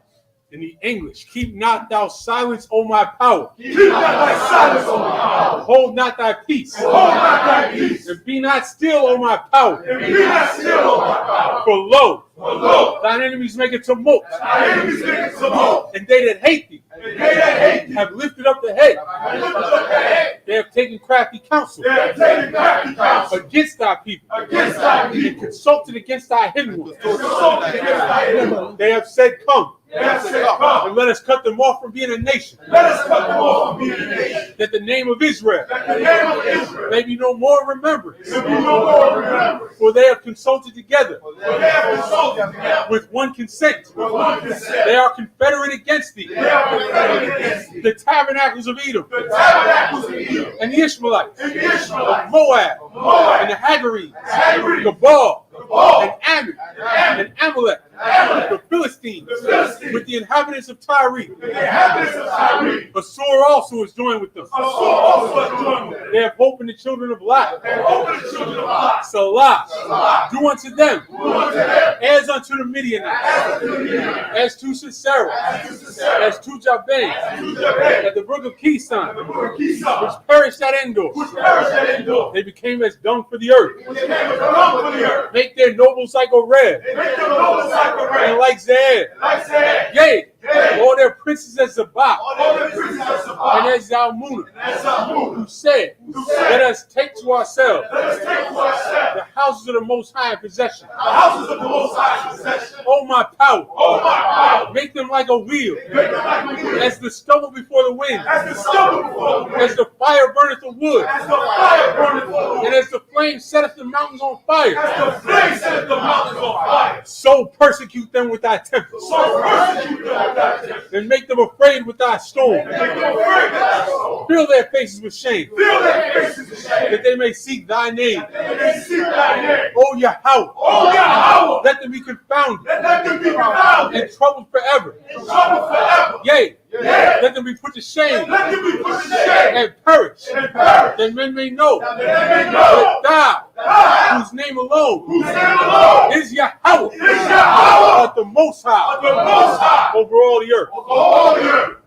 Speaker 1: In the English, keep not thou silence, O my power.
Speaker 2: Keep not thy silence, O my power.
Speaker 1: Hold not thy peace.
Speaker 2: Hold not thy peace.
Speaker 1: And be not still, O my power.
Speaker 2: And be not still, O my power.
Speaker 1: For lo, thine enemies make a tumult.
Speaker 2: Thine enemies make a tumult.
Speaker 1: And they that hate thee,
Speaker 2: And they that hate thee,
Speaker 1: have lifted up the head.
Speaker 2: have lifted up their head.
Speaker 1: They have taken crafty counsel
Speaker 2: They have taken crafty counsel
Speaker 1: against thy people.
Speaker 2: against thy
Speaker 1: And
Speaker 2: people.
Speaker 1: consulted against thy hidden ones.
Speaker 2: Consulted against thy hidden ones.
Speaker 1: They have said, come,
Speaker 2: They have said, come,
Speaker 1: and let us cut them off from being a nation,
Speaker 2: let us cut them off from being a nation.
Speaker 1: that the name of Israel
Speaker 2: That the name of Israel
Speaker 1: may be no more remembrance.
Speaker 2: will be no more remembered.
Speaker 1: For they have consulted together
Speaker 2: For they have consulted together
Speaker 1: with one consent.
Speaker 2: with one consent.
Speaker 1: They are confederate against thee.
Speaker 2: They are confederate against thee.
Speaker 1: The tabernacles of Edom,
Speaker 2: The tabernacles of Edom,
Speaker 1: and the Ishmaelites,
Speaker 2: and the Ishmaelites,
Speaker 1: Moab,
Speaker 2: Moab,
Speaker 1: and the Hagarenes,
Speaker 2: Hagarenes,
Speaker 1: Gabal,
Speaker 2: Gabal,
Speaker 1: and Ammon,
Speaker 2: Ammon,
Speaker 1: and Amalek,
Speaker 2: Amalek,
Speaker 1: the Philistines,
Speaker 2: the Philistines,
Speaker 1: with the inhabitants of Tyre.
Speaker 2: the inhabitants of Tyre.
Speaker 1: Assur also is joined with them.
Speaker 2: Assur also is joined with them.
Speaker 1: They have hope in the children of Lot.
Speaker 2: They opened the children of Lot.
Speaker 1: Salah,
Speaker 2: Salah.
Speaker 1: do unto them
Speaker 2: Do unto them
Speaker 1: as unto the Midianites,
Speaker 2: as unto the Midianites,
Speaker 1: as to Sisera,
Speaker 2: as to Sisera,
Speaker 1: as to Jabin,
Speaker 2: as to Jabin,
Speaker 1: at the brook of Kison,
Speaker 2: the brook of Kison,
Speaker 1: which perished at Endor.
Speaker 2: which perished at Endor.
Speaker 1: They became as dung for the earth.
Speaker 2: Which came as dung for the earth.
Speaker 1: Make their nobles like a red,
Speaker 2: They make them nobles like a
Speaker 1: and
Speaker 2: red,
Speaker 1: like Zaid.
Speaker 2: like sand.
Speaker 1: Yea,
Speaker 2: Yea.
Speaker 1: all their princes as Zabah,
Speaker 2: All the princes of
Speaker 1: and
Speaker 2: Sabah,
Speaker 1: as Zalmunna,
Speaker 2: and Zalmunna,
Speaker 1: who said,
Speaker 2: said,
Speaker 1: let us take to ourselves
Speaker 2: let us take to ourselves
Speaker 1: the houses of the Most High in possession.
Speaker 2: the houses of the Most High in possession.
Speaker 1: O my power,
Speaker 2: Oh my power,
Speaker 1: make them like a wheel,
Speaker 2: make them like a wheel,
Speaker 1: as the stubble before the wind,
Speaker 2: as the stubble before the wind,
Speaker 1: as the fire burneth the wood,
Speaker 2: as the fire burneth the wood,
Speaker 1: and as the flame setteth the mountains on fire.
Speaker 2: as the flame setteth the mountains on fire.
Speaker 1: So persecute them with thy tempest,
Speaker 2: So persecute them with thy tempest,
Speaker 1: and make them afraid with thy storm.
Speaker 2: and make them afraid with thy sword.
Speaker 1: Fill their faces with shame,
Speaker 2: Fill their faces with shame,
Speaker 1: that they may seek thy name.
Speaker 2: and they seek thy name.
Speaker 1: O Yahweh,
Speaker 2: Oh Yahweh,
Speaker 1: let them be confounded
Speaker 2: let them be confounded,
Speaker 1: and troubled forever.
Speaker 2: in trouble forever.
Speaker 1: Yea,
Speaker 2: Yea.
Speaker 1: let them be put to shame
Speaker 2: Let them be put to shame
Speaker 1: and perish,
Speaker 2: and perish,
Speaker 1: that men may know
Speaker 2: that they may
Speaker 1: that
Speaker 2: know
Speaker 1: thou,
Speaker 2: thou,
Speaker 1: whose name alone
Speaker 2: whose name alone
Speaker 1: is Yahweh,
Speaker 2: is Yahweh,
Speaker 1: art the Most High
Speaker 2: the Most High,
Speaker 1: over all the earth.
Speaker 2: over all the earth.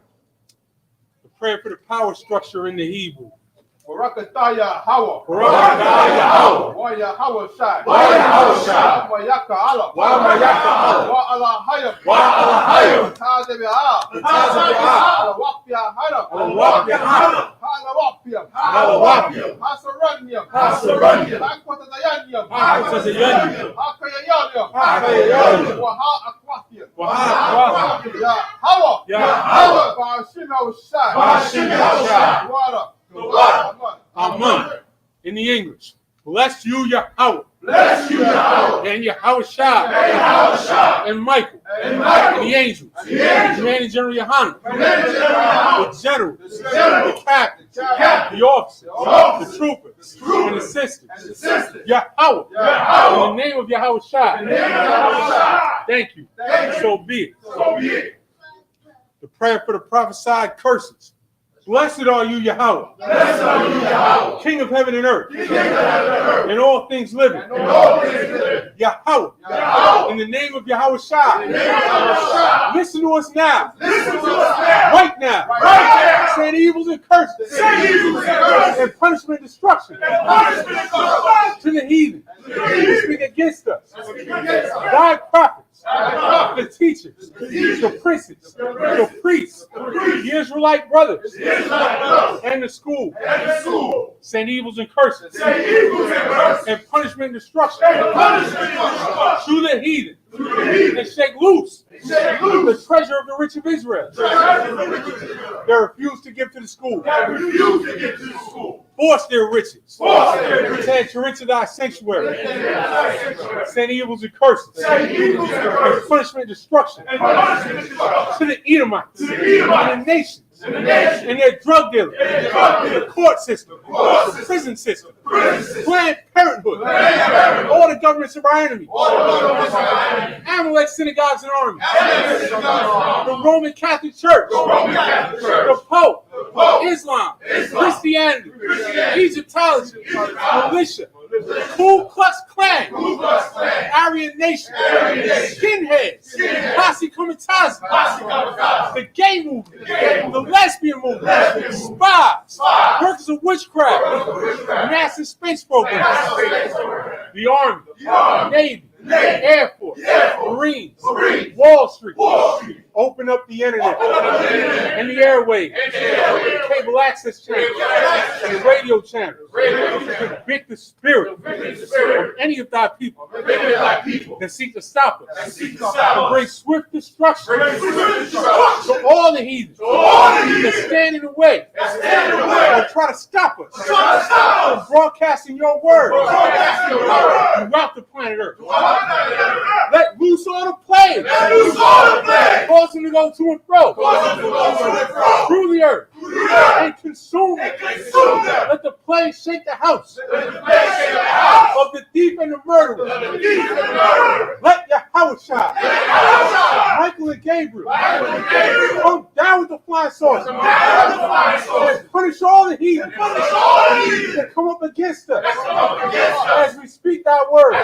Speaker 1: The prayer for the power structure in the Hebrew.
Speaker 2: Barakataya Hawa.
Speaker 1: Barakatah Yahweh.
Speaker 2: Wa Yahweh Shai.
Speaker 1: Wa Yahweh Shai.
Speaker 2: Wa Yaka Allah.
Speaker 1: Wa Mayaka Allah.
Speaker 2: Wa Allah Hayam.
Speaker 1: Wa Allah Hayam.
Speaker 2: Tazabiha.
Speaker 1: Tazabiha.
Speaker 2: Ala Wapia Haram.
Speaker 1: Ala Wapia Haram.
Speaker 2: Ala Wapia.
Speaker 1: Ala Wapia.
Speaker 2: Hasaranyam.
Speaker 1: Hasaranyam.
Speaker 2: Hakwatazayanyam.
Speaker 1: Hakwatazayanyam.
Speaker 2: Hakayanyam.
Speaker 1: Hakayanyam.
Speaker 2: Wa Ha'akwatiyam.
Speaker 1: Wa Ha'akwatiyam.
Speaker 2: Ya Hawa.
Speaker 1: Yahweh.
Speaker 2: Ba'ashim Shai.
Speaker 1: Ba'ashim Shai.
Speaker 2: Water.
Speaker 1: Amen. In the English, Bless you, Yahweh.
Speaker 2: Bless you, Yahweh.
Speaker 1: And Yahweh Shah. And Michael. And the angels. Commanding General Yohanan. The general. The captain. The officers. The troopers. And the sisters. Yahweh. In the name of Yahweh Shah. Thank you. So be it. The prayer for the prophesied curses. Blessed are you, Yahweh.
Speaker 2: Blessed are you, Yahweh.
Speaker 1: King of heaven and earth. And all things living. Yahweh. In the name of Yahweh Shah. Listen to us now. Right now. Say the evils and curses. And punishment and destruction. To the heathen. Who speak against us. Thy prophets. The teachers, the princes, the priests, the Israelite brothers, and the school, send evils and curses, and punishment and destruction to the heathen, and shake loose the treasure of the rich of Israel. They refuse to give to the school. Force their riches. To enter into thy sanctuary. Send evils and curses. And punishment and destruction. To the Edomites. And the nations. And their drug dealers. The court system. The prison system. Planned Parenthood. All the governments of our enemies. Amalek synagogues and armies. The Roman Catholic Church. The Pope. Islam. Christianity. Egyptology. Militia. Ku Klux Klan. Aryan Nation. Skinheads. Posse Comitazi. The gay movement. The lesbian movement. Spies. Workers of witchcraft. Mass suspense programs. The Army. Navy. Air Force. Marines. Wall Street. Open up the internet. And the airwaves. Cable access channels. And the radio channels. Convict the spirit of any of thy people that seek to stop us. And bring swift destruction to all the heathens that stand in the way or try to stop us from broadcasting your word throughout the planet Earth. Let loose all the plagues. Cause them to go to and fro through the earth and consume it. Let the plague shake the house of the thief and the murderer. Let Yahweh shine. Michael and Gabriel come down with the flying saucers and punish all the heathens that come up against us as we speak thy word.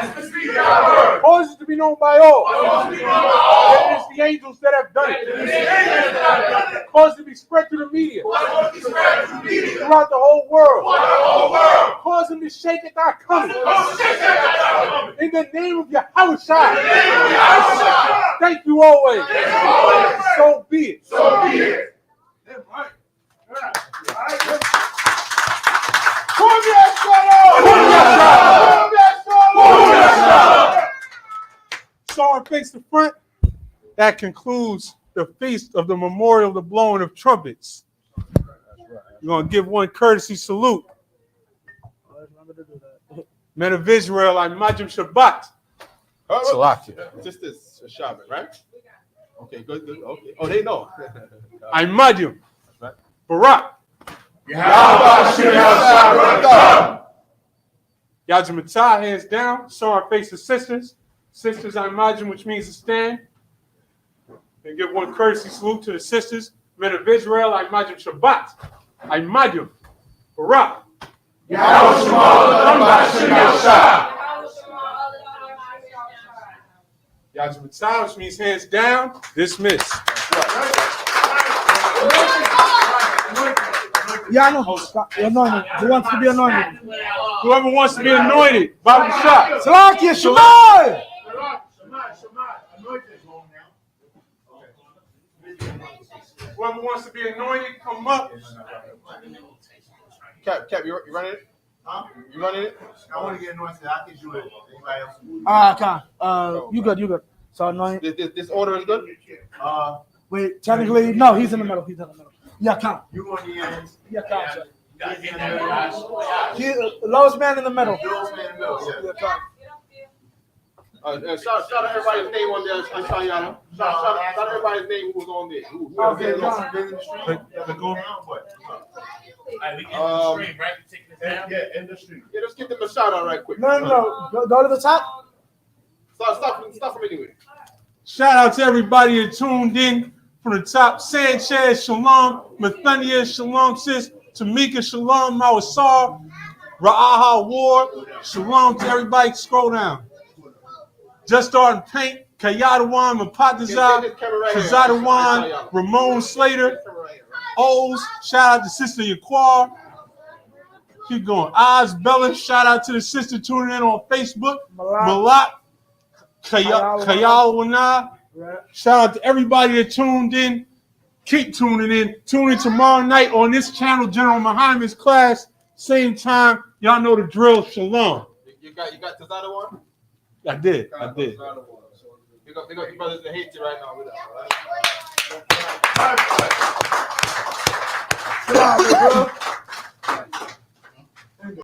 Speaker 1: Cause it to be known by all that it is the angels that have done it. Cause it to be spread through the media throughout the whole world. Cause them to shake at thy coming. In the name of Yahweh Shai. Thank you always. So be it. So and face the front. That concludes the feast of the memorial of the blowing of trumpets. You're going to give one courtesy salute. Men of Israel, I Majim Shabbat. Salakia.
Speaker 2: Just this Shabbat, right? Okay, good. Okay. Oh, they know.
Speaker 1: I Majim.
Speaker 2: Right.
Speaker 1: Barak. Yajimatah, hands down. So our face the sisters. Sisters, I Majim, which means to stand. And give one courtesy salute to the sisters. Men of Israel, I Majim Shabbat. I Majim. Barak. Yajimatah, which means hands down. Dismiss.
Speaker 5: Yeah, I know. Anointed. Who wants to be anointed?
Speaker 1: Whoever wants to be anointed, Bible shot.
Speaker 5: Salakia, Shemai!
Speaker 1: Whoever wants to be anointed, come up.
Speaker 2: Cap, you running it? Huh? You running it?
Speaker 6: I want to get anointed. I can do it. Anybody else?
Speaker 5: You good. So anointed.
Speaker 2: This order is good?
Speaker 5: Wait, technically, no, he's in the middle. Yeah, come.
Speaker 6: You on the end?
Speaker 5: Yeah, come. Lowest man in the middle.
Speaker 2: Shout out everybody's name on there. Shout out everybody's name who was on there.
Speaker 5: Okay, John.
Speaker 2: Yeah, in the street. Yeah, let's give them a shout out right quick.
Speaker 5: No. Go to the top.
Speaker 2: Stop them anyway.
Speaker 1: Shout out to everybody that tuned in from the top. Sanchez, Shalom. Mathania, Shalom, sis. Tamika, Shalom. Mawasar. Ra'aha Ward. Shalom to everybody. Scroll down. Just starting paint. Kayadawan, Mapatazah. Kazadawan. Ramon Slater. O's. Shout out to Sister Yaquar. Keep going. Oz Bella. Shout out to the sister tuning in on Facebook. Malak. Kayal. Shout out to everybody that tuned in. Keep tuning in. Tune in tomorrow night on this channel, General Muhammad's class. Same time. Y'all know the drill. Shalom.
Speaker 2: You got Tazada one?
Speaker 1: I did.
Speaker 2: They got your brothers that hate you right now with us, all right?
Speaker 5: Good job, bro.